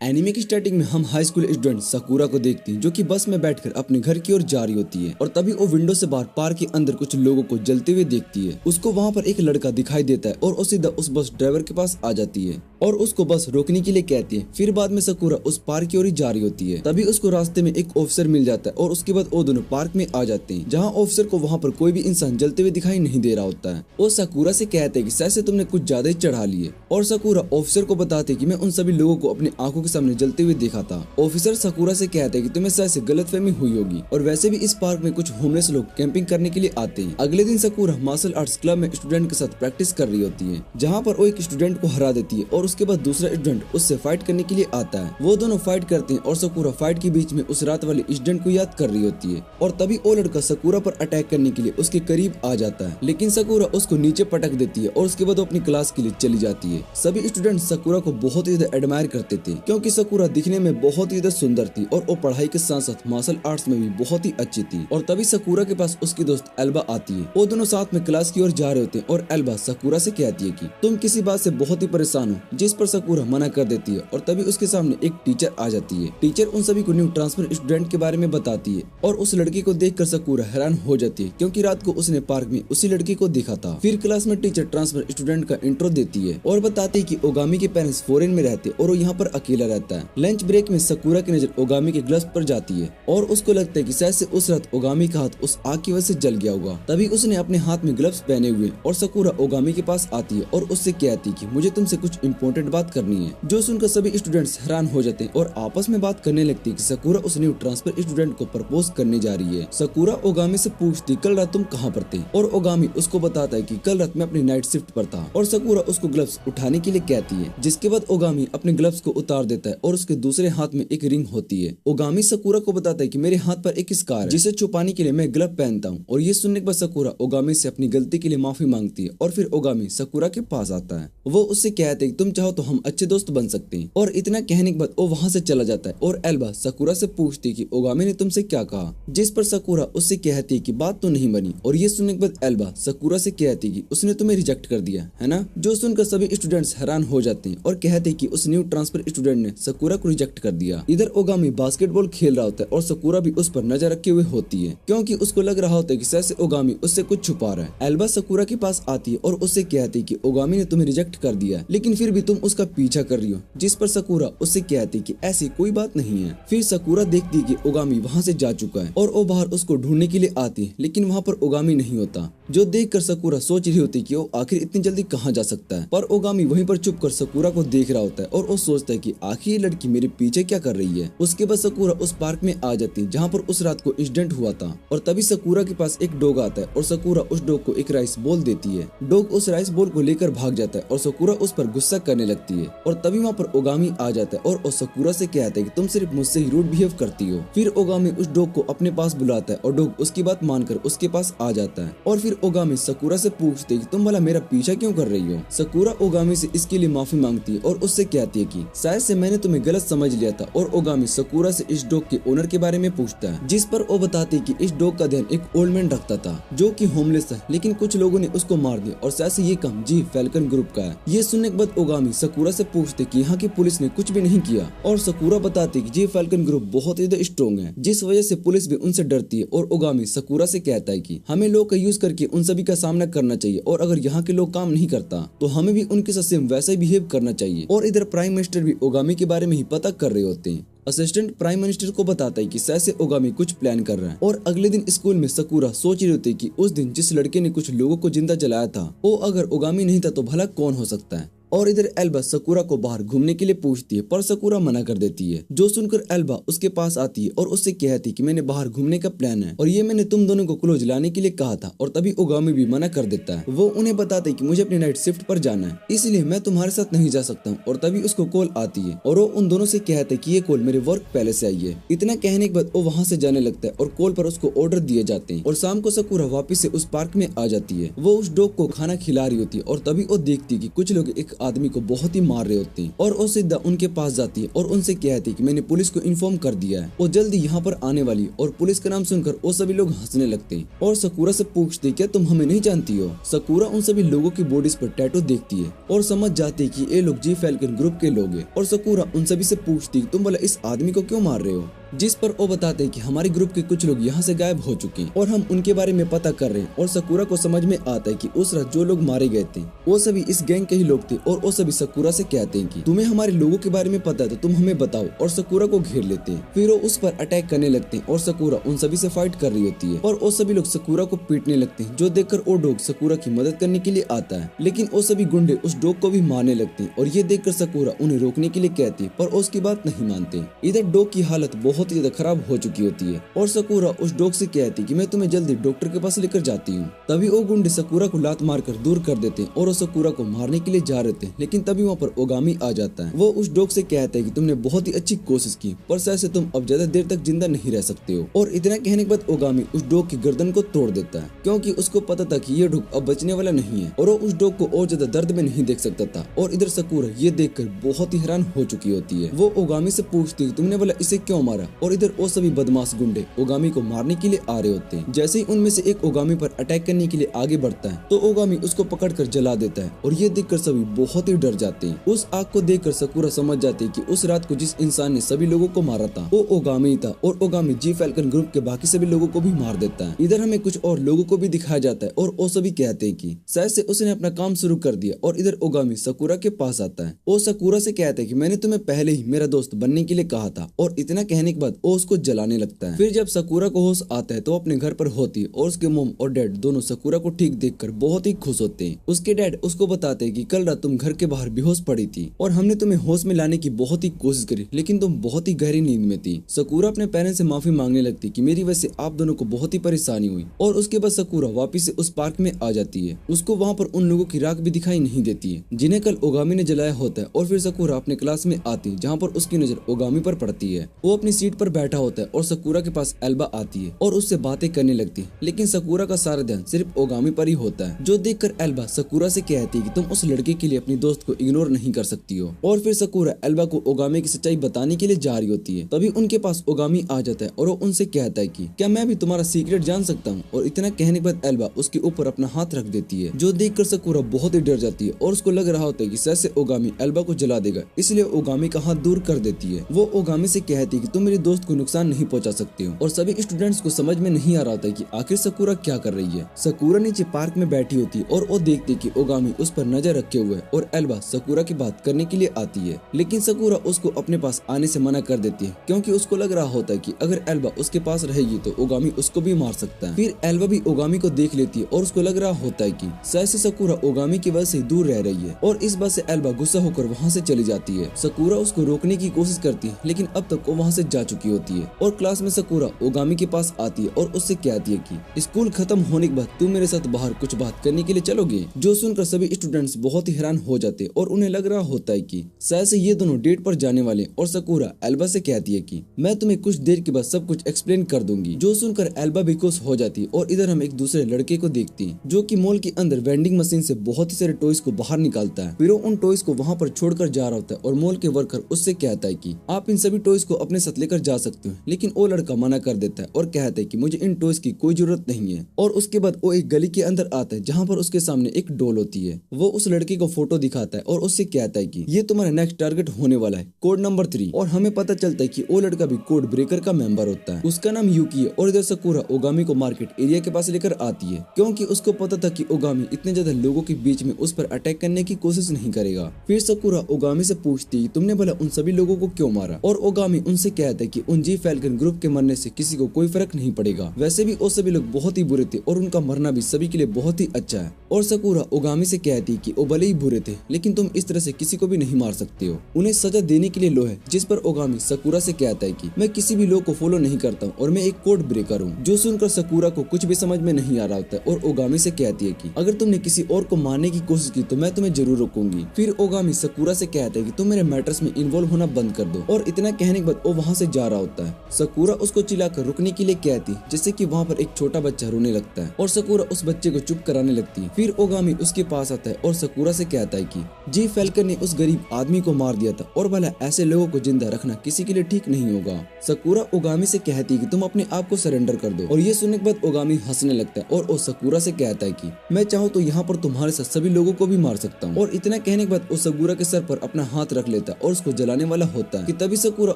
Anime की starting में हम हाई स्कूल स्टूडेंट साकुरा को देखते हैं जो कि बस में बैठकर अपने घर की ओर जा रही होती है और तभी वो विंडो से बाहर पार्क के अंदर कुछ लोगों को जलते हुए देखती है। उसको वहाँ पर एक लड़का दिखाई देता है और वो सीधा उस बस ड्राइवर के पास आ जाती है और उसको बस रोकने के लिए कहती है। फिर बाद में साकुरा उस पार्क की ओर जा रही होती है। तभी उसको रास्ते में एक ऑफिसर मिल जाता है और उसके बाद वो दोनों पार्क में आ जाते हैं जहाँ ऑफिसर को वहाँ पर कोई भी इंसान जलते हुए दिखाई नहीं दे रहा होता है। वो साकुरा से कहते हैं कि शायद से तुमने कुछ ज्यादा ही चढ़ा लिए और साकुरा ऑफिसर को बताते कि मैं उन सभी लोगों को अपनी आंखों के सामने जलते हुए देखा था। ऑफिसर साकुरा से कहते हैं कि तुम्हें शायद से गलतफहमी हुई होगी और वैसे भी इस पार्क में कुछ होमलेस लोग कैंपिंग करने के लिए आते हैं। अगले दिन साकुरा मार्शल आर्ट्स क्लब में स्टूडेंट के साथ प्रैक्टिस कर रही होती है जहाँ पर वो एक स्टूडेंट को हरा देती है और उसके बाद दूसरा स्टूडेंट उससे फाइट करने के लिए आता है। वो दोनों फाइट करते हैं और साकुरा फाइट के बीच में उस रात वाले इंसिडेंट को याद कर रही होती है और तभी वो लड़का साकुरा पर अटैक करने के लिए उसके करीब आ जाता है, लेकिन साकुरा उसको नीचे पटक देती है और उसके बाद वो अपनी क्लास के लिए चली जाती है। सभी स्टूडेंट साकुरा को बहुत ही ज्यादा एडमायर करते थे क्योंकि साकुरा दिखने में बहुत ही ज्यादा सुंदर थी और वो पढ़ाई के साथ साथ मार्शल आर्ट्स में भी बहुत ही अच्छी थी। और तभी साकुरा के पास उसकी दोस्त एल्बा आती है। वो दोनों साथ में क्लास की ओर जा रहे होते हैं और एल्बा साकुरा से कहती है कि तुम किसी बात से बहुत ही परेशान हो, जिस पर साकुरा मना कर देती है और तभी उसके सामने एक टीचर आ जाती है। टीचर उन सभी को न्यू ट्रांसफर स्टूडेंट के बारे में बताती है और उस लड़की को देखकर साकुरा हैरान हो जाती है क्योंकि रात को उसने पार्क में उसी लड़की को देखा था। फिर क्लास में टीचर ट्रांसफर स्टूडेंट का इंट्रो देती है और बताती है कि ओगामी के पेरेंट्स फॉरेन में रहते और वो यहाँ पर अकेला रहता है। लंच ब्रेक में साकुरा की नजर ओगामी के ग्लव्स पर जाती है और उसको लगता है कि शायद से उस रात ओगामी का हाथ उस आग की वजह से जल गया होगा। तभी उसने अपने हाथ में ग्लव्स पहने हुए और साकुरा ओगामी के पास आती है और उससे कहती है कि मुझे तुमसे कुछ इम्पोर्टेंट बात करनी है। जो सुनकर सभी स्टूडेंट्स हैरान हो जाते हैं और आपस में बात करने लगती है कि साकुरा उस न्यू ट्रांसफर स्टूडेंट को प्रपोज करने जा रही है। साकुरा ओगामी से पूछती कल रात तुम कहाँ पर थे और ओगामी उसको बताता है कि कल रात में अपनी नाइट शिफ्ट पर था और साकुरा उसको ग्लव्स उठाने के लिए कहती है, जिसके बाद ओगामी अपने ग्लव्स को उतार देता है और उसके दूसरे हाथ में एक रिंग होती है। ओगामी साकुरा को बताता है कि मेरे हाथ पर एक स्कार है जिसे छुपाने के लिए मैं ग्लव पहनता हूँ और ये सुनने के बाद साकुरा ओगामी से अपनी गलती के लिए माफी मांगती है और फिर ओगामी साकुरा के पास आता है। वो उससे कहते हैं कि तुम चाहो तो हम अच्छे दोस्त बन सकते हैं और इतना कहने के बाद वो वहाँ से चला जाता है और एल्बा साकुरा से पूछती है कि ओगामी ने तुमसे क्या कहा, जिस पर साकुरा उससे कहती है कि बात तो नहीं बनी और ये सुनने के बाद एल्बा साकुरा से कहती है कि उसने तुम्हें रिजेक्ट कर दिया है ना। जो सुनकर सभी स्टूडेंट्स हैरान हो जाते हैं और कहते हैं कि उस न्यू ट्रांसफर स्टूडेंट ने साकुरा को रिजेक्ट कर दिया। इधर ओगामी बास्केटबॉल खेल रहा होता है और साकुरा भी उस पर नजर रखे हुए होती है क्योंकि उसको लग रहा होता है कि शायद से ओगामी उससे कुछ छुपा रहा है। एल्बा साकुरा के पास आती है और उससे कहती है कि ओगामी ने तुम्हें रिजेक्ट कर दिया लेकिन फिर भी तुम उसका पीछा कर रही हो, जिस पर साकुरा उससे कहती है कि ऐसी कोई बात नहीं है। फिर साकुरा देखती है कि ओगामी वहाँ से जा चुका है और वो बाहर उसको ढूंढने के लिए आती है लेकिन वहाँ पर ओगामी नहीं होता। जो देखकर साकुरा सोच रही होती कि वो आखिर इतनी जल्दी कहाँ जा सकता है, पर ओगामी वहीं पर चुप कर साकुरा को देख रहा होता है और वो सोचता है कि आखिर ये लड़की मेरे पीछे क्या कर रही है। उसके बाद साकुरा उस पार्क में आ जाती है जहाँ पर उस रात को इंसिडेंट हुआ था और तभी साकुरा के पास एक डॉग आता है और साकुरा उस डॉग को एक राइस बॉल देती है। डॉग उस राइस बॉल को लेकर भाग जाता है और साकुरा उस पर गुस्सा करने लगती है और तभी वहाँ पर ओगामी आ जाता है और साकुरा से कहता है कि तुम सिर्फ मुझसे ही रूड बिहेव करती हो। फिर ओगामी उस डॉग को अपने पास बुलाता है और डॉग उसकी बात मानकर उसके पास आ जाता है और फिर ओगामी साकुरा से पूछते है कि तुम भला मेरा पीछा क्यों कर रही हो। साकुरा ओगामी से इसके लिए माफी मांगती है और उससे कहती है कि शायद से मैंने तुम्हें गलत समझ लिया था और ओगामी साकुरा से इस डॉग के ओनर के बारे में पूछता है, जिस पर वो बताती है कि इस डॉग का ध्यान एक ओल्ड मैन रखता था जो कि होमलेस था लेकिन कुछ लोगों ने उसको मार दिया और शायद से ये काम जी फैल्कन ग्रुप का है। ये सुनने के बाद ओगामी साकुरा से पूछते कि यहाँ की पुलिस ने कुछ भी नहीं किया और साकुरा बताती कि जी फैल्कन ग्रुप बहुत ही स्ट्रॉन्ग है जिस वजह से पुलिस भी उनसे डरती है और ओगामी साकुरा से कहता है कि हमें लोग का यूज करके उन सभी का सामना करना चाहिए और अगर यहाँ के लोग काम नहीं करता तो हमें भी उनके साथ सेम वैसा ही बिहेव करना चाहिए। और इधर प्राइम मिनिस्टर भी ओगामी के बारे में ही पता कर रहे होते हैं। असिस्टेंट प्राइम मिनिस्टर को बताता है कि शायद से ओगामी कुछ प्लान कर रहा है और अगले दिन स्कूल में साकुरा सोच रही होती है कि उस दिन जिस लड़के ने कुछ लोगों को जिंदा जलाया था वो अगर ओगामी नहीं था तो भला कौन हो सकता है। और इधर एल्बा साकुरा को बाहर घूमने के लिए पूछती है पर साकुरा मना कर देती है। जो सुनकर एल्बा उसके पास आती है और उससे कहती है कि मैंने बाहर घूमने का प्लान है और ये मैंने तुम दोनों को क्लोज लाने के लिए कहा था और तभी ओगामी भी मना कर देता है। वो उन्हें बताते है कि मुझे अपनी नाइट शिफ्ट पर जाना है इसलिए मैं तुम्हारे साथ नहीं जा सकता हूँ और तभी उसको कॉल आती है और वो उन दोनों से कहते है कि ये कॉल मेरे वर्क पहले से आई है। इतना कहने के बाद वो वहाँ से जाने लगता है और कॉल पर उसको ऑर्डर दिए जाते हैं और शाम को साकुरा वापस से उस पार्क में आ जाती है। वो उस डॉग को खाना खिला रही होती है और तभी वो देखती है कि कुछ लोग एक आदमी को बहुत ही मार रहे होते हैं और ओसिदा उनके पास जाती है और उनसे कहती है कि मैंने पुलिस को इन्फॉर्म कर दिया है, वो जल्दी यहाँ पर आने वाली है। और पुलिस का नाम सुनकर वो सभी लोग हंसने लगते हैं और सकूरा से पूछती क्या तुम हमें नहीं जानती हो। सकूरा उन सभी लोगों की बॉडीज पर टैटू देखती है और समझ जाती है कि ये लोग जी फैल्कन ग्रुप के लोग हैं। और सकूरा उन सभी से पूछती तुम भला इस आदमी को क्यों मार रहे हो, जिस पर वो बताते हैं कि हमारे ग्रुप के कुछ लोग यहाँ से गायब हो चुके हैं और हम उनके बारे में पता कर रहे हैं। और सकूरा को समझ में आता है कि उस रात जो लोग मारे गए थे वो सभी इस गैंग के ही लोग थे। और वो सभी सकूरा से कहते हैं कि तुम्हें हमारे लोगों के बारे में पता है तो तुम हमें बताओ। और सकूरा को घेर लेते हैं, फिर वो उस पर अटैक करने लगते हैं और सकूरा उन सभी से फाइट कर रही होती है और वो सभी लोग सकूरा को पीटने लगते हैं, जो देखकर वो डॉग सकूरा की मदद करने के लिए आता है। लेकिन वो सभी गुंडे उस डॉग को भी मारने लगते हैं और ये देखकर सकूरा उन्हें रोकने के लिए कहती है, पर उसकी बात नहीं मानते। इधर डॉग की हालत बहुत ही ज्यादा खराब हो चुकी होती है और सकूरा उस डॉग से कहती कि मैं तुम्हें जल्दी डॉक्टर के पास लेकर जाती हूँ। तभी वो गुंडे सकूरा को लात मारकर दूर कर देते हैं और वो सकूरा को मारने के लिए जा रहे थे, लेकिन तभी वहाँ पर ओगामी आ जाता है। वो उस डॉग से कहता है कि तुमने बहुत ही अच्छी कोशिश की, पर शायद से तुम अब ज्यादा देर तक जिंदा नहीं रह सकते हो। और इतना कहने के बाद ओगामी उस डॉग की गर्दन को तोड़ देता है, क्योंकि उसको पता था कि ये डॉग अब बचने वाला नहीं है और वो उस डॉग को और ज्यादा दर्द में नहीं देख सकता था। और इधर सकूरा ये देखकर बहुत ही हैरान हो चुकी होती है। वो ओगामी से पूछती है तुमने बोला इसे क्यों मारा। और इधर वो सभी बदमाश गुंडे ओगामी को मारने के लिए आ रहे होते हैं। जैसे ही उनमें से एक ओगामी पर अटैक करने के लिए आगे बढ़ता है तो ओगामी उसको पकड़कर जला देता है और ये देखकर सभी बहुत ही डर जाते हैं। उस आग को देखकर सकूरा समझ जाती है कि उस रात को जिस इंसान ने सभी लोगों को मारा था वो ओगामी था और ओगामी जी फैल्कन ग्रुप के बाकी सभी लोगों को भी मार देता है। इधर हमें कुछ और लोगों को भी दिखाया जाता है और वो सभी कहते हैं कि शायद से उसने अपना काम शुरू कर दिया। और इधर ओगामी सकूरा के पास आता है। वो सकूरा से कहता है कि मैंने तुम्हें पहले ही मेरा दोस्त बनने के लिए कहा था। और इतना कहने के बाद वो उसको जलाने लगता है। फिर जब सकूरा को होश आता है तो अपने घर पर होती है और उसके मॉम और डैड दोनों सकूरा को ठीक देखकर बहुत ही खुश होते हैं। उसके डैड उसको बताते हैं कि कल रात तुम घर के बाहर बेहोश पड़ी थी और हमने तुम्हें होश में लाने की बहुत ही कोशिश करी, लेकिन तुम बहुत ही गहरी नींद में थी। सकूरा अपने पेरेंट्स से माफी मांगने लगती कि मेरी वजह से आप दोनों को बहुत ही परेशानी हुई। और उसके बाद सकूरा वापिस से उस पार्क में आ जाती है। उसको वहाँ पर उन लोगों की राख भी दिखाई नहीं देती है जिन्हें कल ओगामी ने जलाया होता है। और फिर सकूरा अपने क्लास में आती है जहाँ पर उसकी नजर ओगामी पर पड़ती है। वो अपनी सीट पर बैठा होता है और सकूरा के पास एल्बा आती है और उससे बातें करने लगती है, लेकिन सकूरा का सारा ध्यान सिर्फ ओगामी पर ही होता है, जो देखकर एल्बा सकूरा से कहती है कि तुम उस लड़के के लिए अपनी दोस्त को इग्नोर नहीं कर सकती हो। और फिर सकूरा एल्बा को ओगामी की सच्चाई बताने के लिए जा रही होती है। तभी उनके पास ओगामी आ जाता है और वो उनसे कहता है कि क्या मैं भी तुम्हारा सीक्रेट जान सकता हूँ। और इतना कहने के बाद एल्बा उसके ऊपर अपना हाथ रख देती है, जो देखकर सकूरा बहुत ही डर जाती है और उसको लग रहा होता है कि शायद से ओगामी एल्बा को जला देगा, इसलिए ओगामी का हाथ दूर कर देती है। वो ओगामी से कहती है कि तुम मेरे दोस्त को नुकसान नहीं पहुंचा सकते हो। और सभी स्टूडेंट्स को समझ में नहीं आ रहा था कि आखिर सकूरा क्या कर रही है। सकूरा नीचे पार्क में बैठी होती है और वो देखती कि ओगामी उस पर नजर रखे हुए है और एल्बा सकूरा की बात करने के लिए आती है, लेकिन सकूरा उसको अपने पास आने से मना कर देती है, क्योंकि उसको लग रहा होता है कि अगर एल्बा उसके पास रहेगी तो ओगामी उसको भी मार सकता है। फिर एल्बा भी ओगामी को देख लेती है और उसको लग रहा होता है कि शायद से सकूरा ओगामी की वजह से दूर रह रही है और इस बात से एल्बा गुस्सा होकर वहाँ से चली जाती है। सकूरा उसको रोकने की कोशिश करती है, लेकिन अब तक वो वहाँ से जा चुकी होती है। और क्लास में सकूरा ओगामी के पास आती है और उससे कहती है कि स्कूल खत्म होने के बाद तुम मेरे साथ बाहर कुछ बात करने के लिए चलोगे। जो सुनकर सभी स्टूडेंट्स बहुत ही हैरान हो जाते और उन्हें लग रहा होता है कि शायद से ये दोनों डेट पर जाने वाले। और सकूरा एल्बा से कहती है कि मैं तुम्हें कुछ देर के बाद सब कुछ एक्सप्लेन कर दूंगी। जो सुनकर एल्बा भी खुश हो जाती है। और इधर हम एक दूसरे लड़के को देखते हैं जो कि मॉल के अंदर वेंडिंग मशीन से बहुत ही सारे टॉयज को बाहर निकालता है। फिर वो उन टॉयज को वहाँ पर छोड़कर जा रहा होता है और मॉल के वर्कर उससे कहता है कि आप इन सभी टॉयज को अपने साथ लेकर जा सकते हो, लेकिन वो लड़का मना कर देता है और कहता है कि मुझे इन टॉयज की कोई जरूरत नहीं है। और उसके बाद वो एक गली के अंदर आता है जहाँ पर उसके सामने एक डॉल होती है। वो उस लड़के को फोटो दिखाता है और उससे कहता है कि ये तुम्हारा नेक्स्ट टारगेट होने वाला है, कोड नंबर 3। और हमें पता चलता है कि वो लड़का भी कोड ब्रेकर का मेंबर होता है। उसका नाम यूकी है। और इधर सकूरा ओगामी को मार्केट एरिया के पास लेकर आती है, क्योंकि उसको पता था कि ओगामी इतने ज्यादा लोगों के बीच में उस पर अटैक करने की कोशिश नहीं करेगा। फिर सकूरा ओगामी से पूछती तुमने भला उन सभी लोगों को क्यों मारा। और ओगामी उनसे कहता है कि उन जी फैल्कन ग्रुप के मरने से किसी को कोई फर्क नहीं पड़ेगा, वैसे भी वो सभी लोग बहुत ही बुरे थे और उनका मरना भी सभी के लिए बहुत ही अच्छा है। और सकूरा ओगामी से कहती कि वो भले ही बुरे थे, लेकिन तुम इस तरह से किसी को भी नहीं मार सकते हो, उन्हें सजा देने के लिए लो है। जिस पर ओगामी सकूरा से कहता है कि मैं किसी भी लोग को फॉलो नहीं करता हूँ और मैं एक कोड ब्रेकर हूँ। जो सुनकर सकूरा को कुछ भी समझ में नहीं आ रहा होता है और ओगामी से कहती है कि अगर तुमने किसी और को मारने की कोशिश की तो मैं तुम्हें जरूर रोकूंगी। फिर ओगामी सकूरा से कहता है कि तुम मेरे मैटर्स में इन्वॉल्व होना बंद कर दो। और इतना कहने के बाद वो वहाँ से जा रहा होता है। सकुरा उसको चिल्लाकर रुकने के लिए कहती है, जिससे कि वहाँ पर एक छोटा बच्चा रोने लगता है और सकुरा उस बच्चे को चुप कराने लगती है। फिर ओगामी उसके पास आता है और सकुरा से कहता है कि जे फैल्कन ने उस गरीब आदमी को मार दिया था और भला ऐसे लोगों को जिंदा रखना किसी के लिए ठीक नहीं होगा। सकुरा ओगामी से कहती है कि तुम अपने आप को सरेंडर कर दो और ये सुनने के बाद ओगामी हंसने लगता है और वो सकुरा से कहता है कि मैं चाहूँ तो यहाँ पर तुम्हारे साथ सभी लोगों को भी मार सकता हूँ। और इतना कहने के बाद वो सकुरा के सर पर अपना हाथ रख लेता है और उसको जलाने वाला होता है कि तभी सकुरा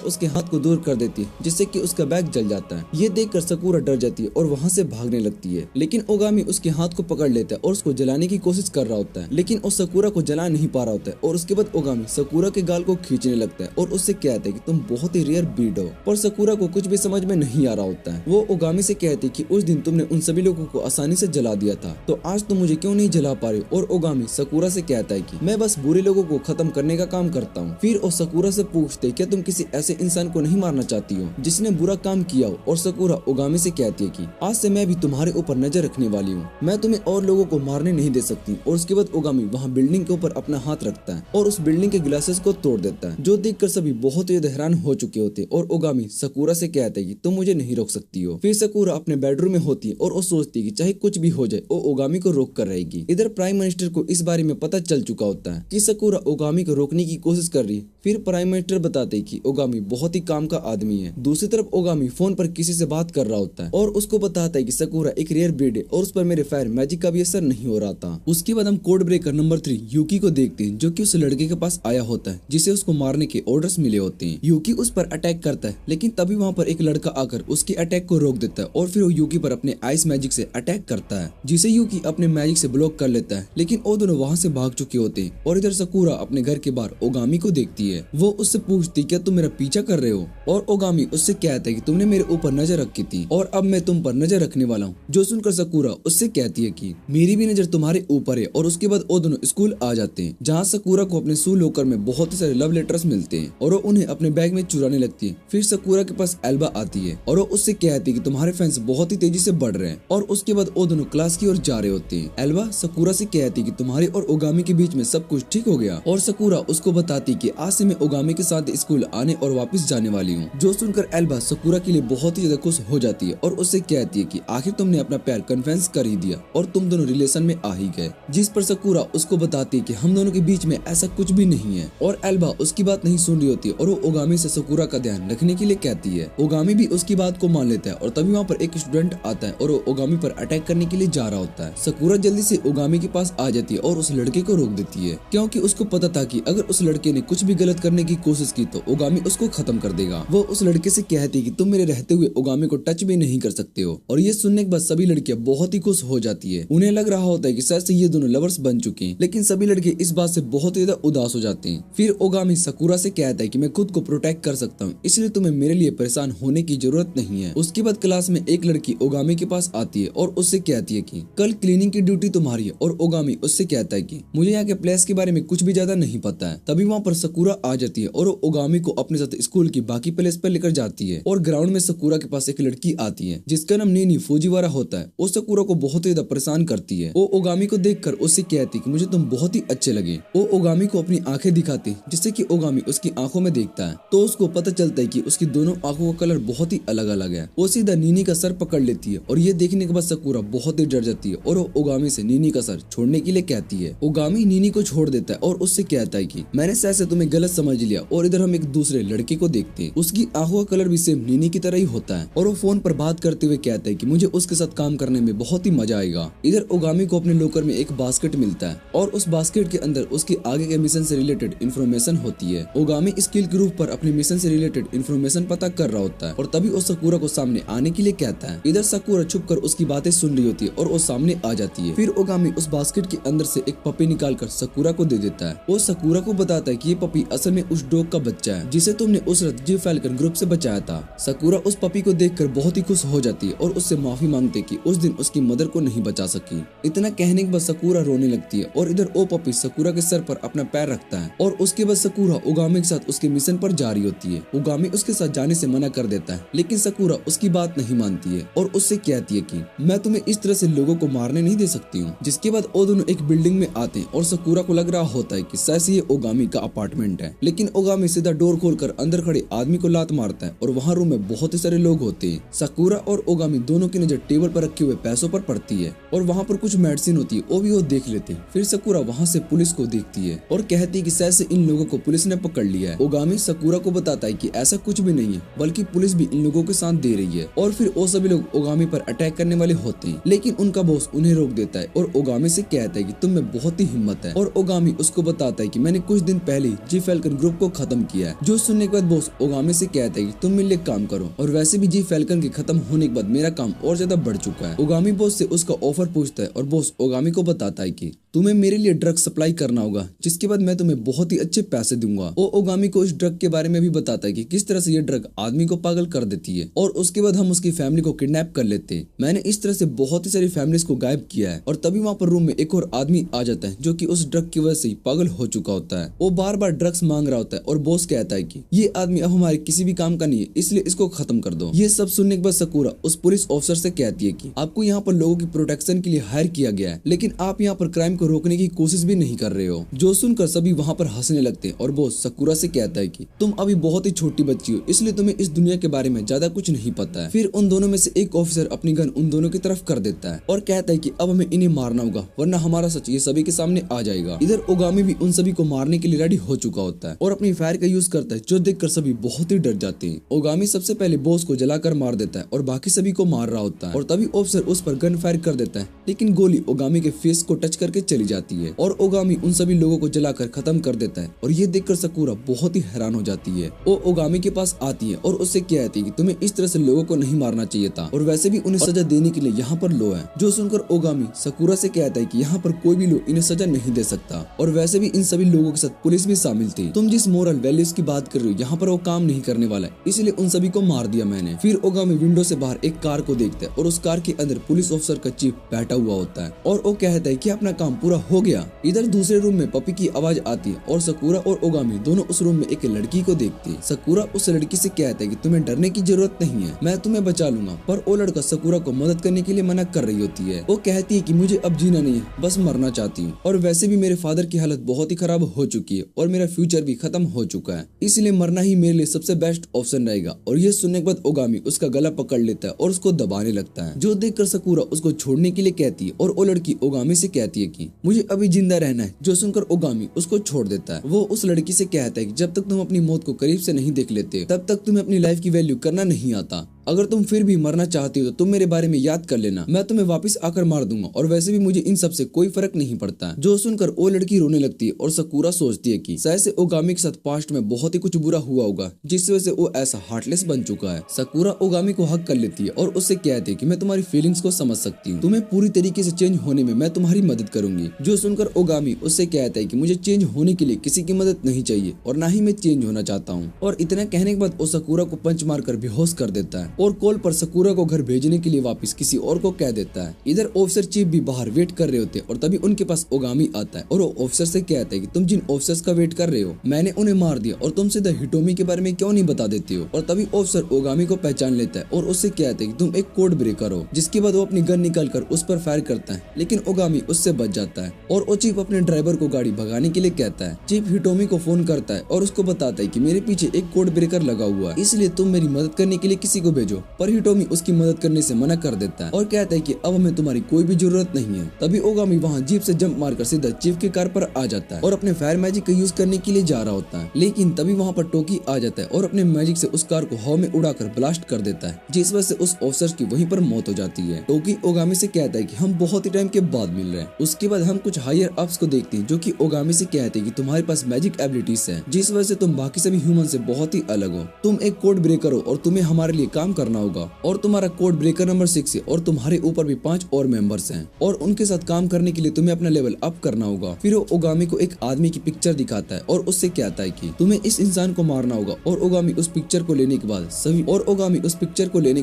उसके हाथ को दूर कर देती है, जिससे कि उसका बैग जल जाता है। ये देखकर सकुरा डर जाती है और वहाँ से भागने लगती है, लेकिन ओगामी उसके हाथ को पकड़ लेता है और उसको जलाने की कोशिश कर रहा होता है, लेकिन वो सकुरा को जला नहीं पा रहा होता है। और उसके बाद ओगामी सकुरा के गाल को खींचने लगता है और उससे कहता है कि तुम बहुत ही रेयर ब्रीड हो। पर सकुरा को कुछ भी समझ में नहीं आ रहा होता है। वो ओगामी से कहती है कि उस दिन तुमने उन सभी लोगों को आसानी से जला दिया था, तो आज तुम मुझे क्यों नहीं जला पा रहे हो। और ओगामी सकुरा से कहता है कि मैं बस बुरे लोगों को खत्म करने का काम करता हूँ। फिर वो सकुरा से पूछते क्या तुम किसी ऐसे इंसान को नहीं मारना चाहती हो जिसने बुरा काम किया हो। और सकुरा ओगामी से कहती है कि आज से मैं भी तुम्हारे ऊपर नजर रखने वाली हूँ, मैं तुम्हें और लोगों को मारने नहीं दे सकती। और उसके बाद ओगामी वहाँ बिल्डिंग के ऊपर अपना हाथ रखता है और उस बिल्डिंग के ग्लासेस को तोड़ देता है, जो देखकर सभी बहुत ही हैरान हो चुके होते। और ओगामी सकुरा से कहता है कि तुम मुझे नहीं रोक सकती हो। फिर सकुरा अपने बेडरूम में होती है और वो सोचती है कि चाहे कुछ भी हो जाए वो ओगामी को रोक कर रहेगी। इधर प्राइम मिनिस्टर को इस बारे में पता चल चुका होता है कि सकुरा ओगामी को रोकने की कोशिश कर रही है। फिर प्राइम मिनिस्टर बताते हैं कि ओगामी बहुत ही काम का आदमी है। दूसरी तरफ ओगामी फोन पर किसी से बात कर रहा होता है और उसको बताता है कि सकुरा एक रेयर ब्रीड है और उस पर मेरे फायर मैजिक का भी असर नहीं हो रहा था। उसके बाद हम कोड ब्रेकर नंबर 3 यूकी को देखते हैं, जो कि उस लड़के के पास आया होता है जिसे उसको मारने के ऑर्डर्स मिले होते हैं। यूकी उस पर अटैक करता है, लेकिन तभी वहाँ पर एक लड़का आकर उसके अटैक को रोक देता है और फिर वो यूकी पर अपने आइस मैजिक से अटैक करता है, जिसे यूकी अपने मैजिक से ब्लॉक कर लेता है। लेकिन वो दोनों वहाँ से भाग चुके होते हैं और इधर सकुरा अपने घर के बाहर ओगामी को देखती है। वो उससे पूछती क्या तुम मेरा पीछा कर रहे हो। और ओगामी उससे कहता है कि तुमने मेरे ऊपर नजर रखी थी और अब मैं तुम पर नजर रखने वाला हूँ। जो सुनकर सकुरा उससे कहती है कि मेरी भी नजर तुम्हारे ऊपर है। और उसके बाद वो दोनों स्कूल आ जाते हैं, जहाँ सकुरा को अपने सू लॉकर में बहुत ही सारे लव लेटर्स मिलते हैं और वो उन्हें अपने बैग में चुराने लगती है। फिर सकुरा के पास एल्बा आती है और वो उससे कहती है कि तुम्हारे फैंस बहुत ही तेजी से बढ़ रहे हैं। और उसके बाद वो दोनों क्लास की ओर जा रहे होते हैं। एल्बा सकुरा से कहती है कि तुम्हारे और ओगामी के बीच में सब कुछ ठीक हो गया। और सकुरा उसको बताती कि आज से मैं ओगामी के साथ स्कूल आने और वापस जाने वाली हूँ। जो सुनकर एल्बा सकुरा के लिए बहुत ही ज्यादा खुश हो जाती है और उससे कहती है कि आखिर तुमने अपना प्यार कन्फेस कर ही दिया और तुम दोनों रिलेशन में आ ही गए। जिस पर सकुरा उसको बताती है कि हम दोनों के बीच में ऐसा कुछ भी नहीं है। और एल्बा उसकी बात नहीं सुन रही होती है और वो ओगामी से सकुरा का ध्यान रखने के लिए कहती है। ओगामी भी उसकी बात को मान लेता है और तभी वहाँ पर एक स्टूडेंट आता है और वो ओगामी पर अटैक करने के लिए जा रहा होता है। सकुरा जल्दी से ओगामी के पास आ जाती है और उस लड़के को रोक देती है, क्योंकि उसको पता था कि अगर उस लड़के ने कुछ भी गलत करने की कोशिश की तो ओगामी उसको खत्म कर देगा। वो उस लड़के से कहती है कि तुम मेरे रहते हुए ओगामी को टच भी नहीं कर सकते हो। और ये सुनने के बाद सभी लड़कियां बहुत ही खुश हो जाती है। उन्हें लग रहा होता है कि शायद से ये दोनों लवर्स बन चुके हैं, लेकिन सभी लड़के इस बात से बहुत ही ज्यादा उदास हो जाते हैं। फिर ओगामी सकुरा से कहता है कि मैं खुद को प्रोटेक्ट कर सकता हूँ, इसलिए तुम्हें मेरे लिए परेशान होने की जरूरत नहीं है। उसके बाद क्लास में एक लड़की ओगामी के पास आती है और उससे कहती है कि कल क्लीनिंग की ड्यूटी तुम्हारी है। और ओगामी उससे कहता है कि मुझे यहाँ के प्लेस के बारे में कुछ भी ज्यादा नहीं पता है। तभी वहाँ पर सकुरा आ जाती है और ओगामी को अपने साथ स्कूल की बाकी प्लेस पर लेकर जाती है। और ग्राउंड में सकुरा के पास एक लड़की आती है जिसका नाम नीनी फूजीवारा होता है। वो सकुरा को बहुत ही ज्यादा परेशान करती है। वो ओगामी को देखकर उससे कहती है कि मुझे तुम बहुत ही अच्छे लगे। वो ओगामी को अपनी आंखें दिखाती, जिससे कि ओगामी उसकी आंखों में देखता है तो उसको पता चलता है कि उसकी दोनों आंखों का कलर बहुत ही अलग अलग है। वो सीधा नीनी का सर पकड़ लेती है और ये देखने के बाद सकुरा बहुत ही डर जाती है और वो ओगामी से नीनी का सर छोड़ने के लिए कहती है। ओगामी नीनी को छोड़ देता है और उससे कहता है कि मैंने शायद से तुम्हें गलत समझ लिया। और इधर हम एक दूसरे लड़के को देखते हैं, उसकी आंखों का कलर भी सेम नीनी की तरह ही होता है और वो फोन पर बात करते हुए कहता है कि मुझे उसके साथ काम करने में बहुत ही मजा आएगा। इधर ओगामी को अपने लॉकर में एक बास्केट मिलता है और उस बास्केट के अंदर उसके आगे के मिशन से रिलेटेड इन्फॉर्मेशन होती है। ओगामी स्किल ग्रुप पर अपने मिशन से रिलेटेड इन्फॉर्मेशन पता कर रहा होता है और तभी वो सकुरा को सामने आने के लिए कहता है। इधर सकुरा छुप कर उसकी बातें सुन रही होती है और वो सामने आ जाती है। फिर ओगामी उस बास्केट के अंदर से एक पपी निकाल कर सकुरा को दे देता है। वो सकुरा को बताता है कि ये पपी असल में उस डॉग का बच्चा है जिसे तुमने उस रात जी फैल्कन ग्रुप से बचाया था। सकुरा उस पपी को देखकर बहुत ही खुश हो जाती है और उससे माफी मांगते कि उस दिन उसकी मदर को नहीं बचा सकी। इतना कहने के बाद सकुरा रोने लगती है और इधर वो पपी सकुरा के सर पर अपना पैर रखता है और उसके बाद सकुरा ओगामी के साथ उसके मिशन पर जा रही होती है। ओगामी उसके साथ जाने से मना कर देता है, लेकिन सकुरा उसकी बात नहीं मानती है और उससे कहती है कि मैं तुम्हें इस तरह से लोगों को मारने नहीं दे सकती हूँ। जिसके बाद वो दोनों एक बिल्डिंग में आते हैं और सकुरा को लग रहा होता है कि शायद ये ओगामी का अपार्टमेंट है, लेकिन ओगामी सीधा डोर खोलकर अंदर खड़े आदमी को लात मारता है और वहाँ रूम में बहुत ही सारे लोग होते हैं। साकुरा और ओगामी दोनों की नजर टेबल पर रखे हुए पैसों पर पड़ती है और वहाँ पर कुछ मेडिसिन होती है, वो भी वो देख लेते हैं। फिर साकुरा वहाँ से पुलिस को देखती है और कहती है कि शायद से इन लोगों को पुलिस ने पकड़ लिया है। ओगामी साकुरा को बताता है कि ऐसा कुछ भी नहीं है, बल्कि पुलिस भी इन लोगों के साथ दे रही है। और फिर वो सभी लोग ओगामी पर अटैक करने वाले होते हैं, लेकिन उनका बॉस उन्हें रोक देता है और ओगामी से कहता है कि तुम में बहुत ही हिम्मत है। और ओगामी उसको बताता है कि मैंने कुछ दिन पहले जी फैल्कन ग्रुप को खत्म किया है। जो सुनने के बाद बॉस ओगामी से कहता है कि तुम मिलकर काम करो, और वैसे भी जी फैल्कन के खत्म होने के बाद मेरा काम और ज्यादा बढ़ चुका है। ओगामी बॉस से उसका ऑफर पूछता है और बॉस ओगामी को बताता है कि तुम्हें मेरे लिए ड्रग सप्लाई करना होगा, जिसके बाद मैं तुम्हें बहुत ही अच्छे पैसे दूंगा। वो ओगामी को इस ड्रग के बारे में भी बताता है कि किस तरह से ये ड्रग आदमी को पागल कर देती है और उसके बाद हम उसकी फैमिली को किडनैप कर लेते हैं। मैंने इस तरह से बहुत ही सारी फैमिलीज को गायब किया है। और तभी वहाँ पर रूम में एक और आदमी आ जाता है जो कि उस ड्रग की वजह से ही पागल हो चुका होता है। वो बार बार ड्रग्स मांग रहा होता है और बॉस कहता है कि ये आदमी अब हमारे किसी भी काम का नहीं है, इसलिए इसको खत्म कर दो। ये सब सुनने के बाद साकुरा उस पुलिस ऑफिसर से कहती है कि आपको यहाँ पर लोगों की प्रोटेक्शन के लिए हायर किया गया है, लेकिन आप यहाँ पर क्राइम को रोकने की कोशिश भी नहीं कर रहे हो। जो सुनकर सभी वहाँ पर हंसने लगते हैं और बॉस साकुरा से कहता है कि तुम अभी बहुत ही छोटी बच्ची हो, इसलिए तुम्हें इस दुनिया के बारे में ज्यादा कुछ नहीं पता है। फिर उन दोनों में से एक ऑफिसर अपनी गन उन दोनों की तरफ कर देता है और कहता है कि अब हमें इन्हें मारना होगा, वरना हमारा सच ये सभी के सामने आ जाएगा। इधर ओगामी भी उन सभी को मारने के लिए रेडी हो चुका होता है और अपनी फायर का यूज करता है, जो देखकर सभी बहुत ही डर जाते हैं। ओगामी सबसे पहले बॉस को जलाकर मार देता है और बाकी सभी को मार रहा होता है, और तभी ऑफिसर उस पर गन फायर कर देता है, लेकिन गोली ओगामी के फेस को टच करके चली जाती है और ओगामी उन सभी लोगों को जलाकर खत्म कर देता है। और ये देखकर साकुरा बहुत ही हैरान हो जाती है। वो ओगामी के पास आती है और उससे कहती है कि तुम्हें इस तरह से लोगों को नहीं मारना चाहिए था, और वैसे भी उन्हें सजा देने के लिए यहाँ पर लो है। जो सुनकर ओगामी साकुरा से कहता है कि यहाँ पर कोई भी लोग इन्हें सजा नहीं दे सकता, और वैसे भी इन सभी लोगों के साथ पुलिस भी शामिल थी। तुम जिस मोरल वैल्यूज की बात कर रही हो, यहाँ पर वो काम नहीं करने वाला है, इसलिए उन सभी को मार दिया मैंने। फिर ओगामी विंडो से बाहर एक कार को देखता है और उस कार के अंदर पुलिस ऑफिसर का चीफ बैठा हुआ होता है और वो कहता है कि अपना काम पूरा हो गया। इधर दूसरे रूम में पपी की आवाज आती है और साकुरा और ओगामी दोनों उस रूम में एक लड़की को देखती है। साकुरा उस लड़की से कहता है कि तुम्हें डरने की जरूरत नहीं है, मैं तुम्हें बचा लूंगा। पर वो लड़का साकुरा को मदद करने के लिए मना कर रही होती है। वो कहती है कि मुझे अब जीना नहीं है, बस मरना चाहती हूँ, और वैसे भी मेरे फादर की हालत बहुत ही खराब हो चुकी है और मेरा फ्यूचर भी खत्म हो चुका है, इसलिए मरना ही मेरे लिए सबसे बेस्ट ऑप्शन रहेगा। और ये सुनने के बाद ओगामी उसका गला पकड़ लेता है और उसको दबाने लगता है, जो देखकर साकुरा उसको छोड़ने के लिए कहती है और वो लड़की ओगामी से कहती है कि मुझे अभी जिंदा रहना है। जो सुनकर ओगामी उसको छोड़ देता है। वो उस लड़की से कहता है कि जब तक तुम अपनी मौत को करीब से नहीं देख लेते, तब तक तुम्हें अपनी लाइफ की वैल्यू करना नहीं आता। अगर तुम फिर भी मरना चाहती हो तो तुम मेरे बारे में याद कर लेना, मैं तुम्हें वापस आकर मार दूंगा, और वैसे भी मुझे इन सब से कोई फर्क नहीं पड़ता है। जो सुनकर वो लड़की रोने लगती है और साकुरा सोचती है कि शायद से ओगामी के साथ पास्ट में बहुत ही कुछ बुरा हुआ होगा, जिस वजह से वो ऐसा हार्टलेस बन चुका है। साकुरा ओगामी को हक कर लेती है और उससे कहती है कि मैं तुम्हारी फीलिंग्स को समझ सकती हूँ, तुम्हें पूरी तरीके से चेंज होने में मैं तुम्हारी मदद करूंगी। जो सुनकर ओगामी उससे कहता है कि मुझे चेंज होने के लिए किसी की मदद नहीं चाहिए और ना ही मैं चेंज होना चाहता हूँ। और इतना कहने के बाद वो साकुरा को पंच मारकर बेहोश कर देता है और कॉल पर साकुरा को घर भेजने के लिए वापस किसी और को कह देता है। इधर ऑफिसर चीफ भी बाहर वेट कर रहे होते और तभी उनके पास ओगामी आता है और वो ऑफिसर से कहता है कि तुम जिन ऑफिसर्स का वेट कर रहे हो, मैंने उन्हें मार दिया और तुम सीधा हिटोमी के बारे में क्यों नहीं बता देते हो। और तभी ऑफिसर ओगामी को पहचान लेता है और उससे कहता है कि तुम एक कोड ब्रेकर हो। जिसके बाद वो अपनी गन निकाल कर उस पर फायर करता है, लेकिन ओगामी उससे बच जाता है और वो चीफ अपने ड्राइवर को गाड़ी भगाने के लिए कहता है। चीफ हिटोमी को फोन करता है और उसको बताता है कि मेरे पीछे एक कोड ब्रेकर लगा हुआ है, इसलिए तुम मेरी मदद करने के लिए किसी को भेजो। पर हिटोमी उसकी मदद करने से मना कर देता है और कहता है कि अब हमें तुम्हारी कोई भी जरूरत नहीं है। तभी ओगामी वहाँ जीप से जंप मारकर सीधा चीफ की कार पर आ जाता है और अपने फायर मैजिक का यूज करने के लिए जा रहा होता है, लेकिन तभी वहाँ पर टोकी आ जाता है और अपने मैजिक से उस कार को हवा में उड़ाकर ब्लास्ट कर देता है, जिस वजह से उस ऑफिसर की वहीं पर मौत हो जाती है। टोकी ओगामी से कहता है कि हम बहुत ही टाइम के बाद मिल रहे हैं। उसके बाद हम कुछ हायर अप्स को देखते हैं जो कि ओगामी से कहते हैं कि तुम्हारे पास मैजिक एबिलिटीज है, जिस वजह से तुम बाकी सभी ह्यूमन से बहुत ही अलग हो। तुम एक कोड ब्रेकर हो और तुम्हें हमारे लिए काम करना होगा, और तुम्हारा कोड ब्रेकर नंबर 6 है और तुम्हारे ऊपर भी 5 और मेंबर्स हैं और उनके साथ काम करने के लिए तुम्हें अपना लेवल अप करना होगा। फिर वो ओगामी को एक आदमी की पिक्चर दिखाता है और उससे कहता है कि तुम्हें इस इंसान को मारना होगा। और ओगामी उस पिक्चर को लेने के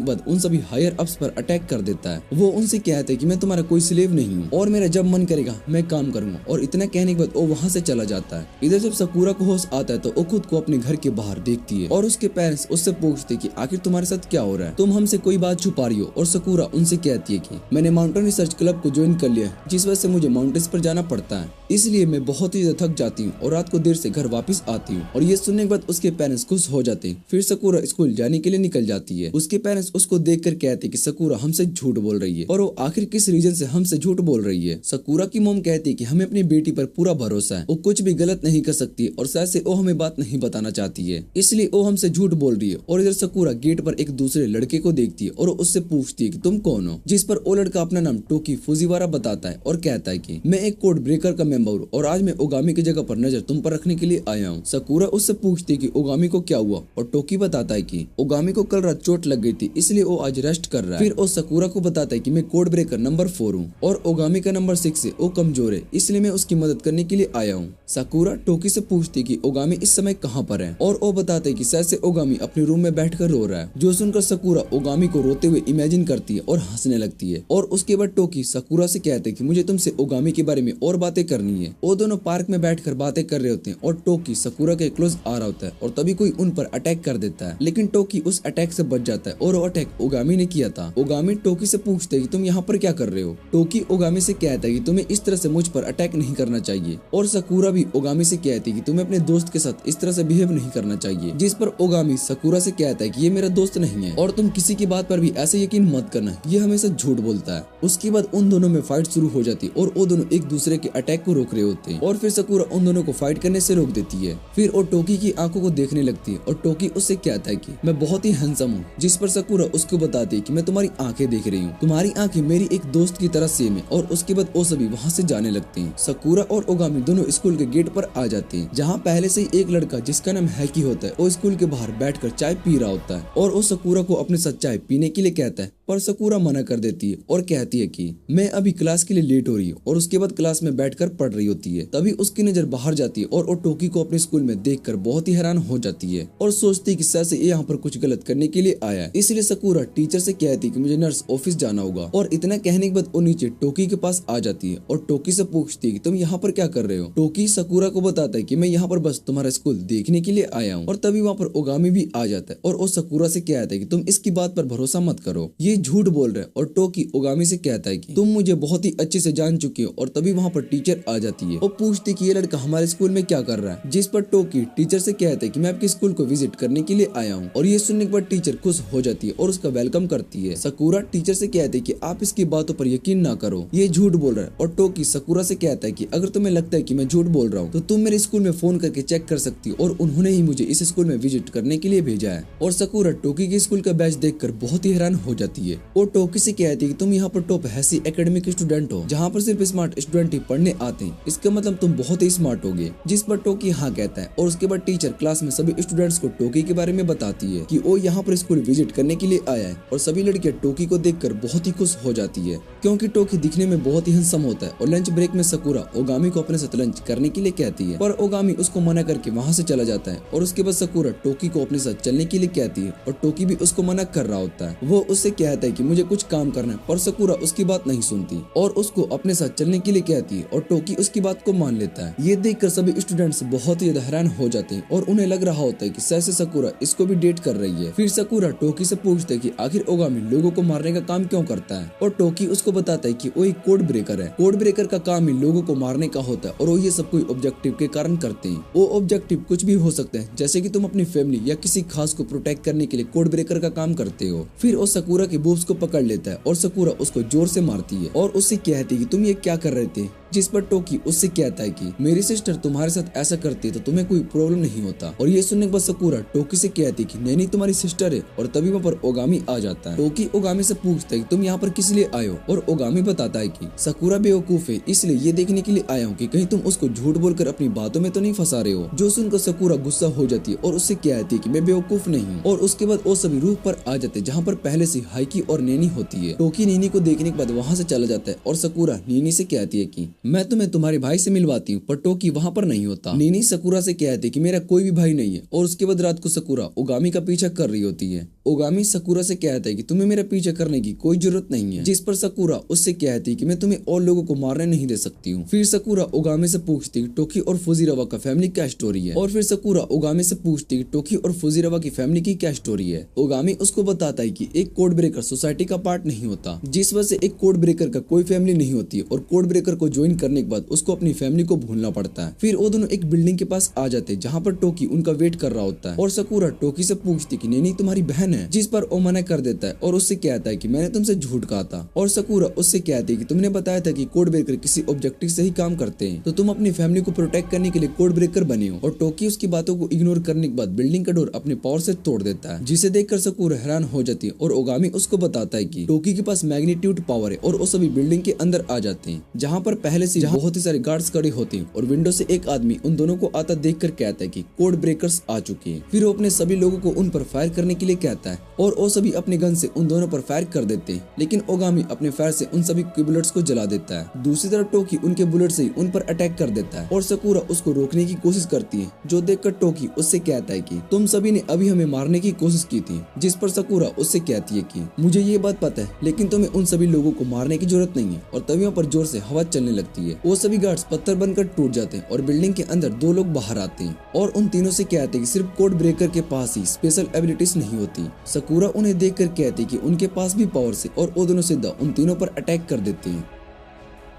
बाद उन सभी हायर अप्स पर अटैक कर देता है। वो उनसे कहता है कि मैं तुम्हारा कोई स्लेव नहीं हूँ और मेरा जब मन करेगा मैं काम करूंगा, और इतना कहने के बाद वो वहाँ से चला जाता है। इधर जब साकुरा को होश आता है तो वो खुद को अपने घर के बाहर देखती है और उसके पेरेंट्स उससे पूछते कि आखिर तुम्हारे साथ क्या क्या हो रहा है, तुम हमसे कोई बात छुपा रही हो। और सकूरा उनसे कहती है कि मैंने माउंटेन रिसर्च क्लब को ज्वाइन कर लिया है, जिस वजह से मुझे माउंटेन्स पर जाना पड़ता है, इसलिए मैं बहुत ही ज्यादा थक जाती हूँ और रात को देर से घर वापस आती हूँ। और ये सुनने के बाद उसके पेरेंट्स खुश हो जाते हैं। फिर सकूरा स्कूल जाने के लिए निकल जाती है। उसके पेरेंट्स उसको देखकर कहते हैं कि सकूरा हमसे झूठ बोल रही है, और वो आखिर किस रीजन से हमसे झूठ बोल रही है। सकूरा की मॉम कहती है कि हमें अपनी बेटी पर पूरा भरोसा है, वो कुछ भी गलत नहीं कर सकती और शायद से वो हमें बात नहीं बताना चाहती है, इसलिए वो हमसे झूठ बोल रही है। और इधर सकूरा गेट पर एक दूसरे लड़के को देखती है और उससे पूछती है कि तुम कौन हो, जिस पर वो लड़का अपना नाम टोकी फुजीवारा बताता है और कहता है कि मैं एक कोड ब्रेकर का मेंबर हूँ और आज मैं ओगामी की जगह पर नजर तुम पर रखने के लिए आया हूँ। सकूरा उससे पूछती है कि ओगामी को क्या हुआ, और टोकी बताता है कि ओगामी को कल रात चोट लग गई थी, इसलिए वो आज रेस्ट कर रहा है। फिर वो सकूरा को बताता है कि मैं कोड ब्रेकर नंबर 4 हूँ और ओगामी का नंबर 6 है, वो कमजोर है, इसलिए मैं उसकी मदद करने के लिए आया हूँ। सकूरा टोकी से पूछती है कि ओगामी इस समय कहाँ पर है, और वो बताते है कि शायद से ओगामी अपने रूम में बैठकर रो रहा है। जो सुनकर सकूरा ओगामी को रोते हुए इमेजिन करती है और हंसने लगती है। और उसके बाद टोकी सकूरा से कहते हैं कि मुझे तुमसे ओगामी के बारे में और बातें करनी है। वो दोनों पार्क में बैठकर बातें कर रहे होते हैं और टोकी सकूरा के क्लोज आ रहा होता है और तभी कोई उन पर अटैक कर देता है, लेकिन टोकी उस अटैक से बच जाता है और वो अटैक ओगामी ने किया था। ओगामी टोकी से पूछते है कि तुम यहाँ पर क्या कर रहे हो। टोकी ओगामी से कहता है कि तुम्हें इस तरह से मुझ पर अटैक नहीं करना चाहिए, और सकूरा भी ओगामी से कहती है कि तुम्हें अपने दोस्त के साथ इस तरह से बिहेव नहीं करना चाहिए, जिस पर ओगामी सकूरा से कहता है कि ये मेरा दोस्त नहीं है और तुम किसी की बात पर भी ऐसे यकीन मत करना, ये हमेशा झूठ बोलता है। उसके बाद उन दोनों में फाइट शुरू हो जाती है और वो दोनों एक दूसरे के अटैक को रोक रहे होते हैं, और फिर सकूरा उन दोनों को फाइट करने से रोक देती है। फिर वो टोकी की आंखों को देखने लगती है और टोकी उससे कहता है कि मैं बहुत ही हैंडसम हूँ, जिस पर सकूरा उसको बताती है कि मैं तुम्हारी आंखें देख रही हूँ, तुम्हारी आंखें मेरी एक दोस्त की तरह सेम है। और उसके बाद वो सभी वहाँ से जाने लगते हैं। सकूरा और ओगामी दोनों स्कूल के गेट पर आ जाते हैं, जहाँ पहले से ही एक लड़का जिसका नाम हैकी होता है वो स्कूल के बाहर बैठकर चाय पी रहा होता है, और वो सकूरा को अपने साथ चाय पीने के लिए कहता है, पर सकूरा मना कर देती है और कहती है कि मैं अभी क्लास के लिए लेट हो रही हूँ, और उसके बाद क्लास में बैठकर पढ़ रही होती है। तभी उसकी नजर बाहर जाती है और वो टोकी को अपने स्कूल में देखकर बहुत ही हैरान हो जाती है और सोचती है कि शायद से ये यहाँ पर कुछ गलत करने के लिए आया है। इसलिए सकूरा टीचर से कहती है कि मुझे नर्स ऑफिस जाना होगा, और इतना कहने के बाद वो नीचे टोकी के पास आ जाती है और टोकी से पूछती है कि तुम यहाँ पर क्या कर रहे हो। टोकी सकूरा को बताता है कि मैं यहाँ पर बस तुम्हारा स्कूल देखने के लिए आया हूँ। और तभी वहाँ पर ओगामी भी आ जाता है और वो सकूरा से कहता है कि तुम इसकी बात पर भरोसा मत करो, ये झूठ बोल रहे हैं। और टोकी ओगामी से कहता है कि तुम मुझे बहुत ही अच्छे से जान चुके हो। और तभी वहाँ पर टीचर आ जाती है और पूछती है कि ये लड़का हमारे स्कूल में क्या कर रहा है, जिस पर टोकी टीचर से कहता है कि मैं आपके स्कूल को विजिट करने के लिए आया हूँ। और ये सुनने के बाद टीचर खुश हो जाती है और उसका वेलकम करती है। सकूरा टीचर से कहते हैं कि आप इसकी बातों पर यकीन ना करो, ये झूठ बोल रहा है। और टोकी सकूरा से कहता है कि अगर तुम्हें लगता है कि मैं झूठ बोल रहा हूँ तो तुम मेरे स्कूल में फोन करके चेक कर सकती हो, और उन्होंने ही मुझे इस स्कूल में विजिट करने के लिए भेजा है। और सकूरा टोकी के स्कूल का बैच देखकर बहुत ही हैरान हो जाती है और टोकी से कहती है कि तुम यहाँ पर टॉप हैसी एकेडमी के स्टूडेंट हो, जहाँ पर सिर्फ स्मार्ट स्टूडेंट ही पढ़ने आते हैं, इसका मतलब तुम बहुत ही स्मार्ट होगे। जिस पर टोकी हाँ कहता है। और उसके बाद टीचर क्लास में सभी स्टूडेंट्स को टोकी के बारे में बताती है कि वो यहाँ पर स्कूल विजिट करने के लिए आया है, और सभी लड़कियां टोकी को देखकर बहुत ही खुश हो जाती है क्योंकि टोकी दिखने में बहुत ही हैंडसम होता है। और लंच ब्रेक में सकूरा ओगामी को अपने साथ लंच करने के लिए कहती है, पर ओगामी उसको मना करके वहाँ से चला जाता है। और उसके बाद सकूरा टोकी को अपने साथ चलने के लिए कहती है और टोकी भी उसको मना कर रहा होता है। वो उससे कहता है कि मुझे कुछ काम करना है, पर सकूरा उसकी बात नहीं सुनती और उसको अपने साथ चलने के लिए कहती है और टोकी उसकी बात को मान लेता है। ये देखकर सभी स्टूडेंट्स बहुत ही हैरान हो जाते हैं और उन्हें लग रहा होता है कि शायद से सकूरा इसको भी डेट कर रही है। फिर सकूरा टोकी से पूछता है कि आखिर ओगामी लोगों को मारने का काम क्यों करता है, और टोकी उसको बताता है कि वो एक कोड ब्रेकर है। कोड ब्रेकर का काम ही लोगों को मारने का होता है और वो ये सब कोई ऑब्जेक्टिव के कारण करते हैं। वो ऑब्जेक्टिव कुछ भी हो सकते हैं, जैसे कि तुम अपनी फैमिली या किसी खास को प्रोटेक्ट करने के लिए कोड ब्रेकर का काम करते हो। फिर वो सकूरा के बूब्स को पकड़ लेता है और सकूरा उसको जोर से मारती है और उससे कहती है कि तुम ये क्या कर रहे थे, जिस पर टोकी उससे कहता है कि मेरी सिस्टर तुम्हारे साथ ऐसा करती है तो तुम्हें कोई प्रॉब्लम नहीं होता। और ये सुनने के बाद सकूरा टोकी से कहती है कि नहीं तुम्हारी सिस्टर है। और तभी वहाँ पर ओगामी आ जाता है। टोकी ओगामी से पूछता है कि तुम यहाँ पर किस लिए आए हो, और ओगामी बताता है कि सकूरा बेवकूफ है, इसलिए ये देखने के लिए आया हूँ कि कहीं तुम उसको झूठ बोलकर अपनी बातों में तो नहीं फंसा रहे हो। जो सुनकर सकूरा गुस्सा हो जाती है और उससे कहती है कि मैं बेवकूफ नहीं हूँ। और उसके बाद वो सभी रूफ पर आ जाते हैं जहाँ पर पहले से हाइकी और नैनी होती है। टोकी नैनी को देखने के बाद वहाँ से चला जाता है और सकूरा नैनी से कहती है कि मैं तुम्हें तुम्हारे भाई से मिलवाती हूँ, पर टोकी वहाँ पर नहीं होता। नैनी सकूरा से कहती है कि मेरा कोई भी भाई नहीं है। और उसके बाद रात को सकूरा ओगामी का पीछा कर रही होती है। ओगामी साकुरा से कहता है कि तुम्हें मेरा पीछा करने की कोई जरूरत नहीं है, जिस पर साकुरा उससे कहती है कि मैं तुम्हें और लोगों को मारने नहीं दे सकती हूँ। फिर साकुरा ओगामी से पूछती है टोकी और फुजिरावा का फैमिली क्या स्टोरी है, और फिर साकुरा ओगामी से पूछती है टोकी और फुजिरावा की फैमिली की क्या स्टोरी है। ओगामी उसको बताता है कि एक कोड ब्रेकर सोसाइटी का पार्ट नहीं होता, जिस वजह से एक कोड ब्रेकर का कोई फैमिली नहीं होती है, और कोड ब्रेकर को ज्वाइन करने के बाद उसको अपनी फैमिली को भूलना पड़ता है। फिर वो दोनों एक बिल्डिंग के पास आ जाते हैं जहाँ पर टोकी उनका वेट कर रहा होता है, और साकुरा टोकी से पूछती कि नहीं तुम्हारी बहन है, जिस पर वो मना कर देता है और उससे कहता है कि मैंने तुमसे झूठ कहा था। और साकुरा उससे कहती है कि तुमने बताया था कि कोड ब्रेकर किसी ऑब्जेक्टिव से ही काम करते हैं, तो तुम अपनी फैमिली को प्रोटेक्ट करने के लिए कोड ब्रेकर बने हो। और टोकी उसकी बातों को इग्नोर करने के बाद बिल्डिंग का डोर अपने पावर से तोड़ देता है, जिसे देखकर साकुरा हैरान हो जाती है। और ओगामी उसको बताता है कि टोकी के पास मैग्नीट्यूड पावर है, और वो सभी बिल्डिंग के अंदर आ जाते हैं जहाँ पर पहले से बहुत ही सारे गार्ड्स खड़े होते हैं। और विंडो से एक आदमी उन दोनों को आता देखकर कहता है कि कोड ब्रेकर्स आ चुके हैं। फिर वो अपने सभी लोगों को उन पर फायर करने के लिए कहता है, और वो सभी अपने गन से उन दोनों पर फायर कर देते हैं, लेकिन ओगामी अपने फायर से उन सभी के बुलेट्स को जला देता है। दूसरी तरफ टोकी उनके बुलेट से ही उन पर अटैक कर देता है, और साकुरा उसको रोकने की कोशिश करती है, जो देखकर टोकी उससे कहता है कि तुम सभी ने अभी हमें मारने की कोशिश की थी, जिस पर साकुरा उससे कहती है कि मुझे ये बात पता है, लेकिन तुम्हें उन सभी लोगों को मारने की जरूरत नहीं है। और तभी वहाँ पर जोर से हवा चलने लगती है। वो सभी गार्ड्स पत्थर बनकर टूट जाते हैं, और बिल्डिंग के अंदर दो लोग बाहर आते हैं, और उन तीनों से कहते हैं कि सिर्फ कोड ब्रेकर के पास ही स्पेशल एबिलिटीज नहीं होती। साकुरा उन्हें देखकर कहती कि उनके पास भी पावर से, और वो दोनों सीधा उन तीनों पर अटैक कर देते हैं।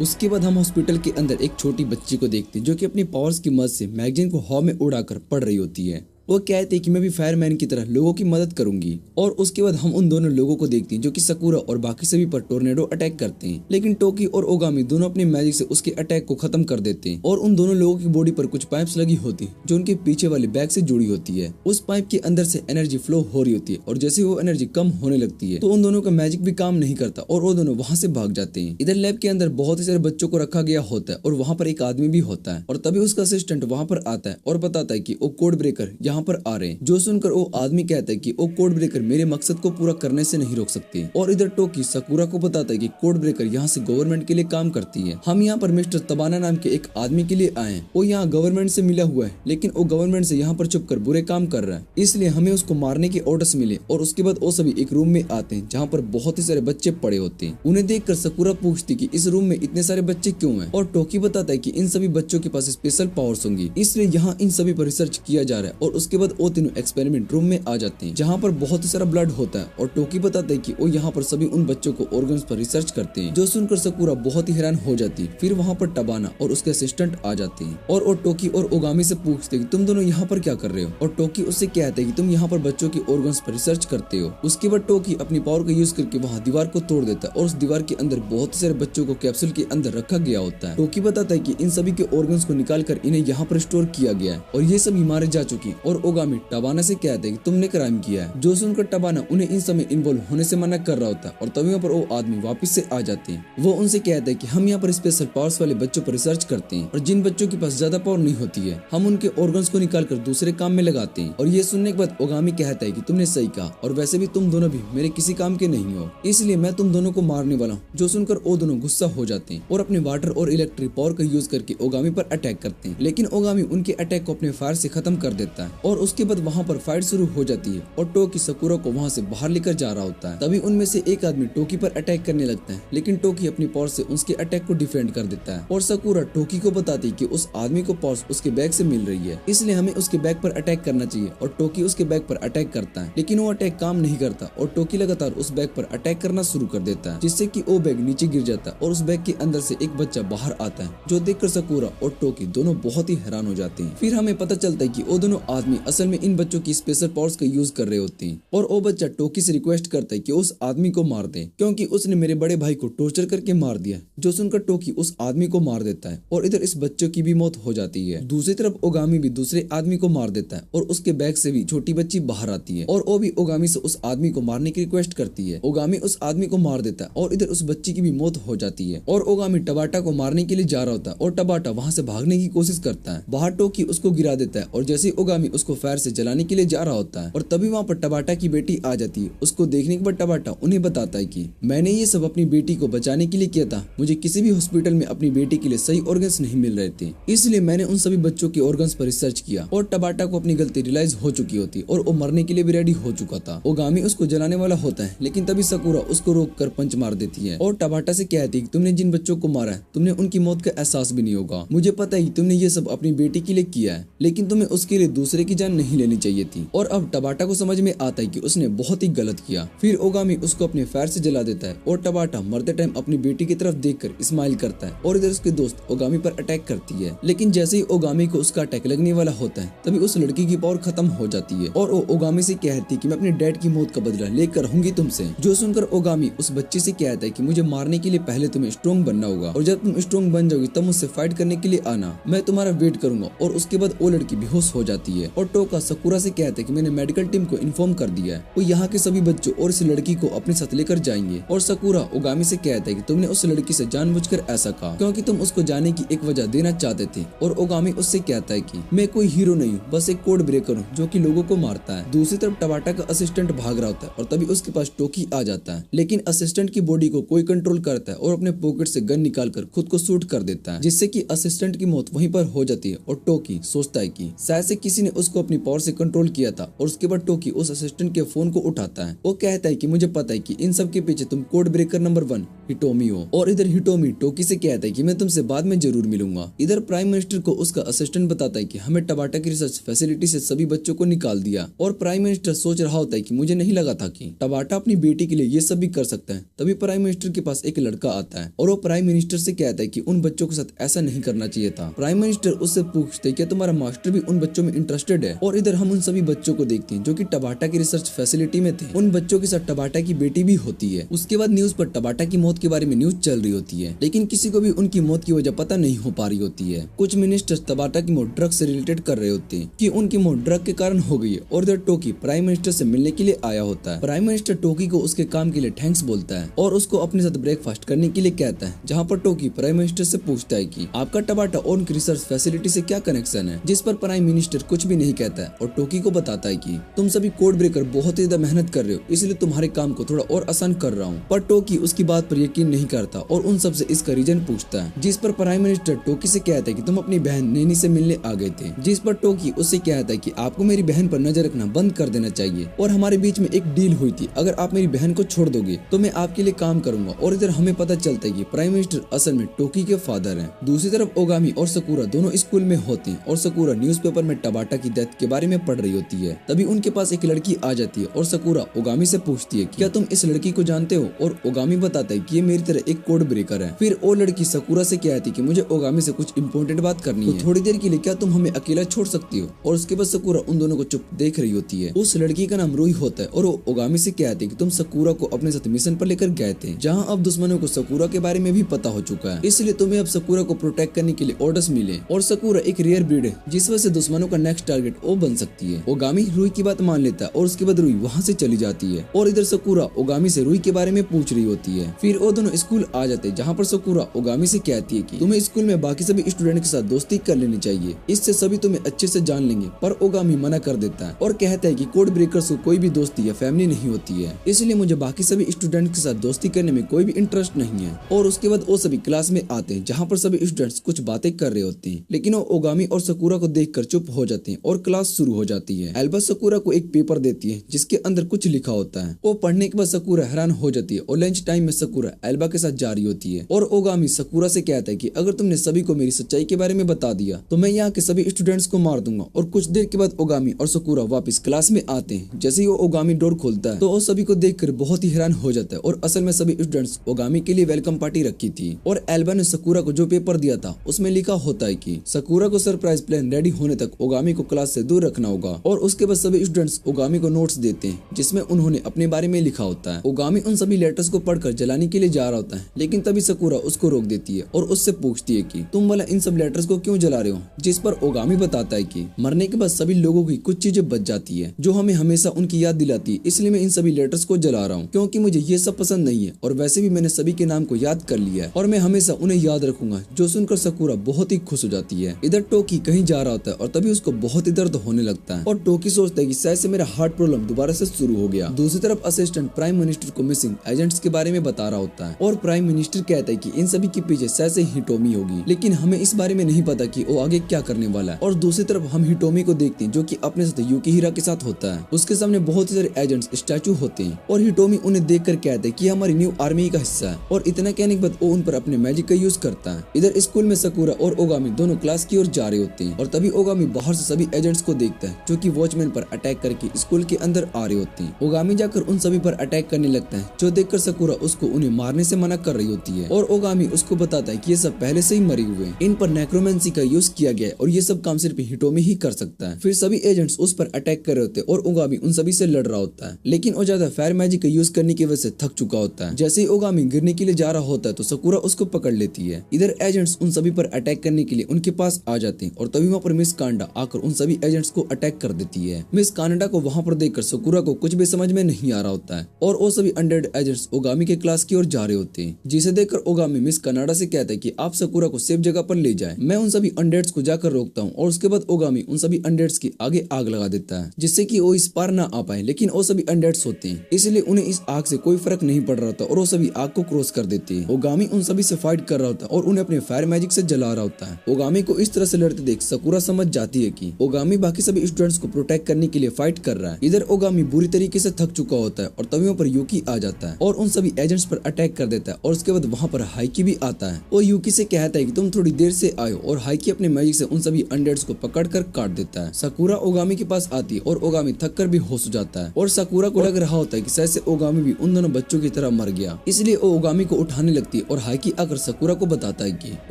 उसके बाद हम हॉस्पिटल के अंदर एक छोटी बच्ची को देखते हैं जो कि अपनी पावर्स की मदद से मैगजीन को हवा में उड़ाकर पढ़ रही होती है। वो कहते हैं कि मैं भी फायरमैन की तरह लोगों की मदद करूंगी। और उसके बाद हम उन दोनों लोगों को देखते हैं जो कि साकुरा और बाकी सभी पर टोर्नेडो अटैक करते हैं, लेकिन टोकी और ओगामी दोनों अपनी मैजिक से उसके अटैक को खत्म कर देते हैं। और उन दोनों लोगों की बॉडी पर कुछ पाइप्स लगी होती है जो उनके पीछे वाले बैग से जुड़ी होती है। उस पाइप के अंदर से एनर्जी फ्लो हो रही होती है, और जैसे वो एनर्जी कम होने लगती है तो उन दोनों का मैजिक भी काम नहीं करता, और वो दोनों वहाँ से भाग जाते हैं। इधर लैब के अंदर बहुत ही सारे बच्चों को रखा गया होता है, और वहाँ पर एक आदमी भी होता है। और तभी उसका असिस्टेंट वहाँ पर आता है और बताता है कि वो कोड ब्रेकर यहाँ पर आ रहे हैं। जो सुनकर वो आदमी कहता है कि वो कोड ब्रेकर मेरे मकसद को पूरा करने से नहीं रोक सकते। और इधर टोकी साकुरा को बताता है कि कोड ब्रेकर यहाँ से गवर्नमेंट के लिए काम करती है। हम यहाँ पर मिस्टर तबाना नाम के एक आदमी के लिए आए हैं। वो यहाँ गवर्नमेंट से मिला हुआ है, लेकिन वो गवर्नमेंट से यहाँ पर छुपकर बुरे काम कर रहा है, इसलिए हमें उसको मारने के ऑर्डर्स मिले। और उसके बाद वो सभी एक रूम में आते हैं जहाँ पर बहुत ही सारे बच्चे पड़े होते हैं। उन्हें देखकर साकुरा पूछती कि इस रूम में इतने सारे बच्चे क्यों हैं, और टोकी बताता है कि इन सभी बच्चों के पास स्पेशल पावर्स होंगी, इसलिए यहाँ इन सभी पर रिसर्च किया जा रहा है। और उसके बाद वो तीनों एक्सपेरिमेंट रूम में आ जाते हैं जहाँ पर बहुत ही सारा ब्लड होता है। और टोकी बताता है कि वो यहाँ पर सभी उन बच्चों को ऑर्गन्स पर रिसर्च करते हैं, जो सुनकर साकुरा बहुत ही हैरान हो जाती है। फिर वहाँ पर टबाना और उसके असिस्टेंट आ जाते हैं, और वो टोकी और ओगामी से पूछते हैं कि तुम दोनों यहाँ पर क्या कर रहे हो। और टोकी उससे कहते हैं कि तुम यहाँ पर बच्चों के ऑर्गन्स पर रिसर्च करते हो। उसके बाद टोकी अपनी पावर का यूज करके वहाँ दीवार को तोड़ देता है, और उस दीवार के अंदर बहुत सारे बच्चों को कैप्सूल के अंदर रखा गया होता है। टोकी बताता है कि इन सभी के ऑर्गन्स को निकाल कर इन्हें यहाँ पर स्टोर किया गया है, और ये सभी मारे जा चुके हैं। और ओगामी टबाना से कहते हैं कि तुमने क्राइम किया है। जो सुनकर टबाना उन्हें इन समय इन्वॉल्व होने से मना कर रहा होता है, और तभी वहाँ पर वो आदमी वापस से आ जाते हैं। वो उनसे कहता है कि हम यहाँ पर स्पेशल पावर्स वाले बच्चों पर रिसर्च करते हैं, और जिन बच्चों के पास ज्यादा पावर नहीं होती है हम उनके ऑर्गन्स को निकाल कर दूसरे काम में लगाते हैं। और ये सुनने के बाद ओगामी कहता है कि तुमने सही कहा, और वैसे भी तुम दोनों भी मेरे किसी काम के नहीं हो, इसलिए मैं तुम दोनों को मारने वाला हूँ। जो सुनकर वो दोनों गुस्सा हो जाते हैं और अपने वाटर और इलेक्ट्रिक पावर का यूज करके ओगामी पर अटैक करते हैं, लेकिन ओगामी उनके अटैक को अपने फायर से खत्म कर देता है। और उसके बाद वहाँ पर फाइट शुरू हो जाती है, और टोकी साकुरा को वहाँ से बाहर लेकर जा रहा होता है। तभी उनमें से एक आदमी टोकी पर अटैक करने लगता है, लेकिन टोकी अपनी पावर से उसके अटैक को डिफेंड कर देता है। और साकुरा टोकी को बताती है कि उस आदमी को पावर्स उसके बैग से मिल रही है, इसलिए हमें उसके बैग पर अटैक करना चाहिए। और टोकी उसके बैग पर अटैक करता है, लेकिन वो अटैक काम नहीं करता, और टोकी लगातार उस बैग पर अटैक करना शुरू कर देता है, जिससे कि वो बैग नीचे गिर जाता है, और उस बैग के अंदर से एक बच्चा बाहर आता है, जो देखकर साकुरा और टोकी दोनों बहुत ही हैरान हो जाते हैं। फिर हमें पता चलता है कि वो दोनों आदमी असल में इन बच्चों की स्पेशल पावर्स का यूज कर रहे होते हैं। और वो बच्चा टोकी से रिक्वेस्ट करता है कि उस आदमी को मार दे, क्योंकि उसने मेरे बड़े भाई को टॉर्चर करके मार दिया। जो सुनकर टोकी उस आदमी को मार देता है, और इधर इस बच्चों की भी मौत हो जाती है। दूसरी तरफ ओगामी भी दूसरे आदमी को मार देता है, और उसके बैग से भी छोटी बच्ची बाहर आती है, और वो भी ओगामी से उस आदमी को मारने की रिक्वेस्ट करती है। ओगामी उस आदमी को मार देता है, और इधर उस बच्ची की भी मौत हो जाती है। और ओगामी टबाटा को मारने के लिए जा रहा होता है, और टबाटा वहाँ से भागने की कोशिश करता है। बाहर टोकी उसको गिरा देता है, और जैसे ही ओगामी उसको फायर से जलाने के लिए जा रहा होता है और तभी वहाँ पर टबाटा की बेटी आ जाती है। उसको देखने के बाद टबाटा उन्हें बताता है कि मैंने ये सब अपनी बेटी को बचाने के लिए किया था। मुझे किसी भी हॉस्पिटल में अपनी बेटी के लिए सही ऑर्गन्स नहीं मिल रहे थे, इसलिए मैंने उन सभी बच्चों के ऑर्गन्स पर रिसर्च किया। और टबाटा को अपनी गलती रियलाइज हो चुकी होती और वो मरने के लिए भी रेडी हो चुका था। ओगामी उसको जलाने वाला होता है, लेकिन तभी साकुरा उसको रोक कर पंच मार देती है और टबाटा से कहती है कि तुमने जिन बच्चों को मारा है तुमने उनकी मौत का एहसास भी नहीं होगा। मुझे पता है कि तुमने ये सब अपनी बेटी के लिए किया है, लेकिन तुम्हें उसके लिए दूसरे की जान नहीं लेनी चाहिए थी। और अब टबाटा को समझ में आता है कि उसने बहुत ही गलत किया। फिर ओगामी उसको अपने फायर से जला देता है और टबाटा मरते टाइम अपनी बेटी की तरफ देखकर स्माइल करता है और इधर उसके दोस्त ओगामी पर अटैक करती है। लेकिन जैसे ही ओगामी को उसका अटैक लगने वाला होता है तभी उस लड़की की पावर खत्म हो जाती है और वो ओगामी से कहती है कि मैं अपने डैड की मौत का बदला लेकर रहूंगी तुमसे। जो सुनकर ओगामी उस बच्चे से कहता है कि मुझे मारने के लिए पहले तुम्हें स्ट्रॉन्ग बनना होगा और जब तुम स्ट्रॉन्ग बन जाओगी तब मुझसे फाइट करने के लिए आना, मैं तुम्हारा वेट करूंगा। और उसके बाद वो लड़की बेहोश हो जाती है और टोका साकुरा से कहता है कि मैंने मेडिकल टीम को इन्फॉर्म कर दिया है, वो यहाँ के सभी बच्चों और इस लड़की को अपने साथ लेकर जाएंगे। और साकुरा ओगामी से कहता है कि तुमने उस लड़की से जानबूझकर ऐसा कहा क्योंकि तुम उसको जाने की एक वजह देना चाहते थे। और ओगामी उससे कहता है कि मैं कोई हीरो नहीं हूँ, बस एक कोड ब्रेकर हूँ जो कि लोगों को मारता है। दूसरी तरफ टबाटा का असिस्टेंट भाग रहा होता है और तभी उसके पास टोकी आ जाता है, लेकिन असिस्टेंट की बॉडी को कोई कंट्रोल करता है और अपने पॉकेट से गन निकालकर खुद को शूट कर देता है, जिससे कि असिस्टेंट की मौत वहीं पर हो जाती है। और टोकी सोचता है कि शायद से किसी ने उसको अपनी पावर से कंट्रोल किया था। और उसके बाद टोकी उस असिस्टेंट के फोन को उठाता है। वो कहता है कि मुझे पता है कि इन सब के पीछे तुम कोड ब्रेकर नंबर 1 हिटोमी हो। और इधर हिटोमी टोकी से कहता है कि मैं तुमसे बाद में जरूर मिलूंगा। इधर प्राइम मिनिस्टर को उसका असिस्टेंट बताता है कि हमें टबाटा की रिसर्च फैसिलिटी से सभी बच्चों को निकाल दिया। और प्राइम मिनिस्टर सोच रहा होता है कि मुझे नहीं लगा था कि टबाटा अपनी बेटी के लिए ये सब भी कर सकता है। तभी प्राइम मिनिस्टर के पास एक लड़का आता है और वो प्राइम मिनिस्टर से कहता है कि उन बच्चों के साथ ऐसा नहीं करना चाहिए था। प्राइम मिनिस्टर उससे पूछते हैं कि तुम्हारा मास्टर भी उन बच्चों में इंटरेस्टेड है। और इधर हम उन सभी बच्चों को देखते हैं जो कि टबाटा की रिसर्च फैसिलिटी में थे। उन बच्चों के साथ टबाटा की बेटी भी होती है। उसके बाद न्यूज पर टबाटा की मौत के बारे में न्यूज चल रही होती है, लेकिन किसी को भी उनकी मौत की वजह पता नहीं हो पा रही होती है। कुछ मिनिस्टर्स टबाटा की मौत ड्रग से रिलेटेड कर रहे होते हैं कि उनकी मौत ड्रग के कारण हो गई है। और इधर टोकी प्राइम मिनिस्टर से मिलने के लिए आया होता है। प्राइम मिनिस्टर टोकी को उसके काम के लिए थैंक्स बोलता है और उसको अपने साथ ब्रेकफास्ट करने के लिए कहता है, जहाँ पर टोकी प्राइम मिनिस्टर से पूछता है कि आपका टबाटा और उनकी रिसर्च फैसिलिटी से क्या कनेक्शन है, जिस पर प्राइम मिनिस्टर कुछ भी नहीं कहता है और टोकी को बताता है कि तुम सभी कोड ब्रेकर बहुत ही ज्यादा मेहनत कर रहे हो, इसलिए तुम्हारे काम को थोड़ा और आसान कर रहा हूँ। पर टोकी उसकी बात पर यकीन नहीं करता और उन सब से इसका रीजन पूछता है, जिस पर प्राइम मिनिस्टर टोकी से कहता है कि तुम अपनी बहन नैनी से मिलने आ गए थे। जिस पर टोकी उससे कहता है कि आपको मेरी बहन पर नजर रखना बंद कर देना चाहिए और हमारे बीच में एक डील हुई थी, अगर आप मेरी बहन को छोड़ दोगे तो मैं आपके लिए काम करूंगा। और इधर हमें पता चलता है कि प्राइम मिनिस्टर असल में टोकी के फादर हैं। दूसरी तरफ ओगामी और साकुरा दोनों स्कूल में होते हैं और साकुरा न्यूज़पेपर में टबाटा की डेथ के बारे में पढ़ रही होती है। तभी उनके पास एक लड़की आ जाती है और साकुरा ओगामी से पूछती है क्या तुम इस लड़की को जानते हो। और ओगामी बताता है कि ये मेरी तरह एक कोड ब्रेकर है। फिर वो लड़की साकुरा से कहती है कि मुझे ओगामी से कुछ इंपॉर्टेंट बात करनी है, थोड़ी देर के लिए क्या तुम हमें अकेला छोड़ सकती हो। और उसके बाद साकुरा उन दोनों को चुप देख रही होती है। उस लड़की का नाम रूही होता है और वो ओगामी से कहती है कि तुम साकुरा को अपने साथ मिशन पर लेकर गए थे, जहाँ अब दुश्मनों को साकुरा के बारे में भी पता हो चुका है, इसलिए तुम्हें अब साकुरा को प्रोटेक्ट करने के लिए ऑर्डर्स मिले। और साकुरा एक रेयर ब्रीड है जिस वजह से दुश्मनों का नेक्स्ट टारगेट वो बन सकती है। ओगामी रूही की बात मान लेता है और उसके बाद रूही वहाँ से चली जाती है। और इधर साकुरा ओगामी से रूही के बारे में पूछ रही होती है। फिर वो दोनों स्कूल आ जाते हैं, जहाँ पर साकुरा ओगामी से कहती है कि तुम्हें स्कूल में बाकी सभी स्टूडेंट के साथ दोस्ती कर लेनी चाहिए, इससे सभी तुम्हें अच्छे से जान लेंगे। पर ओगामी मना कर देता है और कहता है कि कोड ब्रेकर्स को कोई भी दोस्ती या फैमिली नहीं होती है, इसलिए मुझे बाकी सभी स्टूडेंट के साथ दोस्ती करने में कोई भी इंटरेस्ट नहीं है। और उसके बाद वो सभी क्लास में आते हैं, जहाँ पर सभी स्टूडेंट्स कुछ बातें कर रहे होते हैं, लेकिन वो ओगामी और साकुरा को देखकर चुप हो जाते हैं और क्लास शुरू हो जाती है। एल्बा साकुरा को एक पेपर देती है जिसके अंदर कुछ लिखा होता है। वो पढ़ने के बाद साकुरा हैरान हो जाती है और लंच टाइम में साकुरा एल्बा के साथ जा रही होती है। और ओगामी साकुरा से कहता है कि अगर तुमने सभी को मेरी सच्चाई के बारे में बता दिया तो मैं यहाँ के सभी स्टूडेंट्स को मार दूंगा। और कुछ देर के बाद ओगामी और साकुरा वापस क्लास में आते हैं। जैसे ही वो ओगामी डोर खोलता है तो वो सभी को देखकर बहुत ही हैरान हो जाता है। और असल में सभी स्टूडेंट्स ओगामी के लिए वेलकम पार्टी रखी थी और एल्बा ने साकुरा को जो पेपर दिया था उसमें लिखा होता है कि साकुरा को सरप्राइज प्लान रेडी होने तक ओगामी को क्लास से दूर रखना होगा। और उसके बाद सभी स्टूडेंट्स ओगामी को नोट्स देते हैं जिसमें उन्होंने अपने बारे में लिखा होता है। ओगामी उन सभी लेटर्स को पढ़कर जलाने के लिए जा रहा होता है, लेकिन तभी साकुरा उसको रोक देती है और उससे पूछती है कि तुम वाला इन सब लेटर्स को क्यों जला रहे हो। जिस पर ओगामी बताता है कि मरने के बाद सभी लोगों की कुछ चीजें बच जाती है जो हमें हमेशा उनकी याद दिलाती है, इसलिए मैं इन सभी लेटर्स को जला रहा हूँ क्योंकि मुझे ये सब पसंद नहीं है। और वैसे भी मैंने सभी के नाम को याद कर लिया है और मैं हमेशा उन्हें याद रखूंगा। जो सुनकर साकुरा बहुत ही खुश हो जाती है। इधर टोकी कहीं जा रहा होता है और तभी उसको बहुत ही छाती दर्द होने लगता है और टोकी सोचता है कि शायद से मेरा हार्ट प्रॉब्लम दोबारा से शुरू हो गया। दूसरी तरफ असिस्टेंट प्राइम मिनिस्टर को मिसिंग एजेंट्स के बारे में बता रहा होता है और प्राइम मिनिस्टर कहता है कि इन सभी के पीछे शायद से हिटोमी होगी, लेकिन हमें इस बारे में नहीं पता कि वो आगे क्या करने वाला है। और दूसरी तरफ हम हिटोमी को देखते हैं जो कि अपने साथ युकिहिरा के साथ होता है। उसके सामने बहुत ही सारे एजेंट्स स्टैचू होते हैं और हिटोमी उन्हें देखकर कहता है कि हमारी न्यू आर्मी का हिस्सा है और इतना कहने के बाद वो उन पर अपने मैजिक का यूज करता है। इधर स्कूल में सकूरा और ओगामी दोनों क्लास की ओर जा रहे होते हैं और तभी ओगामी बाहर से सभी एजेंट्स को देखता है जो कि वॉचमैन पर अटैक करके स्कूल के अंदर आ रहे होते हैं। ओगामी जाकर उन सभी पर अटैक करने लगता है जो देखकर सकूरा उसको उन्हें मारने से मना कर रही होती है और ओगामी उसको बताता है कि ये सब पहले से ही मरे हुए हैं, इन पर नेक्रोमेंसी का यूज किया गया है और ये सब काम सिर्फ हिटोमी ही कर सकता है। फिर सभी एजेंट्स उस पर अटैक कर रहे होते हैं और ओगामी उन सभी से लड़ रहा होता है, लेकिन वो ज्यादा फायर मैजिक का यूज करने की वजह से थक चुका होता है। जैसे ही ओगामी गिरने के लिए जा रहा होता है तो सकूरा उसको पकड़ लेती है। इधर एजेंट्स उन सभी पर अटैक करने के लिए उनके पास आ जाते हैं और तभी वहाँ पर मिस कांडा आकर उन सभी एजेंट्स को अटैक कर देती है। मिस कांडा को वहाँ पर देखकर सकूरा को कुछ भी समझ में नहीं आ रहा होता है और वो सभी अनडेड एजेंट्स ओगामी के क्लास की ओर जा रहे होते हैं, जिसे देखकर ओगामी मिस कानाडा से कहता है कि आप सकूरा को सेफ जगह पर ले जाए, मैं उन सभी अनडेड्स को जाकर रोकता हूँ। और उसके बाद ओगामी उन सभी अनडेड्स की आगे आग लगा देता है जिससे कि वो इस पार ना आ पाए, लेकिन वो सभी अनडेड्स होते हैं इसलिए उन्हें इस आग से कोई फर्क नहीं पड़ रहा होता और वो सभी आग को क्रॉस कर देते हैं। ओगामी उन सभी से फाइट कर रहा होता है और उन्हें अपने फायर मैजिक से जला रहा होता है। ओगामी को इस तरह से लड़ते देख सकूरा समझ जाती है कि ओगामी बाकी सभी स्टूडेंट्स को प्रोटेक्ट करने के लिए फाइट कर रहा है। इधर ओगामी बुरी तरीके से थक चुका होता है और तभी वहाँ पर यूकी आ जाता है और उन सभी एजेंट्स पर अटैक कर देता है और उसके बाद वहाँ पर हाइकी भी आता है और यूकी से कहता है कि तुम थोड़ी देर से आए और हाइकी अपने मैजिक से उन सभी अनडेड्स को पकड़कर काट देता है। सकूरा ओगामी के पास आती है और ओगामी थक कर भी होश हो जाता है और सकूरा को लग रहा होता है कि शायद से ओगामी भी उन दोनों बच्चों की तरह मर गया, इसलिए वो ओगामी को उठाने लगती है और हाइकी आकर सकूरा को बताता है कि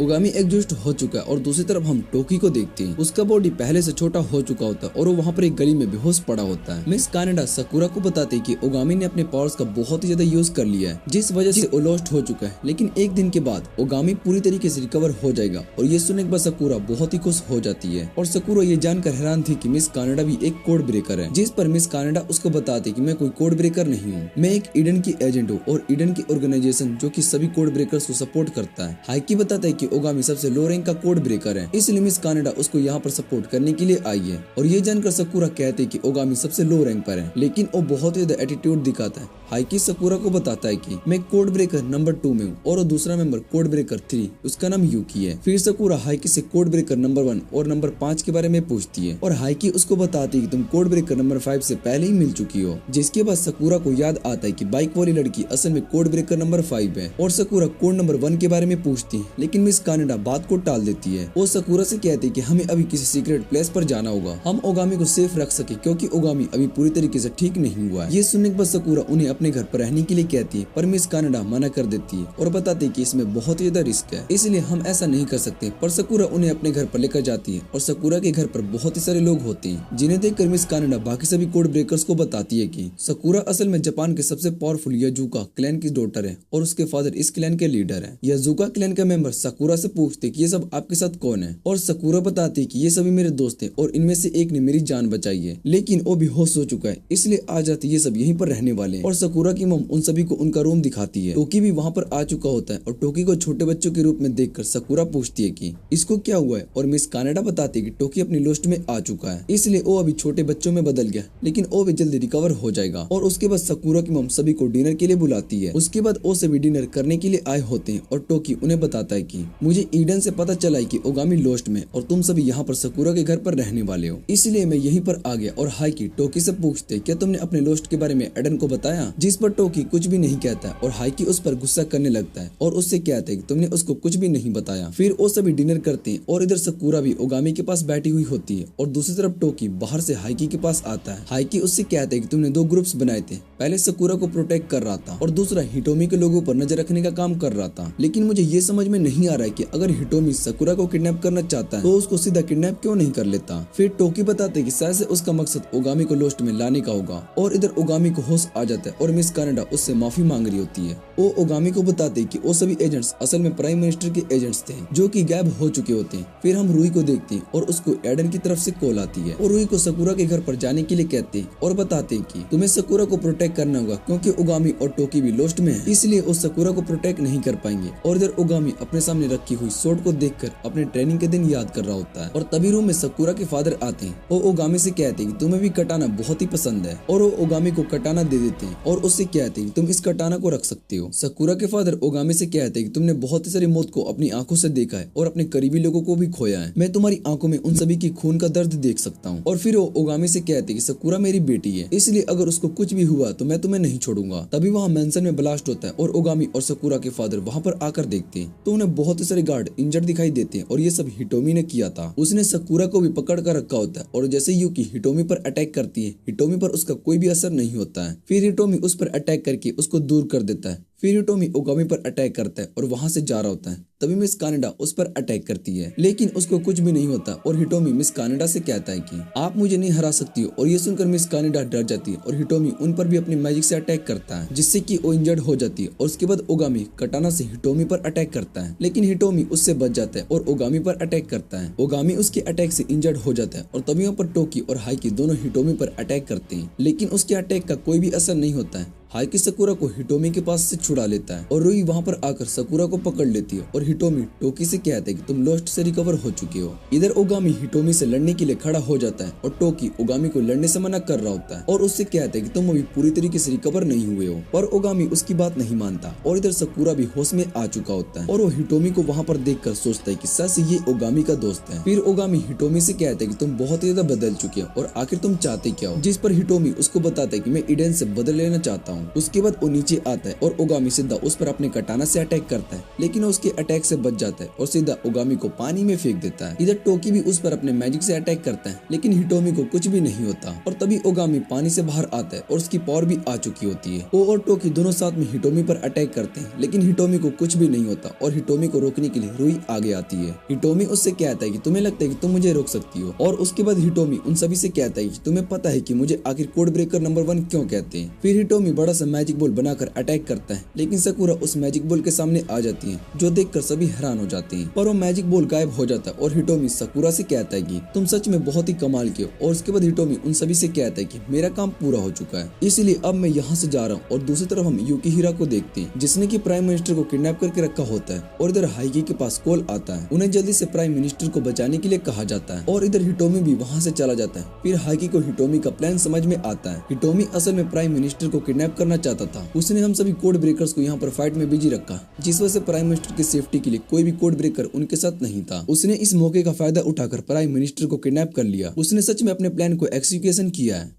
ओगामी एग्जॉस्ट हो चुका है। और दूसरी तरफ हम टोकी को देखते हैं, उसका बॉडी पहले से छोटा हो चुका होता है और वो वहाँ पर एक गली में बेहोश पड़ा होता है। मिस कानाडा सकूरा को बताते हैं कि ओगामी ने अपने पावर्स का बहुत ही ज्यादा यूज कर लिया है जिस वजह से वो लॉस्ट हो चुका है, लेकिन एक दिन के बाद ओगामी पूरी तरीके से रिकवर हो जाएगा। और ये सुनने के बाद सकूरा बहुत ही खुश हो जाती है और सकूरा ये जानकर हैरान थी कि मिस कानाडा भी एक कोड ब्रेकर है, जिस पर मिस कानाडा उसको बताती कि मैं कोई कोड ब्रेकर नहीं हूँ, मैं एक ईडन की एजेंट हूँ और ईडन की ऑर्गेनाइजेशन जो कि सभी कोड ब्रेकर्स को सपोर्ट करता है। हाइकी बताता है कि ओगामी सबसे लो रैंक का कोड ब्रेकर है, इसलिए मिस कानाडा उसको यहाँ पर सपोर्ट करने के लिए आई है। और ये जानकर सकूरा कहते हैं कि ओगामी सबसे लो रैंक पर है, लेकिन वो बहुत ही ज्यादा एटीट्यूड दिखाता है। हाइकी सकूरा को बताता है कि मैं कोड ब्रेकर नंबर 2 में हूँ और दूसरा मेंबर कोड ब्रेकर 3, उसका नाम यूकी है। फिर सकूरा हाइकी से कोड ब्रेकर नंबर 1 और नंबर 5 के बारे में पूछती है और हाइकी उसको बताती है कि तुम कोड ब्रेकर नंबर 5 से पहले ही मिल चुकी हो, जिसके बाद सकूरा को याद आता है कि बाइक वाली लड़की असल में कोड ब्रेकर नंबर 5 है। और सकूरा कोड नंबर 1 के बारे में पूछती है, लेकिन मिस कानाडा बात को टाल देती है। वो सकूरा से कहती है कि हमें अभी किसी सीक्रेट प्लेस पर जाना होगा, हम ओगामी को सेफ रख सके क्योंकि ओगामी अभी पूरी तरीके से ठीक नहीं हुआ है। ये सुनने के बाद सकूरा उन्हें अपने घर पर रहने के लिए कहती है, पर मिस कानाडा मना कर देती है और बताती है कि इसमें बहुत ही ज्यादा रिस्क है, इसलिए हम ऐसा नहीं कर सकते। पर सकूरा उन्हें अपने घर पर लेकर जाती है और सकूरा के घर पर बहुत ही सारे लोग होते हैं, जिन्हें देखकर मिस कानाडा बाकी सभी कोड ब्रेकर्स को बताती है कि सकूरा असल में जापान के सबसे पावरफुल याजुका क्लैन की डॉटर है और उसके फादर इस क्लैन के लीडर है। याजुका क्लैन का मेंबर सकूरा से पूछते कि ये सब आपके साथ कौन है और सकूरा बताती है कि ये सभी मेरे दोस्त हैं और इनमें से एक ने मेरी जान बचाई है, लेकिन वो बेहोश हो चुका है, इसलिए आ जाते ये सब यहीं पर रहने वाले हैं। और सकूरा की मम उन सभी को उनका रूम दिखाती है। टोकी भी वहाँ पर आ चुका होता है और टोकी को छोटे बच्चों के रूप में देखकर सकूरा पूछती है कि इसको क्या हुआ है और मिस कानाडा बताती है कि टोकी अपनी लोस्ट में आ चुका है, इसलिए वो अभी छोटे बच्चों में बदल गया, लेकिन वो भी जल्दी रिकवर हो जाएगा। और उसके बाद सकूरा की मम सभी को डिनर के लिए बुलाती है। उसके बाद वो सभी डिनर करने के लिए आए होते हैं और टोकी उन्हें बताता है कि मुझे ईडन से पता चला है कि ओगामी लोस्ट में और तुम सभी यहाँ पर सकूरा के घर पर रहने वाले हो, इसलिए मैं यहीं पर आ गया। और हाइकी टोकी से पूछते क्या तुमने अपने लोस्ट के बारे में एडन को बताया, जिस पर टोकी कुछ भी नहीं कहता और हाइकी उस पर गुस्सा करने लगता है और उससे कहता है कि तुमने उसको कुछ भी नहीं बताया। फिर वो सभी डिनर करते हैं और इधर सकूरा भी ओगामी के पास बैठी हुई होती है और दूसरी तरफ टोकी बाहर से हाइकी के पास आता है। हाइकी उससे कहता है कि तुमने 2 ग्रुप्स बनाए थे, पहले सकूरा को प्रोटेक्ट कर रहा था और दूसरा हिटोमी के लोगों पर नजर रखने का काम कर रहा था, लेकिन मुझे ये समझ में नहीं आ रहा है कि अगर हिटोमी सकूरा को किडनैप करना चाहता है तो उसको सीधा किडनैप क्यों नहीं कर लेता। फिर टोकी बताते कि शायद से उसका मकसद ओगामी को लोस्ट में लाने का होगा और इधर ओगामी को होश आ जाता है और मिस कानाडा उससे माफी मांग रही होती है। वो ओगामी को बताते कि वो सभी एजेंट्स असल में प्राइम मिनिस्टर के एजेंट्स थे जो कि गायब हो चुके होते हैं। फिर हम रूई को देखते हैं और उसको एडन की तरफ से कॉल आती है और रूई को सकूरा के घर पर जाने के लिए कहते हैं और बताते हैं कि तुम्हें सकूरा को प्रोटेक्ट करना होगा क्योंकि ओगामी और टोकी भी लोस्ट में है, इसलिए वो सकूरा को प्रोटेक्ट नहीं कर पाएंगे। और इधर ओगामी अपने सामने रखी हुई शॉट को देखकर अपने ट्रेनिंग के दिन याद कर रहा होता है और तभी रूम में सकूरा के फादर आते हैं और ओगामी से कहते हैं कि तुम्हें भी कटाना बहुत ही पसंद है और वो ओगामी को कटाना दे देते हैं और उससे कहते हैं कि तुम इस कटाना को रख सकते हो। सकुरा के फादर ओगामी से कहते हैं कि तुमने बहुत ही सारी मौत को अपनी आंखों से देखा है और अपने करीबी लोगों को भी खोया है। मैं तुम्हारी आंखों में उन सभी की खून का दर्द देख सकता हूँ। और फिर वो ओगामी से कहते हैं कि सकुरा मेरी बेटी है, इसलिए अगर उसको कुछ भी हुआ तो मैं तुम्हें नहीं छोड़ूंगा। तभी वहाँ मेंशन में ब्लास्ट होता है और ओगामी और सकुरा के फादर वहाँ पर आकर देखते हैं तो उन्हें बहुत सारे गार्ड इंजर्ड दिखाई देते हैं और ये सब हिटोमी ने किया था। उसने सकुरा को भी पकड़ कर रखा होता है और जैसे यूकी हिटोमी पर अटैक करती है, हिटोमी पर उसका कोई भी असर नहीं होता है। फिर हिटोमी उस पर अटैक करके उसको दूर कर देता है। फिर हिटोमी ओगामी पर अटैक करता है और वहां से जा रहा होता है। तभी मिस कानाडा उस पर अटैक करती है लेकिन उसको कुछ भी नहीं होता और हिटोमी मिस कानाडा से कहता है कि आप मुझे नहीं हरा सकती हो। और ये सुनकर मिस कानाडा डर जाती है और हिटोमी उन पर भी अपनी मैजिक से अटैक करता है जिससे कि वो इंजर्ड हो जाती है। और उसके बाद ओगामी कटाना से हिटोमी पर अटैक करता है लेकिन हिटोमी उससे बच जाता है और ओगामी पर अटैक करता है। ओगामी उसके अटैक से इंजर्ड हो जाता है और तभी वहाँ पर टोकी और हाइकी दोनों हिटोमी पर अटैक करते हैं लेकिन उसके अटैक का कोई भी असर नहीं होता है। हाइकी सकुरा को हिटोमी के पास से छुड़ा लेता है और रुई वहाँ पर आकर सकुरा को पकड़ लेती है और हिटोमी टोकी से कहते हैं कि तुम लोस्ट से रिकवर हो चुके हो। इधर ओगामी हिटोमी से लड़ने के लिए खड़ा हो जाता है और टोकी ओगामी को लड़ने से मना कर रहा होता है और उससे कहते हैं कि तुम अभी पूरी तरीके से रिकवर नहीं हुए हो। पर ओगामी उसकी बात नहीं मानता और इधर सकुरा भी होश में आ चुका होता है और वो हिटोमी को वहाँ पर देखकर सोचता है कि सच ये ओगामी का दोस्त है। फिर ओगामी हिटोमी से कहता है कि तुम बहुत ही ज्यादा बदल चुके हो और आखिर तुम चाहते क्या हो, जिस पर हिटोमी उसको बताता है कि मैं इडेन से बदल लेना चाहता हूँ। उसके बाद वो नीचे आता है और ओगामी सीधा उस पर अपने कटाना से अटैक करता है लेकिन उसके अटैक से बच जाता है और सीधा ओगामी को पानी में फेंक देता है। इधर टोकी भी उस पर अपने मैजिक से अटैक करता है लेकिन हिटोमी को कुछ भी नहीं होता और तभी ओगामी पानी से बाहर आता है और उसकी पावर भी आ चुकी होती है। वो और टोकी दोनों साथ में हिटोमी पर अटैक करते हैं लेकिन हिटोमी को कुछ भी नहीं होता और हिटोमी को रोकने के लिए रुई आगे आती है। हिटोमी उससे कहता है कि तुम्हें लगता है कि तुम मुझे रोक सकती हो और उसके बाद हिटोमी उन सभी से कहता है कि तुम्हें पता है कि मुझे आखिर कोड ब्रेकर नंबर 1 क्यों कहते हैं। फिर हिटोमी बड़ा सा मैजिक बॉल बनाकर अटैक करता है लेकिन सकुरा उस मैजिक बॉल के सामने आ जाती है जो देखकर सभी हैरान हो जाते हैं। पर वो मैजिक बॉल गायब हो जाता है और हिटोमी सकुरा से कहता है कि तुम सच में बहुत ही कमाल के हो। और उसके बाद हिटोमी उन सभी से कहता है कि मेरा काम पूरा हो चुका है इसलिए अब मैं यहाँ से जा रहा हूँ। और दूसरी तरफ हम यूकीहिरा को देखते हैं जिसने की प्राइम मिनिस्टर को किडनैप करके रखा होता है और इधर हाइकी के पास कॉल आता है। उन्हें जल्दी से प्राइम मिनिस्टर को बचाने के लिए कहा जाता है और इधर हिटोमी भी वहाँ से चला जाता है। फिर हाइकी को हिटोमी का प्लान समझ में आता है। हिटोमी असल में प्राइम मिनिस्टर को किडनैप करना चाहता था। उसने हम सभी कोड ब्रेकर्स को यहाँ पर फाइट में बिजी रखा जिस वजह से प्राइम मिनिस्टर की सेफ्टी के लिए कोई भी कोड ब्रेकर उनके साथ नहीं था। उसने इस मौके का फायदा उठाकर प्राइम मिनिस्टर को किडनैप कर लिया। उसने सच में अपने प्लान को एक्सिक्यूशन किया है।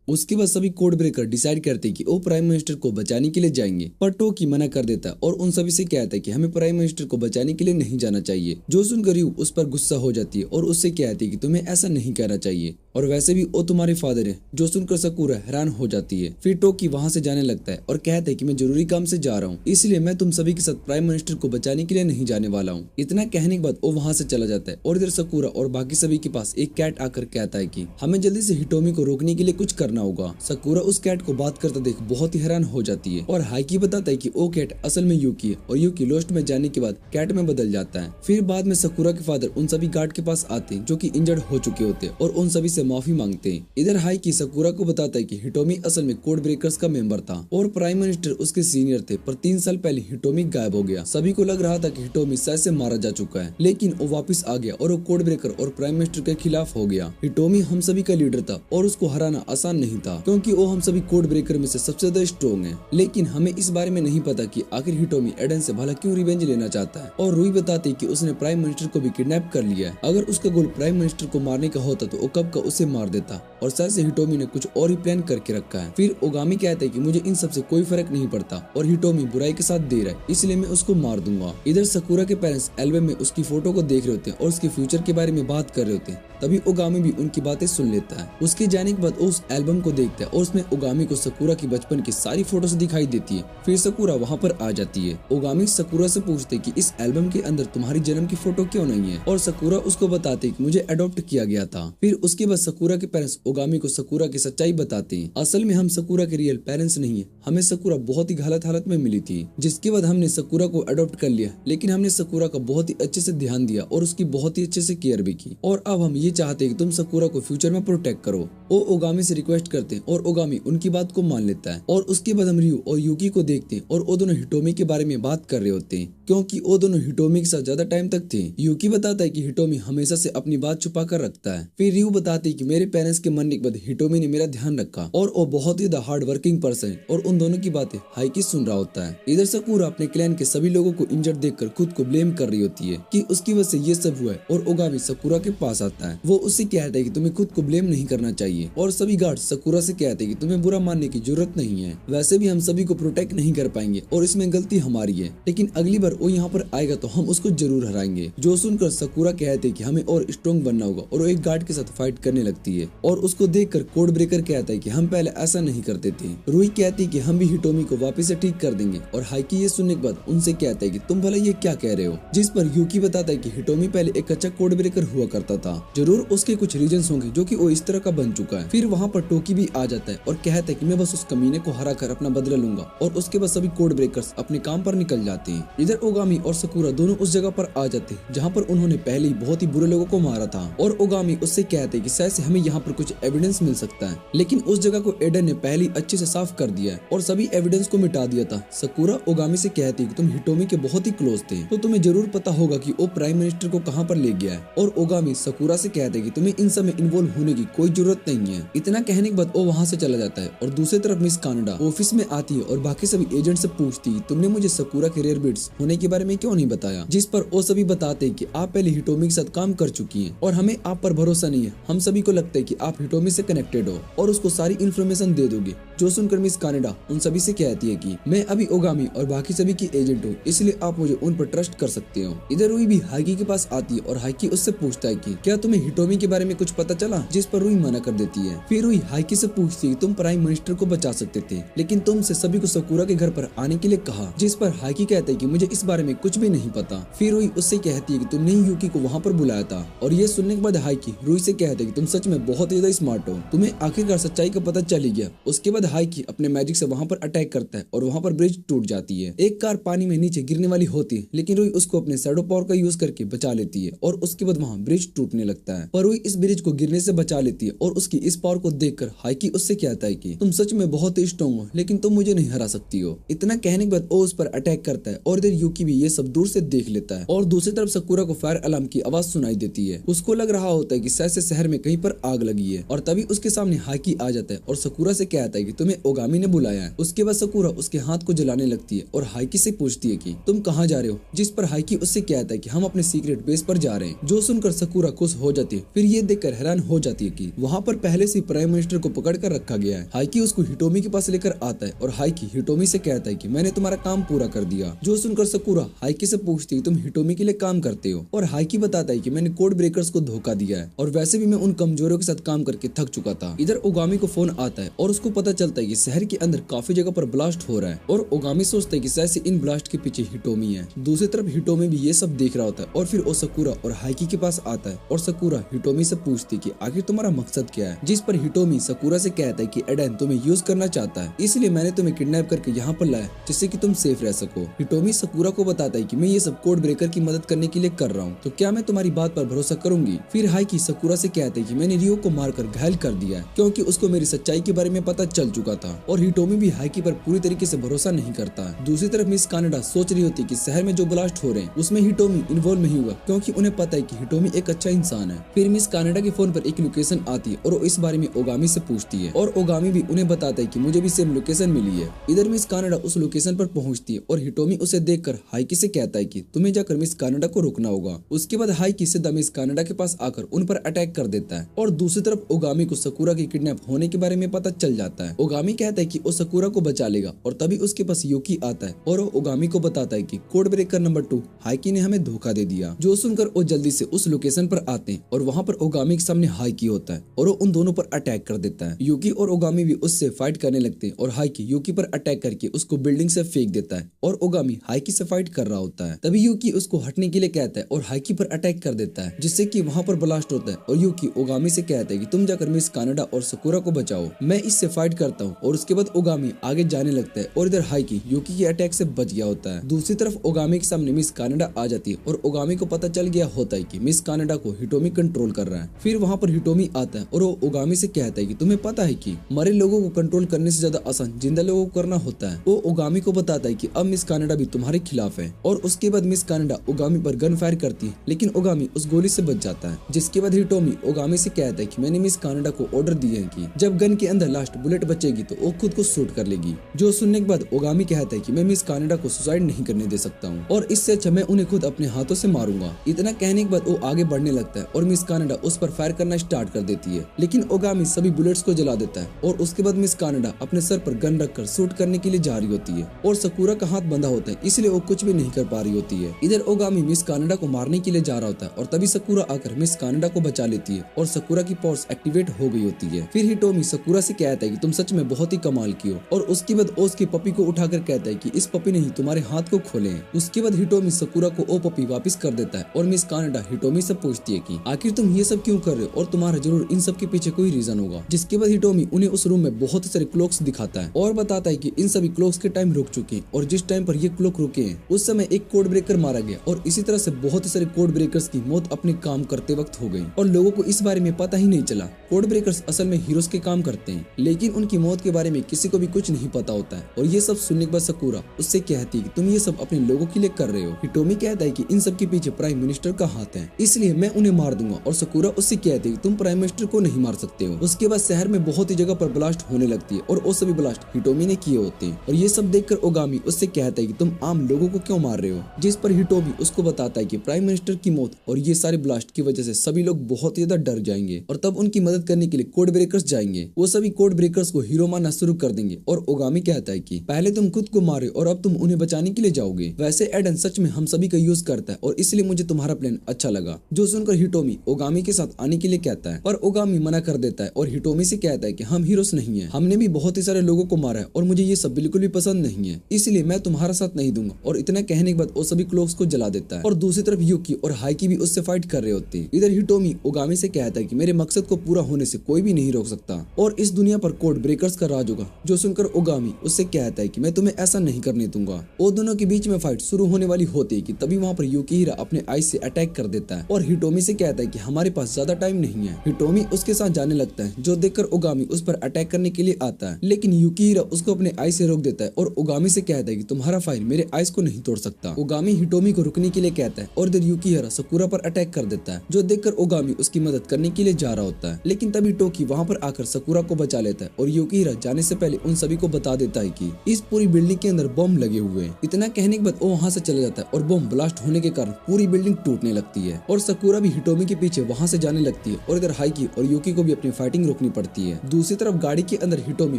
उसके बाद सभी कोड ब्रेकर डिसाइड करते हैं कि वो प्राइम मिनिस्टर को बचाने के लिए जाएंगे पर टोकी मना कर देता है और उन सभी से कहता है कि हमें प्राइम मिनिस्टर को बचाने के लिए नहीं जाना चाहिए। जो सुनकर यू उस पर गुस्सा हो जाती है और उससे कहती है कि तुम्हें ऐसा नहीं कहना चाहिए और वैसे भी वो तुम्हारे फादर है। जो सुनकर सकुरा हैरान हो जाती है। फिर टोकी वहाँ से जाने लगता है और कहता है कि मैं जरूरी काम से जा रहा हूँ इसलिए मैं तुम सभी के साथ प्राइम मिनिस्टर को बचाने के लिए नहीं जाने वाला हूँ। इतना कहने के बाद वो वहाँ से चला जाता है और इधर सकुरा और बाकी सभी के पास एक कैट आकर कहता है कि हमें जल्दी से हिटोमी को रोकने के लिए कुछ करना होगा। सकुरा उस कैट को बात करता देख बहुत ही हैरान हो जाती है और हाइकी बताता है कि वो कैट असल में यूकी है और यूकी लोस्ट में जाने के बाद कैट में बदल जाता है। फिर बाद में सकुरा के फादर उन सभी गार्ड के पास आते हैं जो कि इंजर्ड हो चुके होते हैं और उन सभी से माफी मांगते हैं। इधर हाइकी सकुरा को बताता है कि हिटोमी असल में कोड ब्रेकर्स का मेंबर था और प्राइम मिनिस्टर उसके सीनियर थे पर 3 साल पहले हिटोमी गायब हो गया। सभी को लग रहा था कि हिटोमी शायद से मारा जा चुका है लेकिन वो वापस आ गया और वो कोड ब्रेकर और प्राइम मिनिस्टर के खिलाफ हो गया। हिटोमी हम सभी का लीडर था और उसको हराना आसान नहीं था क्योंकि वो हम सभी कोड ब्रेकर में से सबसे ज्यादा स्ट्रॉन्ग है। लेकिन हमें इस बारे में नहीं पता कि आखिर हिटोमी एडन से भला क्यों रिवेंज लेना चाहता है। और रुई बताती कि उसने प्राइम मिनिस्टर को भी किडनैप कर लिया है। अगर उसका गोल प्राइम मिनिस्टर को मारने का होता तो वो कब का उसे मार देता और शायद से हिटोमी ने कुछ और ही प्लान करके रखा है। फिर ओगामी कहता है कि मुझे इन सब से कोई फर्क नहीं पड़ता और हिटोमी बुराई के साथ दे रहा है इसलिए मैं उसको मार दूंगा। इधर सकुरा के पेरेंट्स एल्बम में उसकी फोटो को देख रहे होते हैं और उसके फ्यूचर के बारे में बात कर रहे होते हैं। तभी ओगामी भी उनकी बातें सुन लेता है। उसके जाने के बाद उस एल्बम को देखता है और उसमें ओगामी को सकुरा की बचपन की सारी फोटोज दिखाई देती है। फिर सकुरा वहाँ पर आ जाती है। ओगामी सकुरा से पूछते है कि इस एल्बम के अंदर तुम्हारी जन्म की फोटो क्यों नहीं है और सकुरा उसको बताते कि मुझे अडॉप्ट किया गया था। फिर उसके बाद सकुरा के पेरेंट्स ओगामी को सकुरा की सच्चाई बताते हैं। असल में हम सकुरा के रियल पेरेंट्स नहीं है, हमें सकुरा बहुत ही गलत हालत में मिली थी जिसके बाद हमने सकुरा को अडॉप्ट कर लिया। लेकिन हमने सकुरा का बहुत ही अच्छे से ध्यान दिया और उसकी बहुत ही अच्छे से केयर भी की और अब हम ये चाहते हैं कि तुम सकुरा को फ्यूचर में प्रोटेक्ट करो। वो ओगामी से रिक्वेस्ट करते हैं और ओगामी उनकी बात को मान लेता है। और उसके बाद हम रियू और यूकी को देखते हैं और वो दोनों हिटोमी के बारे में बात कर रहे होते हैं क्योंकि वो दोनों हिटोमी के साथ ज्यादा टाइम तक थे। यूकी बताता है कि हिटोमी हमेशा से अपनी बात छुपा कर रखता है। फिर रियू बताती है कि मेरे पेरेंट्स के मरने के बाद हिटोमी ने मेरा ध्यान रखा और वो बहुत ही हार्ड वर्किंग पर्सन है और उन दोनों की बातें हाइकी सुन रहा होता है। इधर सकूरा अपने क्लैन के सभी लोगों को इंजर्ड देखकर खुद को ब्लेम कर रही होती है कि उसकी वजह से ये सब हुआ है और ओगामी सकूरा के पास आता है। वो उससे कहता है कि तुम्हें खुद को ब्लेम नहीं करना चाहिए और सभी गार्ड सकूरा से कहते हैं कि तुम्हें बुरा मानने की जरूरत नहीं है, वैसे भी हम सभी को प्रोटेक्ट नहीं कर पाएंगे और इसमें गलती हमारी है, लेकिन अगली बार वो यहाँ पर आएगा तो हम उसको जरूर हराएंगे। जो सुनकर सकूरा कहते हैं कि हमें और स्ट्रॉन्ग बनना होगा और वो एक गार्ड के साथ फाइट करने लगती है और उसको देखकर कोड ब्रेकर कहता है कि हम पहले ऐसा नहीं करते थे। रूही कहती है कि हम भी हिटोमी को वापस से ठीक कर देंगे और हाइकी ये सुनने के बाद उनसे कहता है कि तुम भला ये क्या कह रहे हो, जिस पर यूकी बताता है कि हिटोमी पहले एक अच्छा कोड ब्रेकर हुआ करता था, जरूर उसके कुछ रीजंस होंगे जो कि वो इस तरह का बन चुका है। फिर वहाँ पर टोकी भी आ जाता है और कहता है कि मैं बस उस कमीने को हरा कर अपना बदला लूंगा और उसके बाद सभी कोड ब्रेकर्स अपने काम पर निकल जाते हैं। इधर ओगामी और सकूरा दोनों उस जगह पर आ जाते हैं जहाँ पर उन्होंने पहले ही बहुत ही बुरे लोगों को मारा था और ओगामी उससे कहते हैं कि शायद से हमें यहाँ पर कुछ एविडेंस मिल सकता है, लेकिन उस जगह को एडन ने पहले ही अच्छे से साफ कर दिया है और सभी एविडेंस को मिटा दिया था। सकूरा ओगामी से कहती है कि तुम हिटोमी के बहुत ही क्लोज थे तो तुम्हें जरूर पता होगा कि वो प्राइम मिनिस्टर को कहाँ पर ले गया है और ओगामी सकूरा से कहते हैं कि तुम्हें इन सब में इन्वॉल्व होने की कोई जरूरत नहीं है। इतना कहने के बाद वो वहाँ से चला जाता है और दूसरी तरफ मिस कानाडा ऑफिस में आती है और बाकी सभी एजेंट से पूछती है तुमने मुझे सकूरा के रेयर बिट्स होने के बारे में क्यों नहीं बताया, जिस पर वो सभी बताते हैं कि आप पहले हिटोमी के साथ काम कर चुकी हैं और हमें आप पर भरोसा नहीं है। हम सभी को लगता है कि आप हिटोमी से कनेक्टेड हो और उसको सारी इन्फॉर्मेशन दे दोगे। जो सुनकर मिस कानाडा उन सभी से कहती है कि मैं अभी ओगामी और बाकी सभी की एजेंट हूँ, इसलिए आप मुझे उन पर ट्रस्ट कर सकते हो। इधर रूही भी हाइकी के पास आती है और हाइकी उससे पूछता है कि क्या तुम्हें हिटोमी के बारे में कुछ पता चला, जिस पर रूही मना कर देती है। फिर रूही हाइकी से पूछती है तुम प्राइम मिनिस्टर को बचा सकते थे लेकिन तुमसे सभी को सकूरा के घर पर आने के लिए कहा, जिस पर हाइकी कहता है कि मुझे इस बारे में कुछ भी नहीं पता। फिर रूही उससे कहती है कि तुमने ही यूकी को वहाँ पर बुलाया था और ये सुनने के बाद हाइकी रूही से कहता है कि तुम सच में बहुत ज्यादा स्मार्ट हो, तुम्हें आखिरकार सच्चाई का पता चल ही गया। उसके बाद हाइकी अपने मैजिक से वहाँ पर अटैक करता है और वहाँ पर ब्रिज टूट जाती है। एक कार पानी में नीचे गिरने वाली होती है लेकिन रूही उसको अपने शैडो पावर का यूज करके बचा लेती है और उसके बाद वहाँ ब्रिज टूटने लगता है, पर रूही इस ब्रिज को गिरने से बचा लेती है और उसकी इस पावर को देखकर हाइकी उससे कहता है कि तुम सच में बहुत ही स्ट्रॉन्ग हो लेकिन तुम मुझे नहीं हरा सकती हो। इतना कहने के बाद वो उस पर अटैक करता है और इधर यूकी भी ये सब दूर से देख लेता है और दूसरी तरफ सकूरा को फायर अलार्म की आवाज सुनाई देती है। उसको लग रहा होता है कि शायद से शहर में कहीं पर आग लगी है और तभी उसके सामने हाइकी आ जाता है और सकूरा से कहता है कि तुम्हें ओगामी ने बुलाया है। उसके बाद सकूरा उसके हाथ को जलाने लगती है और हाइकी से पूछती है कि तुम कहाँ जा रहे हो, जिस पर हाइकी उससे कहता है कि हम अपने सीक्रेट बेस पर जा रहे हैं। जो सुनकर सकूरा खुश हो जाती है, फिर ये देखकर हैरान हो जाती है कि वहाँ पर पहले से प्राइम मिनिस्टर को पकड़ कर रखा गया है। हाइकी उसको हिटोमी के पास लेकर आता है और हाइकी हिटोमी से कहता है कि मैंने तुम्हारा काम पूरा कर दिया। जो सुनकर सकूरा हाइकी से पूछती है तुम हिटोमी के लिए काम करते हो और हाइकी बताता है कि मैंने कोड ब्रेकर्स को धोखा दिया है और वैसे भी मैं उन कमजोरियों के साथ काम करके थक चुका था। इधर ओगामी को फोन आता है और उसको पता चलता है कि शहर के अंदर काफी जगह पर ब्लास्ट हो रहा है और ओगामी सोचता है कि शायद से इन ब्लास्ट के पीछे हिटोमी है। दूसरी तरफ हिटोमी भी ये सब देख रहा होता है और फिर वो सकूरा और हाइकी के पास आता है और सकूरा हिटोमी से पूछती है कि आखिर तुम्हारा मकसद क्या है, जिस पर हिटोमी सकूरा से कहता है कि एडन तुम्हें यूज करना चाहता है, इसलिए मैंने तुम्हें किडनैप करके यहाँ पर लाया जिससे कि तुम सेफ रह सको। हिटोमी सकूरा को बताता है कि मैं ये सब कोड ब्रेकर की मदद करने के लिए कर रहा हूँ, तो क्या मैं तुम्हारी बात पर भरोसा करूंगी। फिर हाइकी सकूरा से कहते हैं कि मैंने रियो को मारकर घायल कर दिया है क्योंकि उसको मेरी सच्चाई के बारे में पता चल चुका था और हिटोमी भी हाइकी पर पूरी तरीके से भरोसा नहीं करता। दूसरी तरफ मिस कानाडा सोच रही होती कि शहर में जो ब्लास्ट हो रहे हैं उसमें हिटोमी इन्वॉल्व नहीं हुआ क्योंकि उन्हें पता है कि हिटोमी एक अच्छा इंसान है। फिर मिस कानाडा के फोन पर एक लोकेशन आती है और वो इस बारे में ओगामी से पूछती है और ओगामी भी उन्हें बताता है कि मुझे भी सेम लोकेशन मिली है। इधर मिस कानाडा उस लोकेशन पर पहुंचती है और हिटोमी उसे देखकर हाइकी से कहता है कि तुम्हें जाकर मिस कानाडा को रोकना होगा। उसके बाद हाइकी सीधा मिस कानाडा के पास आकर उन पर अटैक कर देता है और दूसरी तरफ ओगामी को सकूरा की किडनैप होने के बारे में पता चल जाता है। ओगामी कहता है कि वो सकूरा को बचा लेगा और तभी उसके पास यूकी आता है और वो ओगामी को बताता है कि कोड ब्रेकर नंबर 2 हाइकी ने हमें धोखा दे दिया। जो सुनकर वो जल्दी से उस लोकेशन पर आते हैं और वहाँ पर ओगामी के सामने हाइकी होता है और वो उन दोनों पर अटैक कर देता है। यूकी और ओगामी भी उससे फाइट करने लगते हैं और हाइकी यूकी पर अटैक करके उसको बिल्डिंग से फेंक देता है और ओगामी हाइकी से फाइट कर रहा होता है। तभी यूकी उसको हटने के लिए कहता है और हाइकी पर अटैक कर देता है जिससे कि वहाँ पर ब्लास्ट होता है और यूकी ओगामी से कहता है कि तुम जाकर मिस कानाडा और सकूरा को बचाओ, मैं इससे फाइट करता हूँ। और उसके बाद ओगामी आगे जाने लगता है और इधर हाइकी यूकी के अटैक से बच गया होता है। दूसरी तरफ ओगामी के सामने मिस कानाडा आ जाती है और ओगामी को पता चल गया होता है कि मिस कानाडा को हिटोमी कंट्रोल कर रहा है। फिर वहाँ पर हिटोमी आता है और वो ओगामी से कहता है कि तुम्हें पता है कि मरे लोगों को कंट्रोल करने से ज्यादा आसान जिंदा लोगों को करना होता है। वो ओगामी को बताता है कि अब मिस कानाडा भी तुम्हारे खिलाफ खिलाफ है। और उसके बाद मिस कानाडा ओगामी पर गन फायर करती है, लेकिन ओगामी उस गोली से बच जाता है। जिसके बाद हिटोमी ओगामी से कहता है कि मैंने मिस कानाडा को ऑर्डर दिया है कि जब गन के अंदर लास्ट बुलेट बचेगी तो वो खुद को शूट कर लेगी। जो सुनने के बाद ओगामी कहता है कि मैं मिस कानाडा को सुसाइड नहीं करने दे सकता हूँ और इससे अच्छा मैं उन्हें खुद अपने हाथों से मारूंगा। इतना कहने के बाद वो आगे बढ़ने लगता है और मिस कानाडा उस पर फायर करना स्टार्ट कर देती है, लेकिन ओगामी सभी बुलेट्स को जला देता है और उसके बाद मिस कानाडा अपने सर पर गन रखकर शूट करने के लिए जा रही होती है और सकूरा का हाथ बंधा होता है, इसलिए वो कुछ भी नहीं कर पा रही होती है। इधर ओगामी मिस कानाडा को मारने के लिए जा रहा होता है और तभी सकूरा आकर मिस कानाडा को बचा लेती है और सकूरा की पावर्स एक्टिवेट हो गई होती है। फिर हिटोमी सकूरा से कहता है कि तुम सच में बहुत ही कमाल की हो और उसके बाद ओस की पपी को उठाकर कहता है कि इस पपी ने ही तुम्हारे हाथ को खोले हैं। उसके बाद हिटोमी सकूरा को ओ पपी वापस कर देता है और मिस कानाडा हिटोमी से पूछती है कि आखिर तुम ये सब क्यों कर रहे हो और तुम्हारा जरूर इन सब के पीछे कोई रीजन होगा। जिसके बाद हिटोमी उन्हें उस रूम में बहुत सारे क्लॉक्स दिखाता है और बताता है कि इन सभी क्लॉक्स के टाइम रुक चुके हैं और जिस टाइम पर ये क्लॉक रुके हैं उस समय एक कोड ब्रेकर मारा गया और इसी तरह से बहुत सारे कोड ब्रेकर्स की मौत अपने काम करते वक्त हो गई और लोगों को इस बारे में पता ही नहीं चला। कोड ब्रेकर्स असल में हीरोज के काम करते हैं, लेकिन उनकी मौत के बारे में किसी को भी कुछ नहीं पता होता है। और ये सब सुनने के बाद सकूरा उससे कहती है कि तुम ये सब अपने लोगों के लिए कर रहे हो। हिटोमी कहता है कि इन सब के पीछे प्राइम मिनिस्टर का हाथ है, इसलिए मैं उन्हें मार दूंगा और सकूरा उससे कहती है कि तुम प्राइम मिनिस्टर को नहीं मार सकते हो। उसके बाद शहर में बहुत ही जगह पर ब्लास्ट होने लगती है और वो सभी ब्लास्ट हिटोमी ने किए होते हैं और ये सब देखकर ओगामी उससे कहता है कि तुम आम लोगों को क्यों मार रहे हो। जिस पर हिटोमी उसको बताता है कि प्राइम मिनिस्टर की मौत और ये सारे ब्लास्ट की वजह से सभी लोग बहुत ही ज्यादा डर जाएंगे और तब उनकी मदद करने के लिए कोड ब्रेकर्स जाएंगे। वो सभी कोड ब्रेकर्स को हीरो मानना शुरू कर देंगे और ओगामी कहता है कि पहले तुम खुद को मारे और अब तुम उन्हें बचाने के लिए जाओगे। वैसे एडन सच में हम सभी का यूज करता है और इसलिए मुझे तुम्हारा प्लान अच्छा लगा। जो सुनकर हिटोमी ओगामी के साथ आने के लिए कहता है पर ओगामी मना कर देता है और हिटोमी से कहता है कि हम हीरोज नहीं है, हमने भी बहुत ही सारे लोगों को मारा है और मुझे ये सब बिल्कुल भी पसंद नहीं है, इसलिए मैं तुम्हारा साथ नहीं दूंगा। और इतना कहने के बाद वो सभी क्लॉक्स को जला देता है और दूसरी तरफ यूकी और हाइकी भी उससे फाइट कर रहे होते हैं। इधर हिटोमी ओगामी से कहता है कि मेरे मकसद को पूरा होने से कोई भी नहीं रोक सकता और इस दुनिया पर कोड ब्रेकर्स का राज होगा। जो सुनकर ओगामी उससे कहता है कि मैं तुम्हें ऐसा नहीं करने दूंगा। वो दोनों के बीच में फाइट शुरू होने वाली होती है कि तभी वहाँ पर यूकीहिरा अपने आइस से अटैक कर देता है और हिटोमी से कहता है कि हमारे पास ज्यादा टाइम नहीं है। हिटोमी उसके साथ जाने लगता है, जो देखकर ओगामी उस पर अटैक करने के लिए आता है, लेकिन यूकीहिरा उसको अपने आइस से रोक देता है और ओगामी से कहता है कि तुम्हारा फायर मेरे आइस को नहीं तोड़ सकता। ओगामी हिटोमी को रुकने के लिए कहता है और इधर यूकीहिरा सकूरा पर अटैक कर देता है। जो देखकर ओगामी उसकी मदद करने के लिए जा रहा होता है, लेकिन तभी टोकी वहाँ पर आकर सकूरा को बचा लेता है और यूकीहिरा जाने से पहले उन सभी को बता देता है कि इस पूरी बिल्डिंग के अंदर बम लगे हुए हैं। इतना कहने के बाद वो वहाँ से चला जाता है और बम ब्लास्ट होने के कारण पूरी बिल्डिंग टूटने लगती है और सकूरा भी हिटोमी के पीछे वहाँ से जाने लगती है और इधर हाइकी और यूकी को भी अपनी फाइटिंग रोकनी पड़ती है। दूसरी तरफ गाड़ी के अंदर हिटोमी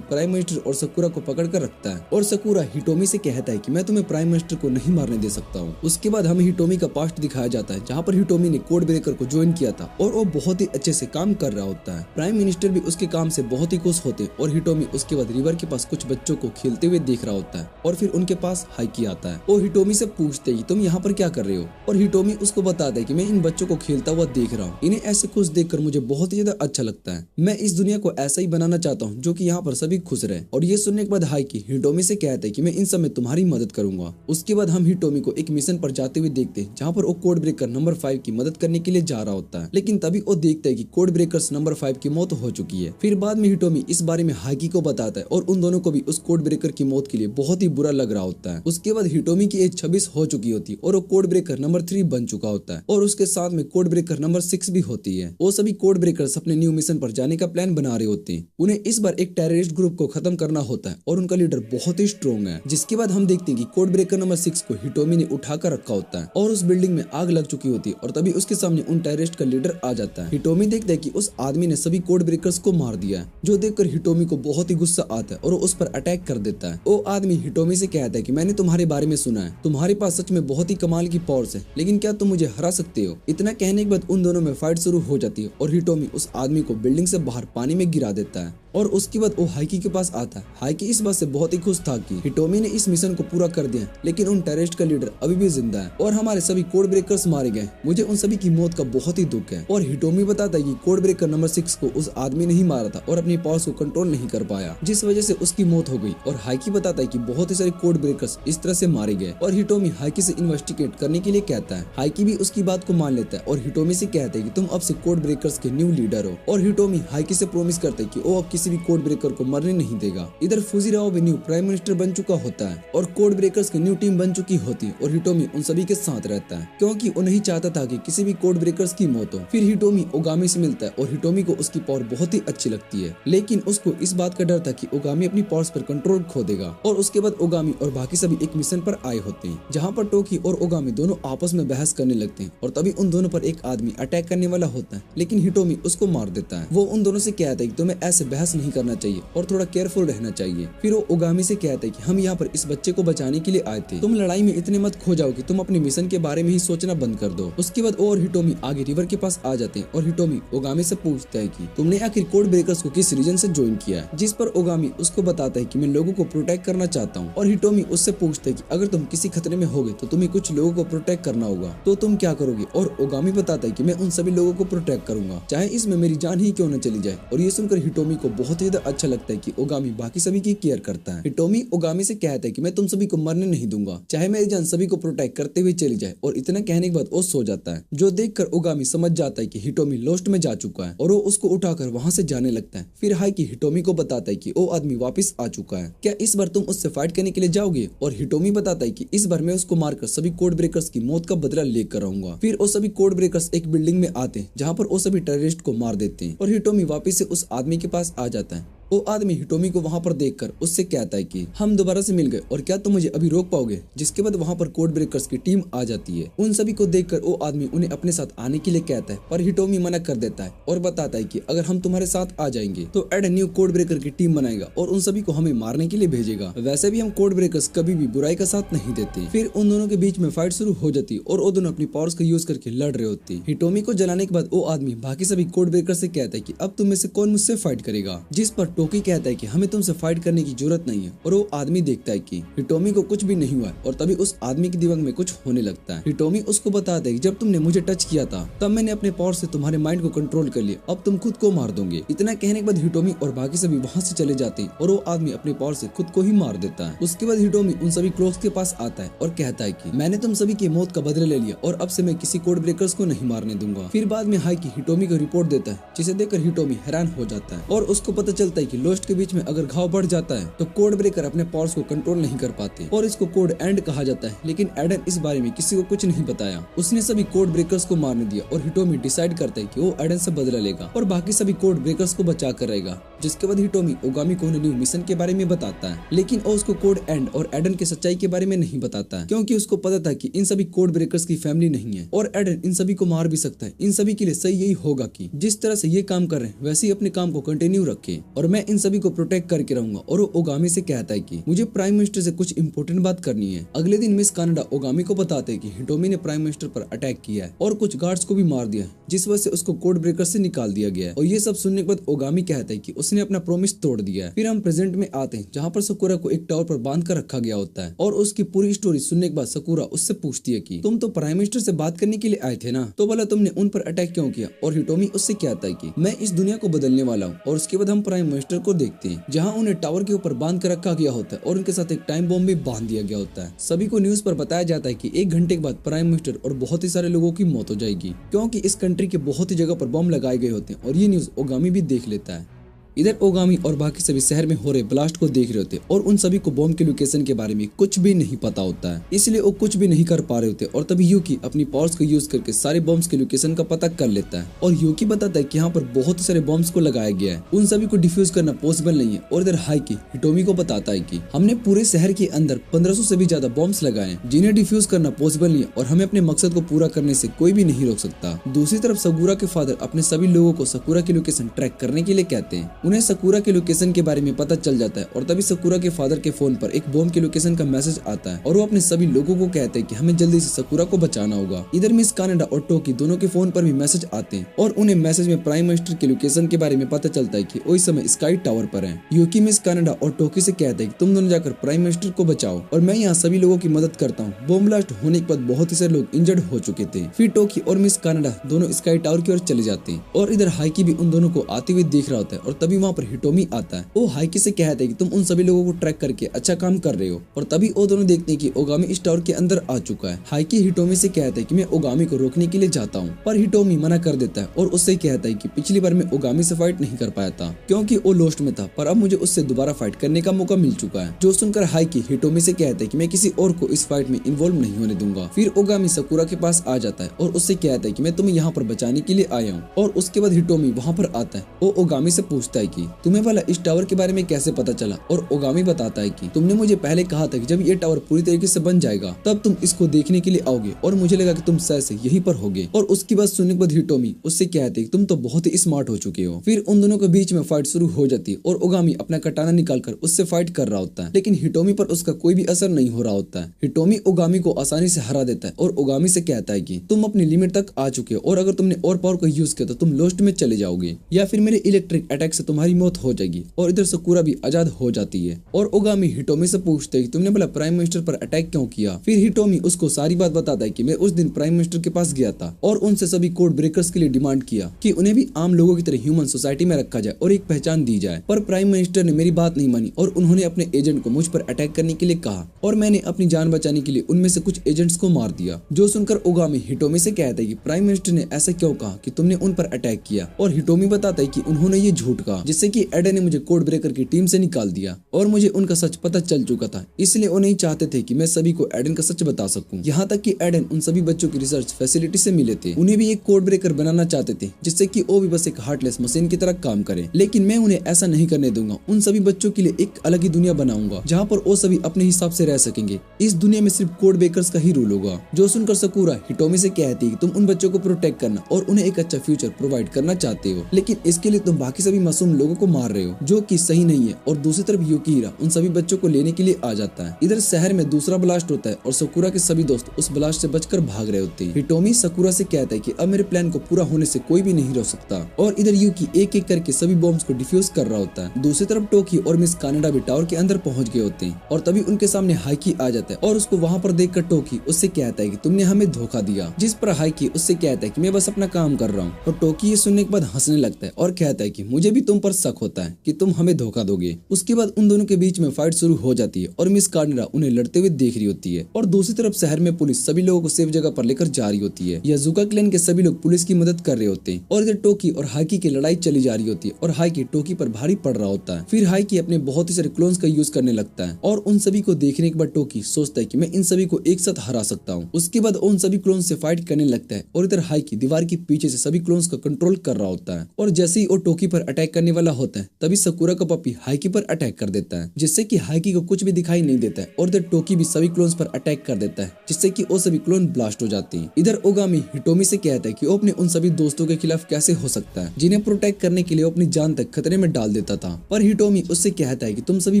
प्राइम मिनिस्टर और सकूरा को पकड़ कर रखता है और सकूरा हिटोमी से कहता है कि मैं तुम्हें प्राइम मिनिस्टर को नहीं मारने दे सकता हूँ। उसके बाद हमें हिटोमी का पास्ट दिखाया जाता है, जहाँ पर हिटोमी ने कोड ब्रेकर को ज्वाइन किया था और वो बहुत ही अच्छे से काम कर रहा होता है। प्राइम मिनिस्टर भी उसके काम से बहुत ही खुश होते हैं और हिटोमी उसके बाद रिवर के पास कुछ बच्चों को खेलते हुए देख रहा होता है और फिर उनके पास हाइकी आता है। वो हिटोमी से पूछते हैं तुम यहाँ पर क्या कर रहे हो और हिटोमी उसको बताता है कि मैं इन बच्चों को खेलता हुआ देख रहा हूँ, इन्हें ऐसे खुश देखकर मुझे बहुत ही ज्यादा अच्छा लगता है। मैं इस दुनिया को ऐसा ही बनाना चाहता हूँ जो कि यहाँ पर सभी खुश रहे। और ये सुनने के बाद हाइकी हिटोमी से कहता है कि मैं इन सब में तुम्हारी मदद करूंगा। उसके बाद हम हिटोमी को एक मिशन पर जाते हुए देखते हैं, जहाँ पर वो कोड ब्रेकर नंबर 5 की मदद करने के लिए जा रहा होता है, लेकिन तभी वो देखता है कि कोड ब्रेकर्स नंबर 5 की मौत हो चुकी है। फिर बाद में हिटोमी इस बारे में हाइकी को बताता है और उन दोनों को भी उस कोड ब्रेकर की मौत के लिए बहुत ही बुरा लग रहा होता है। उसके बाद हिटोमी की एज 26 हो चुकी होती है और वो कोड ब्रेकर नंबर 3 बन चुका होता है और उसके साथ में कोड ब्रेकर नंबर 6 भी होती है। वो सभी कोड ब्रेकर्स अपने न्यू मिशन पर जाने का प्लान बना रहे होते हैं। उन्हें इस बार एक टेररिस्ट ग्रुप को खत्म करना होता है और उनका लीडर बहुत ही स्ट्रॉन्ग है। जिसके बाद हम देखते हैं कि कोड ब्रेकर नंबर 6 को हिटोमी ने उठा कर रखा होता है और उस बिल्डिंग में आग लग चुकी होती है और तभी उसके सामने उन टेररिस्ट का लीडर आ जाता है। हिटोमी देखता है कि उस आदमी ने सभी कोड ब्रेकर्स को मार दिया है, जो देखकर हिटोमी को बहुत ही गुस्सा आता है और वो उस पर अटैक कर देता है। वो आदमी हिटोमी से कहता है कि मैंने तुम्हारे बारे में सुना है, तुम्हारे पास सच में बहुत ही कमाल की पावर्स है, लेकिन क्या तुम मुझे हरा सकते हो। इतना कहने के बाद उन दोनों में फाइट शुरू हो जाती है और हिटोमी उस आदमी को बिल्डिंग से बाहर पानी में गिरा देता है और उसके बाद वो हाइकी के पास आता है। हाइकी इस बात से बहुत ही खुश था कि हिटोमी ने इस मिशन को पूरा कर दिया, लेकिन उन टेररिस्ट का लीडर अभी भी जिंदा है और हमारे सभी कोड ब्रेकर्स मारे गए। मुझे उन सभी की मौत का बहुत ही दुख है। और हिटोमी बताता है कि कोड ब्रेकर नंबर 6 को उस आदमी ने ही मारा था और अपनी पावर्स को कंट्रोल नहीं कर पाया, जिस वजह से उसकी मौत हो गई। और हाइकी बताता है कि बहुत ही सारे कोड ब्रेकर्स इस तरह से मारे गए और हिटोमी हाइकी से इन्वेस्टिगेट करने के लिए कहता है। हाइकी भी उसकी बात को मान लेता है और हिटोमी से कहता है कि तुम अब से कोड ब्रेकर्स के न्यू लीडर हो। और हिटोमी हाइकी से प्रॉमिस करता है कि वो अब किसी भी कोड ब्रेकर को मरने नहीं देगा। इधर फुजिराओ भी न्यू प्राइम मिनिस्टर बन चुका होता है और कोड ब्रेकर्स की न्यू टीम बन चुकी होती है और हिटोमी उन सभी के साथ रहता है क्योंकि वो नहीं चाहता था कि किसी भी कोड ब्रेकर्स की मौत हो। फिर हिटोमी ओगामी से मिलता है और हिटोमी को उसकी पावर बहुत ही अच्छी लगती है, लेकिन उसको इस बात का डर था कि ओगामी अपनी पावर्स पर कंट्रोल खो देगा। और उसके बाद ओगामी और बाकी सभी एक मिशन पर आए होते हैं जहाँ पर टोकी और ओगामी दोनों आपस में बहस करने लगते हैं और तभी उन दोनों पर एक आदमी अटैक करने वाला होता है, लेकिन हिटोमी उसको मार देता है। वो उन दोनों से कहता है कि तुम्हें ऐसे बहस नहीं करना चाहिए और थोड़ा केयरफुल रहना चाहिए। फिर वो ओगामी से कहता है कि हम यहाँ पर इस बच्चे को बचाने के लिए आए थे, तुम लड़ाई में इतने मत खो जाओ कि तुम अपने मिशन के बारे में ही सोचना बंद कर दो। उसके बाद वो और हिटोमी आगे रिवर के पास आ जाते हैं और हिटोमी ओगामी से पूछता है कि तुमने आखिर कोड ब्रेकर्स को किस रीजन से ज्वाइन किया है, जिस पर ओगामी उसको बताता है कि मैं लोगों को प्रोटेक्ट करना चाहता हूँ। और हिटोमी उससे पूछता है कि अगर तुम किसी खतरे में होगे तो तुम्हें कुछ लोगों को प्रोटेक्ट करना होगा, तो तुम क्या करोगे। और ओगामी बताता है कि मैं उन सभी लोगों को प्रोटेक्ट करूंगा, चाहे इसमें मेरी जान ही क्यों न चली जाए। और ये सुनकर हिटोमी को बहुत ही ज्यादा अच्छा लगता है कि ओगामी बाकी सभी की केयर करता है। हिटोमी ओगामी से कहता है कि मैं तुम सभी को मरने नहीं दूंगा, चाहे मेरी जान सभी को प्रोटेक्ट करते हुए चली जाए। और इतना कहने के बाद वो सो जाता है, जो देखकर ओगामी समझ जाता है कि हिटोमी लॉस्ट में जा चुका है और वो उसको उठाकर वहां से जाने लगता है। फिर हाइकी हिटोमी को बताता है कि वो आदमी वापस आ चुका है, क्या इस बार तुम उससे फाइट करने के लिए जाओगे। और हिटोमी बताता है कि इस बार मैं उसको मारकर सभी कोड ब्रेकर्स की मौत का बदला लेकर आऊंगा। फिर वो सभी कोड ब्रेकर्स एक बिल्डिंग में आते हैं जहाँ पर वो सभी टेररिस्ट को मार देते हैं और हिटोमी वापस से उस आदमी के पास आ जाता है। वो आदमी हिटोमी को वहां पर देखकर उससे कहता है कि हम दोबारा से मिल गए और क्या तुम मुझे अभी रोक पाओगे। जिसके बाद वहां पर कोड ब्रेकर्स की टीम आ जाती है। उन सभी को देखकर वो आदमी उन्हें अपने साथ आने के लिए कहता है, पर हिटोमी मना कर देता है और बताता है कि अगर हम तुम्हारे साथ आ जाएंगे तो एड न्यू कोड ब्रेकर की टीम बनाएगा और उन सभी को हमें मारने के लिए भेजेगा। वैसे भी हम कोड ब्रेकर्स कभी भी बुराई का साथ नहीं देते। फिर उन दोनों के बीच में फाइट शुरू हो जाती और वो दोनों अपनी पावर्स का यूज करके लड़ रहे होते। हिटोमी को जलाने के बाद वो आदमी बाकी सभी कोड ब्रेकर से कहता है कि अब तुम में से कौन मुझसे फाइट करेगा। जिस पर टोकी कहता है कि हमें तुमसे फाइट करने की जरूरत नहीं है। और वो आदमी देखता है कि हिटोमी को कुछ भी नहीं हुआ और तभी उस आदमी के दिमाग में कुछ होने लगता है। हिटोमी उसको बताता है कि जब तुमने मुझे टच किया था तब मैंने अपने पावर से तुम्हारे माइंड को कंट्रोल कर लिया, अब तुम खुद को मार दोगे। इतना कहने के बाद हिटोमी और बाकी सभी वहाँ से चले जाते हैं और वो आदमी अपने पावर से खुद को ही मार देता है। उसके बाद हिटोमी उन सभी क्लोक्स के पास आता है और कहता है कि मैंने तुम सभी की मौत का बदला ले लिया और अब से मैं किसी कोड ब्रेकर्स को नहीं मारने दूंगा। फिर बाद में हाइकी हिटोमी को रिपोर्ट देता है, जिसे देखकर हिटोमी हैरान हो जाता है और उसको पता चलता है कि लोस्ट के बीच में अगर घाव बढ़ जाता है तो कोड ब्रेकर अपने पावर्स को कंट्रोल नहीं कर पाते और इसको कोड एंड कहा जाता है। लेकिन एडन इस बारे में किसी को कुछ नहीं बताया, उसने सभी कोड ब्रेकर्स को मारने दिया और हिटोमी डिसाइड करता है कि वो एडन से बदला लेगा और बाकी सभी कोड ब्रेकर्स को बचा कर रहेगा। जिसके बाद हिटोमी ओगामी को न्यू मिशन के बारे में बताता है, लेकिन वो उसको कोड एंड और एडन की सच्चाई के बारे में नहीं बताता है क्योंकि उसको पता था कि इन सभी कोड ब्रेकर्स की फैमिली नहीं है और एडन इन सभी को मार भी सकता है। इन सभी के लिए सही यही होगा कि जिस तरह से ये काम कर रहे हैं वैसे ही अपने काम को कंटिन्यू रखे और मैं इन सभी को प्रोटेक्ट करके रहूंगा। और वो ओगामी से कहता है कि मुझे प्राइम मिनिस्टर से कुछ इंपॉर्टेंट बात करनी है। अगले दिन मिस कनाडा ओगामी को बताते हैं कि हिटोमी ने प्राइम मिनिस्टर पर अटैक किया है और कुछ गार्ड्स को भी मार दिया है, जिस वजह से उसको कोड ब्रेकर से निकाल दिया गया है। और ये सब सुनने के बाद ओगामी कहता है कि उसने अपना प्रॉमिस तोड़ दिया है। फिर हम प्रेजेंट में आते हैं जहाँ पर सकुरा को एक टावर पर बांध कर रखा गया होता है और उसकी पूरी स्टोरी सुनने के बाद सकुरा उससे पूछती है कि तुम तो प्राइम मिनिस्टर से बात करने के लिए आए थे ना, तो बोला तुमने उन पर अटैक क्यों किया। और हिटोमी उससे कहता है कि मैं इस दुनिया को बदलने वाला हूँ। और उसके बाद हम प्राइम मिनिस्टर को देखते हैं जहाँ उन्हें टावर के ऊपर बांध कर रखा गया होता है और उनके साथ एक टाइम बॉम्ब भी बांध दिया गया होता है। सभी को न्यूज पर बताया जाता है कि 1 घंटे के बाद प्राइम मिनिस्टर और बहुत ही सारे लोगों की मौत हो जाएगी क्योंकि इस कंट्री के बहुत ही जगह पर बॉम्ब लगाए गए होते हैं। और ये न्यूज ओगामी भी देख लेता है। इधर ओगामी और बाकी सभी शहर में हो रहे ब्लास्ट को देख रहे होते और उन सभी को बॉम्ब के लोकेशन के बारे में कुछ भी नहीं पता होता है, इसलिए वो कुछ भी नहीं कर पा रहे होते। और तभी यूकी अपनी पावर्स को यूज करके सारे बॉम्ब्स के लोकेशन का पता कर लेता है और यूकी बताता है कि यहाँ पर बहुत सारे बॉम्ब्स को लगाया गया है, उन सभी को डिफ्यूज करना पॉसिबल नहीं है। और इधर हाइकी हिटोमी को बताता है कि हमने पूरे शहर के अंदर 1500 से भी ज्यादा बॉम्ब्स लगाए हैं जिन्हें डिफ्यूज करना पॉसिबल नहीं है और हमें अपने मकसद को पूरा करने से कोई भी नहीं रोक सकता। दूसरी तरफ सकुरा के फादर अपने सभी लोगों को सकुरा की लोकेशन ट्रैक करने के लिए कहते हैं। उन्हें सकुरा के लोकेशन के बारे में पता चल जाता है और तभी सकुरा के फादर के फोन पर एक बॉम्ब के लोकेशन का मैसेज आता है और वो अपने सभी लोगों को कहते हैं कि हमें जल्दी से सकुरा को बचाना होगा। इधर मिस कनाडा और टोकी दोनों के फोन पर भी मैसेज आते हैं और उन्हें मैसेज में प्राइम मिनिस्टर के लोकेशन के बारे में पता चलता है कि वो इस समय स्काई टावर पर है। यूकी मिस कनाडा और टोकी से कहते हैं कि तुम दोनों जाकर प्राइम मिनिस्टर को बचाओ और मैं यहाँ सभी लोगों की मदद करता हूँ। बॉम्ब ब्लास्ट होने के बाद बहुत ही सारे लोग इंजर्ड हो चुके थे। फिर टोकी और मिस कनाडा दोनों स्काई टावर की ओर चले जाते हैं और इधर हाइकी भी उन दोनों को आते हुए देख रहा होता है और तभी वहाँ पर हिटोमी आता है। वो हाइकी से कहता है कि तुम उन सभी लोगों को ट्रैक करके अच्छा काम कर रहे हो, और तभी वो दोनों देखते हैं कि ओगामी इस टावर के अंदर आ चुका है। हाइकी हिटोमी से कहता है कि मैं ओगामी को रोकने के लिए जाता हूँ, पर हिटोमी मना कर देता है और उससे कहता है कि पिछली बार मैं ओगामी से फाइट नहीं कर पाया था क्योंकि वो लोस्ट में था, पर अब मुझे उससे दोबारा फाइट करने का मौका मिल चुका है। जो सुनकर हाइकी हिटोमी से कहता है कि मैं किसी और को इस फाइट में इन्वॉल्व नहीं होने दूंगा। फिर ओगामी सकुरा के पास आ जाता है और उससे कहता है कि मैं तुम्हें यहाँ पर बचाने के लिए आया हूँ। और उसके बाद हिटोमी वहाँ पर आता है। वो ओगामी से पूछता है कि तुम्हें वाला इस टावर के बारे में कैसे पता चला, और ओगामी बताता है कि तुमने मुझे पहले कहा था कि जब ये टावर पूरी तरीके से बन जाएगा तब तुम इसको देखने के लिए आओगे, और मुझे लगा कि तुम शायद से यहीं पर होगे। और उसकी बात सुनने के बाद हिटोमी उससे कहते हैं कि तुम तो बहुत ही स्मार्ट हो चुके हो। फिर उन दोनों के बीच में फाइट शुरू हो जाती है और ओगामी अपना कटाना निकालकर उससे फाइट कर रहा होता है, लेकिन हिटोमी पर उसका कोई भी असर नहीं हो रहा होता है। हिटोमी ओगामी को आसानी से हरा देता है और ओगामी से कहता है कि तुम अपनी लिमिट तक आ चुके हो, और अगर तुमने और पावर का यूज किया तो तुम लोस्ट में चले जाओगे, या फिर मेरे इलेक्ट्रिक अटैक से तुम्हारी मौत हो जाएगी। और इधर सकुरा भी आजाद हो जाती है। और ओगामी हिटोमी से पूछते है कि तुमने भला प्राइम मिनिस्टर पर अटैक क्यों किया। फिर हिटोमी उसको सारी बात बताता है कि मैं उस दिन प्राइम मिनिस्टर के पास गया था और उनसे सभी कोड ब्रेकर्स के लिए डिमांड किया कि उन्हें भी आम लोगों की तरह ह्यूमन सोसाइटी में रखा जाए और एक पहचान दी जाए, पर प्राइम मिनिस्टर ने मेरी बात नहीं मानी और उन्होंने अपने एजेंट को मुझ पर अटैक करने के लिए कहा, और मैंने अपनी जान बचाने के लिए उनमें से कुछ एजेंट्स को मार दिया। जो सुनकर ओगामी हिटोमी से कहता है कि प्राइम मिनिस्टर ने ऐसा क्यों कहा कि तुमने उन पर अटैक किया, और हिटोमी बताता है कि उन्होंने ये झूठ कहा जिससे कि एडन ने मुझे कोड ब्रेकर की टीम से निकाल दिया और मुझे उनका सच पता चल चुका था, इसलिए वो नहीं चाहते थे कि मैं सभी को एडन का सच बता सकूं। यहाँ तक कि एडन उन सभी बच्चों की रिसर्च फैसिलिटी से मिले थे, उन्हें भी एक कोड ब्रेकर बनाना चाहते थे जिससे कि वो भी बस एक हार्टलेस मशीन की तरह काम करे, लेकिन मैं उन्हें ऐसा नहीं करने दूंगा। उन सभी बच्चों के लिए एक अलग ही दुनिया बनाऊंगा जहाँ पर वो सभी अपने हिसाब से रह सकेंगे। इस दुनिया में सिर्फ कोड ब्रेकर्स का ही रूल होगा। जो सुनकर सकुरा हिटोमी से कहती है कि तुम उन बच्चों को प्रोटेक्ट करना और उन्हें एक अच्छा फ्यूचर प्रोवाइड करना चाहते हो, लेकिन इसके लिए तुम बाकी सभी मासूम लोगों को मार रहे हो, जो कि सही नहीं है। और दूसरी तरफ युकिहिरा उन सभी बच्चों को लेने के लिए आ जाता है। इधर शहर में दूसरा ब्लास्ट होता है और सकुरा के सभी दोस्त उस ब्लास्ट से बचकर भाग रहे होते हैं। हिटोमी सकुरा से कहता है कि अब मेरे प्लान को पूरा होने से कोई भी नहीं रोक सकता, और इधर युकी एक एक करके सभी बॉम्ब्स को डिफ्यूज कर रहा होता है। दूसरी तरफ टोकी और मिस कनाडा भी टावर के अंदर पहुंच गए होते हैं, और तभी उनके सामने हाइकी आ जाता है और उसको वहां पर देखकर टोकी उससे कहता है कि तुमने हमें धोखा दिया, जिस पर हाइकी उससे कहता है कि मैं बस अपना काम कर रहा हूँ। और टोकी ये सुनने के बाद हंसने लगता है और कहता है कि मुझे भी तुम पर शक होता है कि तुम हमें धोखा दोगे। उसके बाद उन दोनों के बीच में फाइट शुरू हो जाती है और मिस कार्नेरा उन्हें लड़ते हुए देख रही होती है, और दूसरी तरफ शहर में पुलिस सभी लोगों को सेफ जगह पर लेकर जा रही होती है। याजुका क्लैन के सभी लोग पुलिस की मदद कर रहे होते हैं, और इधर टोकी और हाइकी की लड़ाई चली जा रही होती है और हाइकी टोकी पर भारी पड़ रहा होता है। फिर हाइकी अपने बहुत ही सारे क्लोन्स का यूज करने लगता है, और उन सभी को देखने के बाद टोकी सोचता है कि मैं इन सभी को एक साथ हरा सकता हूँ। उसके बाद उन सभी क्लोन्स से फाइट करने लगता है, और इधर हाइकी दीवार के पीछे से सभी क्लोन्स का कंट्रोल कर रहा होता है। और जैसे ही वो टोकी पर अटैक करने वाला होता है तभी सकुरा का पपी हाइकी पर अटैक कर देता है, जिससे कि हाइकी को कुछ भी दिखाई नहीं देता है। और इधर टोकी भी सभी क्लोन्स पर अटैक कर देता है, जिससे कि वो सभी क्लोन ब्लास्ट हो जाते हैं। इधर ओगामी हिटोमी से कहता है कि वो अपने उन सभी दोस्तों के खिलाफ कैसे हो सकता है जिन्हें प्रोटेक्ट करने के लिए वो अपनी जान तक खतरे में डाल देता था। पर हिटोमी उससे कहता है कि तुम सभी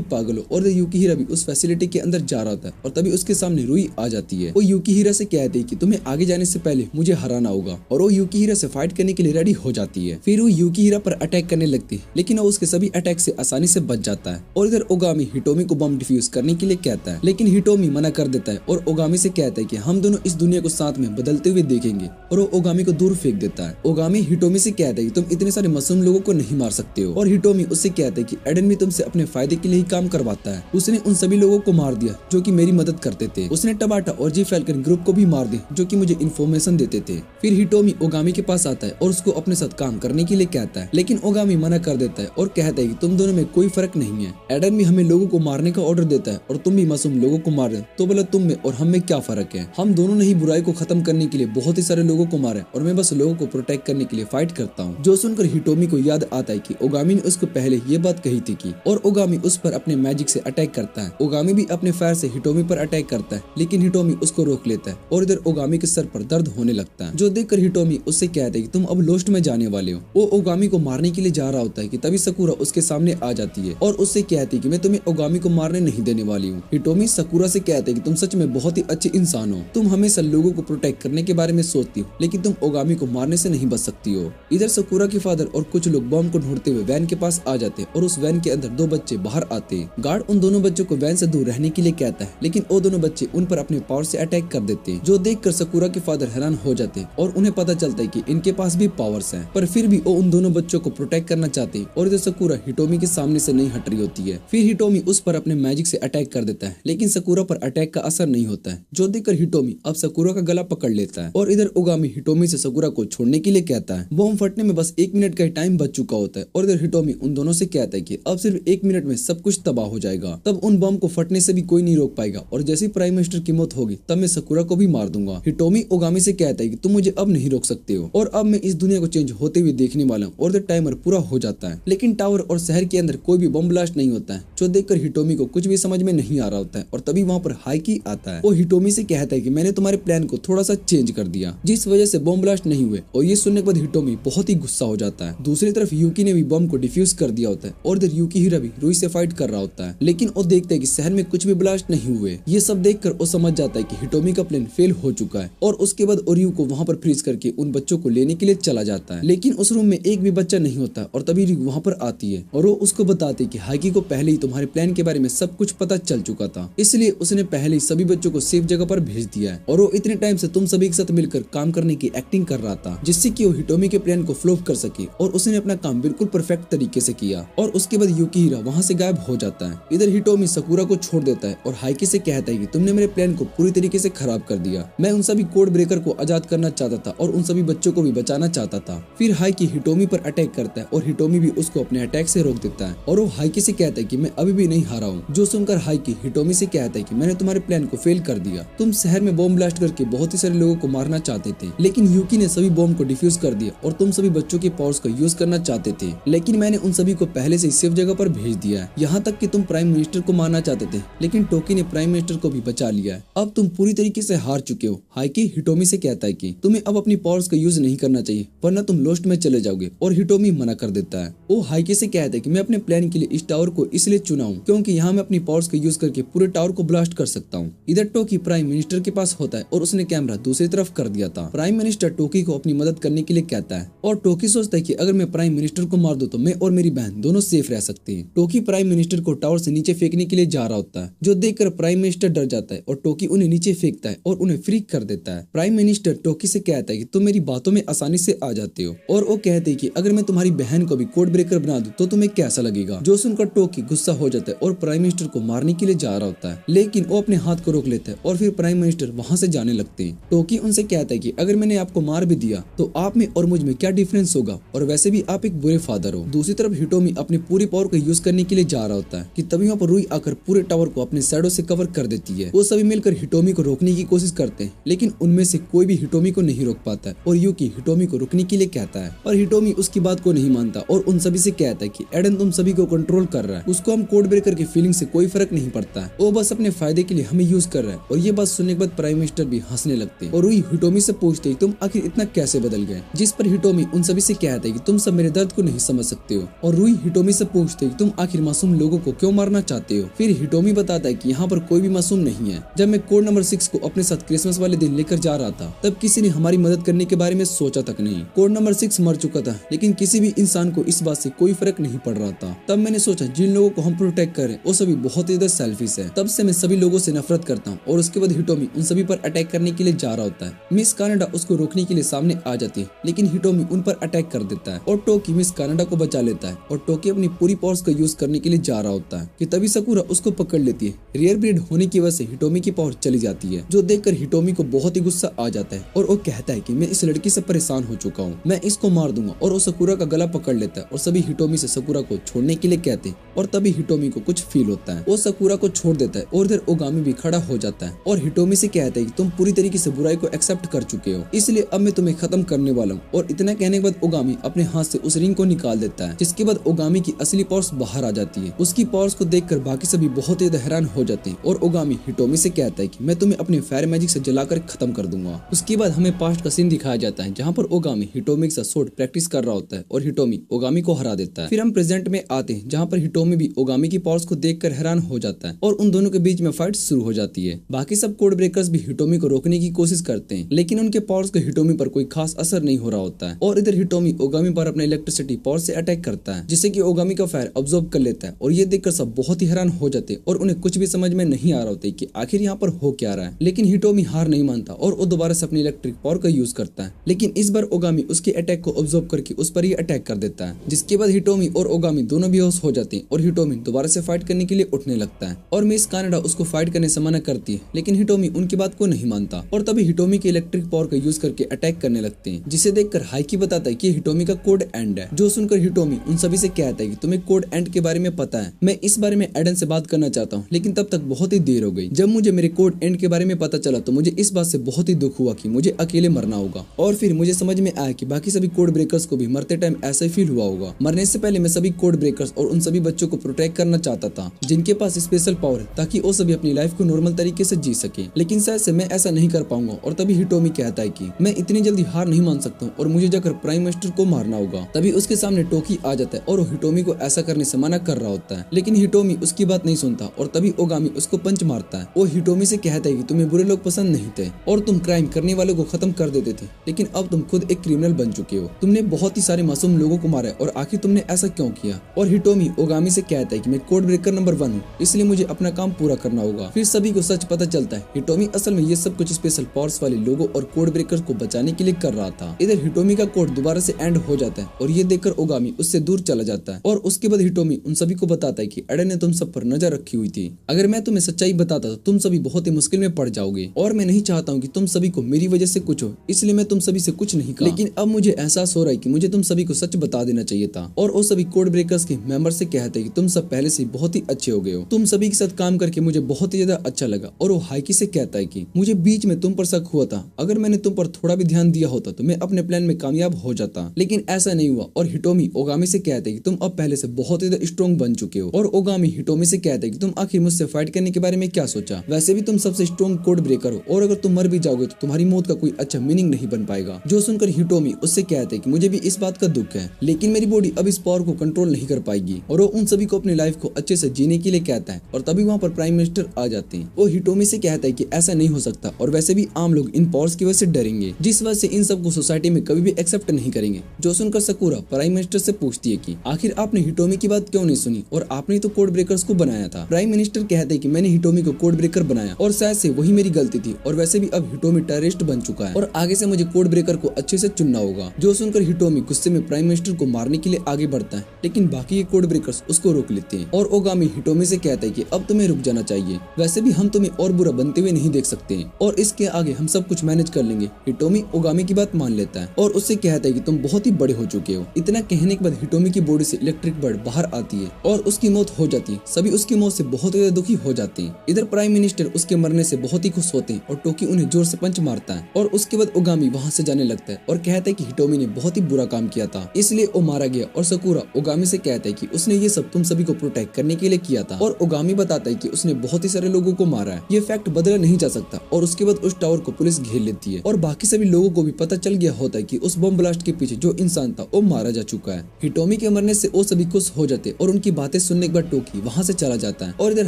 पागल हो, और युकिहिरा भी उस फैसिलिटी के अंदर जा रहा था, और तभी उसके सामने रुई आ जाती है। वो युकिहिरा से कहती है कि तुम्हें आगे जाने से पहले मुझे हराना होगा, और वो युकिहिरा से फाइट करने के लिए रेडी हो जाती है। फिर वो युकिहिरा पर अटैक करने लगती है, लेकिन वो उसके सभी अटैक से आसानी से बच जाता है। और इधर ओगामी हिटोमी को बम डिफ्यूज करने के लिए कहता है, लेकिन हिटोमी मना कर देता है और ओगामी से कहता है कि हम दोनों इस दुनिया को साथ में बदलते हुए देखेंगे, और वो ओगामी को दूर फेंक देता है। ओगामी हिटोमी से कहता है कि तुम इतने सारे मासूम लोगों को नहीं मार सकते हो, और हिटोमी उससे कहता है कि एडन भी तुमसे अपने फायदे के लिए ही काम करवाता है। उसने उन सभी लोगों को मार दिया जो कि मेरी मदद करते थे। उसने टबाटा और जी फैल्कन ग्रुप को भी मार दिया जो कि मुझे इन्फॉर्मेशन देते थे। फिर हिटोमी ओगामी के पास आता है और उसको अपने साथ काम करने के लिए कहता है, लेकिन ओगामी मना कर देता है और कहता है कि तुम दोनों में कोई फर्क नहीं है। एडन भी हमें लोगों को मारने का ऑर्डर देता है और तुम भी मासूम लोगों को मार रहे हो, तो बोला तुम में और हम में क्या फर्क है। हम दोनों ने ही बुराई को खत्म करने के लिए बहुत ही सारे लोगों को मारा, और मैं बस लोगों को प्रोटेक्ट करने के लिए फाइट करता हूँ। जो सुनकर हिटोमी को याद आता है कि ओगामी ने उसको पहले ये बात कही थी कि, और ओगामी उस पर अपने मैजिक से अटैक करता है। ओगामी भी अपने फायर से हिटोमी पर अटैक करता है, लेकिन हिटोमी उसको रोक लेता है, और इधर ओगामी के सर पर दर्द होने लगता है। जो देखकर हिटोमी उससे कहता है कि तुम अब लोस्ट में जाने वाले हो। वो ओगामी को मारने के लिए जा रहा होता है कि तभी सकुरा उसके सामने आ जाती है और उससे कहती है कि मैं तुम्हें ओगामी को मारने नहीं देने वाली हूँ। हिटोमी सकुरा से कहते हैं कि तुम सच में बहुत ही अच्छे इंसान हो, तुम हमेशा लोगों को प्रोटेक्ट करने के बारे में सोचती हो, लेकिन तुम ओगामी को मारने से नहीं बच सकती हो। इधर सकुरा के फादर और कुछ लोग बॉम्ब को ढूंढते हुए वैन के पास आ जाते हैं, और उस वैन के अंदर दो बच्चे बाहर आते हैं। गार्ड उन दोनों बच्चों को वैन से दूर रहने के लिए कहता है, लेकिन वो दोनों बच्चे उन पर अपने पावर से अटैक कर देते हैं। जो देखकर सकुरा के फादर हैरान हो जाते हैं और उन्हें पता चलता है कि इनके पास भी पावर्स हैं, पर फिर भी वो उन दोनों बच्चों को प्रोटेक्ट करना चाहते हैं और इधर sakura हिटोमी के सामने से नहीं हट रही होती है। फिर हिटोमी उस पर अपने मैजिक से अटैक कर देता है, लेकिन sakura पर अटैक का असर नहीं होता है, जो देखकर हिटोमी अब sakura का गला पकड़ लेता है और इधर ओगामी हिटोमी से sakura को छोड़ने के लिए कहता है। बॉम्ब फटने में बस 1 मिनट का ही टाइम बच चुका होता है और इधर हिटोमी उन दोनों से कहता है कि अब सिर्फ 1 मिनट में सब कुछ तबाह हो जाएगा, तब उन बॉम्ब को फटने से भी कोई नहीं रोक पाएगा और जैसे ही प्राइम मिनिस्टर की मौत होगी तब मैं sakura को भी मार दूंगा। हिटोमी ओगामी से कहता है कि तुम मुझे अब नहीं रोक सकते हो और अब मैं इस दुनिया को चेंज होते हुए देखने वाला हूँ और टाइमर पूरा हो जाता है। लेकिन टावर और शहर के अंदर कोई भी बम ब्लास्ट नहीं होता है, जो देखकर हिटोमी को कुछ भी समझ में नहीं आ रहा होता है और तभी वहाँ पर हाइकी आता है। वो हिटोमी से कहता है कि मैंने तुम्हारे प्लान को थोड़ा सा चेंज कर दिया, जिस वजह से बम ब्लास्ट नहीं हुए और ये सुनने के बाद हिटोमी बहुत ही गुस्सा हो जाता है। दूसरी तरफ यूकी ने भी बम को डिफ्यूज कर दिया होता है और इधर यूकीहिरा भी रुई से फाइट कर रहा होता है, लेकिन वो देखता है कि शहर में कुछ भी ब्लास्ट नहीं हुए। ये सब देखकर वो समझ जाता है कि हिटोमी का प्लान फेल हो चुका है और उसके बाद ओरियो को वहाँ पर फ्रीज करके उन बच्चों को लेने के लिए चला जाता है, लेकिन उस रूम में एक भी बच्चा नहीं होता और तभी रिक वहाँ पर आती है और वो उसको बताती है कि हाइकी को पहले ही तुम्हारे प्लान के बारे में सब कुछ पता चल चुका था, इसलिए उसने पहले ही सभी बच्चों को सेफ जगह पर भेज दिया है और वो इतने टाइम से तुम सभी के साथ मिलकर काम करने की एक्टिंग कर रहा था, जिससे कि वो हिटोमी के प्लान को फ्लॉप कर सके और उसने अपना काम बिल्कुल परफेक्ट तरीके से किया। और उसके बाद यूकीहिरा वहाँ से गायब हो जाता है। इधर हिटोमी sakura को छोड़ देता है और हाइकी से कहता है कि तुमने मेरे प्लान को पूरी तरीके से खराब कर दिया, मैं उन सभी कोड ब्रेकर को आजाद करना चाहता था और उन सभी बच्चों को भी बचाना चाहता था। फिर हाइकी हिटोमी पर अटैक करता है और हिटोमी भी उसको अपने अटैक से रोक देता है और वो हाइकी से कहता है कि मैं अभी भी नहीं हारा हूँ, जो सुनकर हाइकी हिटोमी से कहता है कि मैंने तुम्हारे प्लान को फेल कर दिया, तुम शहर में बॉम्ब ब्लास्ट करके बहुत ही सारे लोगों को मारना चाहते थे, लेकिन यूकी ने सभी बॉम्ब को डिफ्यूज कर दिया और तुम सभी बच्चों के पावर्स का यूज करना चाहते थे, लेकिन मैंने उन सभी को पहले से सेफ जगह पर भेज दिया है। यहाँ तक कि तुम प्राइम मिनिस्टर को मारना चाहते थे, लेकिन टोकी ने प्राइम मिनिस्टर को भी बचा लिया है। अब तुम पूरी तरीके से हार चुके हो। हाइकी हिटोमी से कहता है कि तुम्हें अब अपनी पावर्स का यूज नहीं करना चाहिए वरना तुम लोस्ट में चले जाओगे और हिटोमी मना कर देता है। वो हाइकी से कहता है कि मैं अपने प्लान के लिए इस टावर को इसलिए चुना हूँ क्योंकि यहाँ मैं अपनी पावर्स का यूज करके पूरे टावर को ब्लास्ट कर सकता हूँ। इधर टोकी प्राइम मिनिस्टर के पास होता है और उसने कैमरा दूसरी तरफ कर दिया था। प्राइम मिनिस्टर टोकी को अपनी मदद करने के लिए कहता है और टोकी सोचता है कि अगर मैं प्राइम मिनिस्टर को मार दूं तो मैं और मेरी बहन दोनों सेफ रह सकते हैं। टोकी प्राइम मिनिस्टर को टावर से नीचे फेंकने के लिए जा रहा होता है, जो देखकर प्राइम मिनिस्टर डर जाता है और टोकी उन्हें नीचे फेंकता है और उन्हें फ्रीक कर देता है। प्राइम मिनिस्टर टोकी से कहता है कि तुम मेरी बातों में आसानी से आ जाते हो और वो कहते हैं कि अगर मैं तुम्हारी बहन को भी कोड ब्रेकर बना दूं तो तुम्हें कैसा लगेगा, जो सुनकर टोकी गुस्सा हो जाता है और प्राइम मिनिस्टर को मारने के लिए जा रहा होता है, लेकिन वो अपने हाथ को रोक लेता है और फिर प्राइम मिनिस्टर वहाँ से जाने लगते हैं। टोकी उनसे कहता है कि अगर मैंने आपको मार भी दिया तो आप में और मुझ में क्या डिफरेंस होगा और वैसे भी आप एक बुरे फादर हो। दूसरी तरफ हिटोमी अपनी पूरी पावर को यूज करने के लिए जा रहा होता है कि तभी वहाँ पर रुई आकर पूरे टावर को अपने शैडो से कवर कर देती है। वो सभी मिलकर हिटोमी को रोकने की कोशिश करते हैं, लेकिन उनमें से कोई भी हिटोमी को नहीं रोक पाता है और यूकी हिटोमी को रुकने के लिए कहता है और हिटोमी उसकी बात को नहीं मानता और उन सभी से कहता है कि एडन तुम सभी को कंट्रोल कर रहा है, उसको हम कोड ब्रेकर की फीलिंग से कोई फर्क नहीं पड़ता है, वो बस अपने फायदे के लिए हमें यूज कर रहा है। और ये बात सुनने के बाद प्राइम मिनिस्टर भी हंसने लगते हैं और रुई हिटोमी से पूछते तुम आखिर इतना कैसे बदल गए, जिस पर हिटोमी उन सभी से कहता है कि तुम सब मेरे दर्द को नहीं समझ सकते हो। और रुई हिटोमी से पूछते हैं तुम आखिर मासूम लोगों को क्यों मारना चाहते हो। फिर हिटोमी बताता है कि यहाँ पर कोई भी मासूम नहीं है। जब मैं कोड नंबर 6 को अपने साथ क्रिसमस वाले दिन लेकर जा रहा था तब किसी ने हमारी मदद करने के बारे में सोचा तक नहीं। कोड नंबर 6 मर चुका था, लेकिन किसी भी इंसान को इस बात से कोई फर्क नहीं पड़ रहा था। तब मैंने सोचा जिन लोगों को हम प्रोटेक्ट करें वो सभी बहुत ही ज्यादा सेल्फिश है। तब से मैं सभी लोगों से नफरत करता हूँ। और उसके बाद हिटोमी उन सभी पर अटैक करने के लिए जा रहा होता है। मिस कनाडा उसको रोकने के लिए सामने आ जाती है, लेकिन हिटोमी उन पर अटैक कर देता है और टोकी मिस कनाडा को बचा लेता है और टोकी अपनी पूरी पावर्स का यूज करने के लिए जा रहा होता है कि तभी sakura उसको पकड़ लेती है। रेयर ब्रीड होने की वजह से हिटोमी की पावर चली जाती है, जो देखकर हिटोमी को बहुत ही गुस्सा आ जाता है और वो कहता है कि मैं इस लड़की से परेशान हो चुका हूँ, मैं इसको मार दूंगा। और वो sakura का गला पकड़ लेता है और सभी हिटोमी से sakura को छोड़ने के लिए कहते हैं और तभी हिटोमी को कुछ फील होता है। वो sakura को छोड़ देता है और इधर ओगामी भी खड़ा हो जाता है और हिटोमी से कहता है कि तुम पूरी तरीके से बुराई को एक्सेप्ट कर चुके हो, इसलिए अब मैं तुम्हें खत्म करने वाला हूँ। और इतना कहने के बाद ओगामी अपने हाथ से उस रिंग को निकाल देता है, जिसके बाद ओगामी की असली पावर्स बाहर आ जाती है। उसकी पावर्स को देखकर बाकी सभी बहुत ही हैरान हो जाते हैं और ओगामी हिटोमी से कहता है कि मैं तुम्हें अपने फायर मैजिक से जलाकर खत्म कर दूंगा। उसके बाद हमें पास्ट का सीन दिखाया जाता है जहाँ पर ओगामी हिटोमी के साथ स्वॉर्ड प्रैक्टिस कर रहा होता है और हिटोमी ओगामी को हरा देता है। फिर हम प्रेजेंट में आते हैं जहाँ पर हिटोमी भी ओगामी की पावर्स को देखकर हैरान हो जाता है और उन दोनों के बीच में फाइट शुरू हो जाती है। बाकी सब कोड ब्रेकर्स भी हिटोमी को रोकने की कोशिश करते हैं, लेकिन उनके पावर्स का हिटोमी पर कोई खास असर नहीं हो रहा होता है। और इधर हिटोमी ओगामी पर अपने इलेक्ट्रिसिटी पावर से अटैक करता है, जिससे कि ओगामी का फायर ऑब्जॉर्व कर लेता है। और ये देखकर सब बहुत ही हैरान हो जाते हैं और उन्हें कुछ भी समझ में नहीं आ रहा होता कि आखिर यहाँ पर हो क्या रहा है। लेकिन हिटोमी हार नहीं मानता और वो दोबारा से अपनी इलेक्ट्रिक पावर का यूज करता है, लेकिन इस बार ओगामी उसके अटैक को ऑब्जॉर्व करके उस पर ही अटैक कर देता है। है, जिसके बाद हिटोमी और ओगामी दोनों बेहोश हो जाते हैं और हिटोमी दोबारा से फाइट करने के लिए उठने लगता है और मिस कानाडा उसको फाइट करने से मना करती है, लेकिन हिटोमी उनकी बात को नहीं मानता और तभी हिटोमी के इलेक्ट्रिक पावर का यूज करके अटैक करने लगते हैं, जिसे देखकर हाइकी बताता है कि हिटोमी का कोड एंड है। जो सुनकर हिटोमी उन सभी से कहता है कि तुम्हें कोड एंड के बारे में पता है, मैं इस बारे में एडन से बात करना चाहता हूँ, लेकिन तब तक बहुत ही देर हो गई। जब मुझे मेरे कोड एंड के बारे में पता चला तो मुझे इस बात से बहुत ही दुख हुआ कि मुझे अकेले मरना होगा और फिर मुझे समझ में आया कि बाकी सभी कोड ब्रेकर्स को भी मरते टाइम ऐसा ही फील हुआ होगा। मरने से पहले मैं सभी कोड ब्रेकर्स और उन सभी बच्चों को प्रोटेक्ट करना चाहता था जिनके पास स्पेशल पावर है, ताकि वो सभी अपनी लाइफ को नॉर्मल तरीके से जी सके, लेकिन शायद से मैं ऐसा नहीं कर पाऊंगा। और तभी हिटोमी कहता है कि मैं इतनी जल्दी हार नहीं मान सकता हूँ और मुझे जाकर प्राइम मिनिस्टर को मारना होगा। तभी उसके सामने टोकी आ जाता है और वो हिटोमी को ऐसा करने से मना कर रहा होता है, लेकिन हिटोमी उसकी बात नहीं सुनता और तभी ओगामी उसको पंच मारता है। वो हिटोमी से कहता है कि तुम्हें बुरे लोग पसंद नहीं थे और तुम क्राइम करने वालों को खत्म कर देते थे, लेकिन अब तुम खुद एक क्रिमिनल बन चुके हो। तुमने बहुत ही सारे मासूम लोगों को मारा और आखिर तुमने ऐसा क्यों किया। और हिटोमी ओगामी से कहता है कि मैं कोड ब्रेकर नंबर 1 हूँ, इसलिए मुझे अपना काम पूरा करना होगा। फिर सभी को सच पता चलता है, हिटोमी असल में ये सब कुछ स्पेशल पावर्स वाले लोगों और कोड ब्रेकर्स को बचाने के लिए कर रहा था। इधर हिटोमी का कोड दोबारा से एंड हो जाता है और ये देखकर ओगामी उससे दूर चला जाता है और उसके बाद हिटोमी उन सभी को बताता है कि एडन ने तुम सब पर नजर रखी हुई थी। अगर मैं तुम्हें सच्चाई बताता तो तुम सभी बहुत ही मुश्किल में पड़ जाओगे और मैं नहीं चाहता हूँ कि तुम सभी को मेरी वजह से कुछ हो, इसलिए मैं तुम सभी से कुछ नहीं कहा। लेकिन अब मुझे एहसास हो रहा है कि मुझे तुम सभी को सच बता देना चाहिए था। और वो सभी कोड ब्रेकर्स के मेंबर से कहते हैं कि तुम सब पहले से बहुत ही अच्छे हो गए हो, तुम सभी के साथ काम करके मुझे बहुत ही ज्यादा अच्छा लगा। और वो हाइकी से कहता है कि मुझे बीच में तुम पर शक हुआ था, अगर मैंने तुम पर थोड़ा भी ध्यान दिया होता तो मैं अपने प्लान में कामयाब हो जाता, लेकिन ऐसा नहीं हुआ। और हिटोमी ओगामी से कहते हैं कि तुम अब पहले से बहुत ही स्ट्रॉन्ग बन चुके हो। और ओगामी हिटोमी से कहते हैं कि तुम आखिर मुझसे फाइट करने के बारे में क्या सोचा, वैसे भी तुम सबसे स्ट्रॉन्ग कोड ब्रेकर हो और अगर तुम मर भी जाओगे तो तुम्हारी मौत का कोई अच्छा मीनिंग नहीं बन पाएगा। जो सुनकर हिटोमी उससे कहते हैं कि मुझे भी इस बात का दुख है, लेकिन मेरी बॉडी अब इस पावर को कंट्रोल नहीं कर पाएगी। और वो उन सभी को अपनी लाइफ को अच्छे से जीने के लिए कहता है और तभी वहाँ पर प्राइम मिनिस्टर आ जाते हैं। वो हिटोमी से कहता है कि ऐसा नहीं हो सकता और वैसे भी आम लोग इन पावर्स की वजह से डरेंगे, जिस वजह से इन सबको सोसाइटी में कभी भी एक्सेप्ट नहीं करेंगे। जो सुनकर सकूरा प्राइम मिनिस्टर से पूछती है कि आखिर आपने हिटोमी की बात क्यों नहीं सुनी और आपने तो कोड ब्रेकर्स को बनाया था। प्राइम मिनिस्टर कहते हैं कि मैंने हिटोमी को कोड ब्रेकर बनाया और शायद से वही मेरी गलती थी और वैसे भी अब हिटोमी टेररिस्ट बन चुका है और आगे से मुझे कोड ब्रेकर को अच्छे से चुनना होगा। जो सुनकर हिटोमी गुस्से में प्राइम मिनिस्टर को मारने के लिए आगे बढ़ता है, लेकिन बाकी के कोड ब्रेकर्स उसको रोक लेते हैं। और ओगामी हिटोमी से कहता है कि अब तुम्हें रुक जाना चाहिए, वैसे भी हम तुम्हें और बुरा बनते हुए नहीं देख सकते हैं और इसके आगे हम सब कुछ मैनेज कर लेंगे। हिटोमी ओगामी की बात मान लेता है और उससे कहता है कि तुम बहुत ही बड़े हो चुके हो। इतना कहने के बाद हिटोमी की बॉडी से इलेक्ट्रिक बर्ड बाहर आती है और उसकी मौत हो जाती है। सभी उसकी मौत से बहुत ज्यादा दुखी हो जाते हैं। इधर प्राइम मिनिस्टर उसके मरने से बहुत ही खुश होते हैं और टोकी उन्हें जोर से पंच मारता है और उसके बाद ओगामी वहाँ से जाने लगता है और कहता है कि हिटोमी ने बहुत ही बुरा काम किया था, इसलिए वो मारा गया। और सकूरा ओगामी से कहता है कि उसने ये सब तुम सभी को प्रोटेक्ट करने के लिए किया था और ओगामी बताता है कि उसने बहुत ही सारे लोगों को मारा है, ये फैक्ट बदला नहीं जा सकता। और उसके बाद उस टावर को पुलिस घेर लेती है और बाकी सभी लोगों को भी पता चल गया होता है कि उस बम ब्लास्ट के पीछे जो इंसान था वो मारा जा चुका है। हिटोमी के मरने से वो सभी खुश हो जाते और उनकी बातें सुनने के बाद टोकी वहाँ से चला जाता है और इधर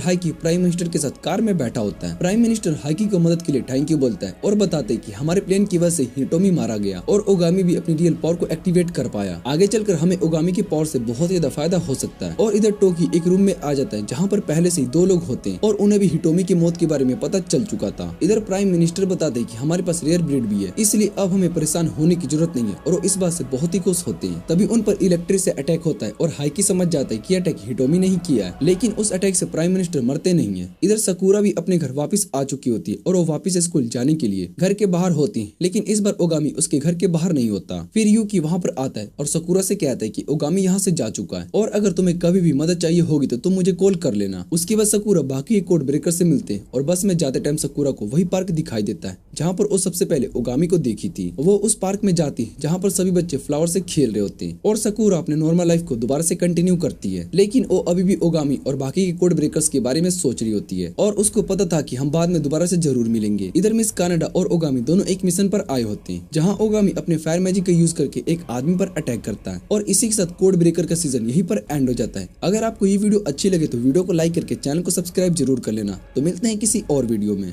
हाइकी प्राइम मिनिस्टर के साथ कार में बैठा होता है। प्राइम मिनिस्टर हाइकी को मदद के लिए थैंक यू बोलता है और बताते हैं कि हमारे प्लान की वजह से हिटोमी मारा गया और ओगामी भी अपनी रियल पावर को एक्टिवेट कर पाया। आगे चलकर हमें ओगामी की पावर से बहुत ज्यादा फायदा हो सकता है। और इधर टोकी एक रूम में आ जाता है जहाँ पर पहले से ही 2 लोग होते हैं और उन्हें भी हिटोमी की मौत के बारे में पता चल चुका था। इधर प्राइम मिनिस्टर बताते हैं कि हमारे पास रेयर ब्रीड भी है, इसलिए अब हमें परेशान होने की जरूरत नहीं है और वो इस बात से बहुत ही खुश होते हैं। तभी उन पर इलेक्ट्रिक से अटैक होता है और हाइकी समझ जाता है कि अटैक हिटोमी नहीं किया है, लेकिन उस अटैक से प्राइम मिनिस्टर मरते नहीं है। इधर सकूरा भी अपने घर वापस आ चुकी होती है और वो वापस स्कूल जाने के लिए घर के बाहर होती है, लेकिन इस बार ओगामी उसके घर के बाहर नहीं होता। फिर यूकी वहाँ पर आता है और सकूरा से कहता है कि ओगामी यहाँ से जा चुका है और अगर तुम्हें कभी भी मदद चाहिए होगी तो तुम मुझे कॉल कर लेना। उसके बाद सकूरा बाकी कोड ब्रेकर से मिलते हैं और बस में जाते टाइम सकूरा को वही पार्क दिखाई देता है जहाँ पर वो सबसे पहले ओगामी को देखी थी। वो उस पार्क में जाती है जहाँ पर सभी बच्चे फ्लावर से खेल रहे होते हैं और सकूरा अपने नॉर्मल लाइफ को दोबारा से कंटिन्यू करती है, लेकिन वो अभी भी ओगामी और बाकी के कोड ब्रेकर्स के बारे में सोच रही होती है और उसको पता था कि हम बाद में दोबारा से जरूर मिलेंगे। इधर मिस कनाडा और ओगामी दोनों एक मिशन पर आए होते हैं जहाँ ओगामी अपने फायर मैजिक का यूज करके एक आदमी पर अटैक करता है और इसी के साथ कोड ब्रेकर का सीजन यहीं पर एंड हो जाता है। अगर आपको ये वीडियो अच्छी लगे तो वीडियो को लाइक करके चैनल को सब्सक्राइब जरूर कर लेना। तो मिलते हैं किसी और वीडियो में।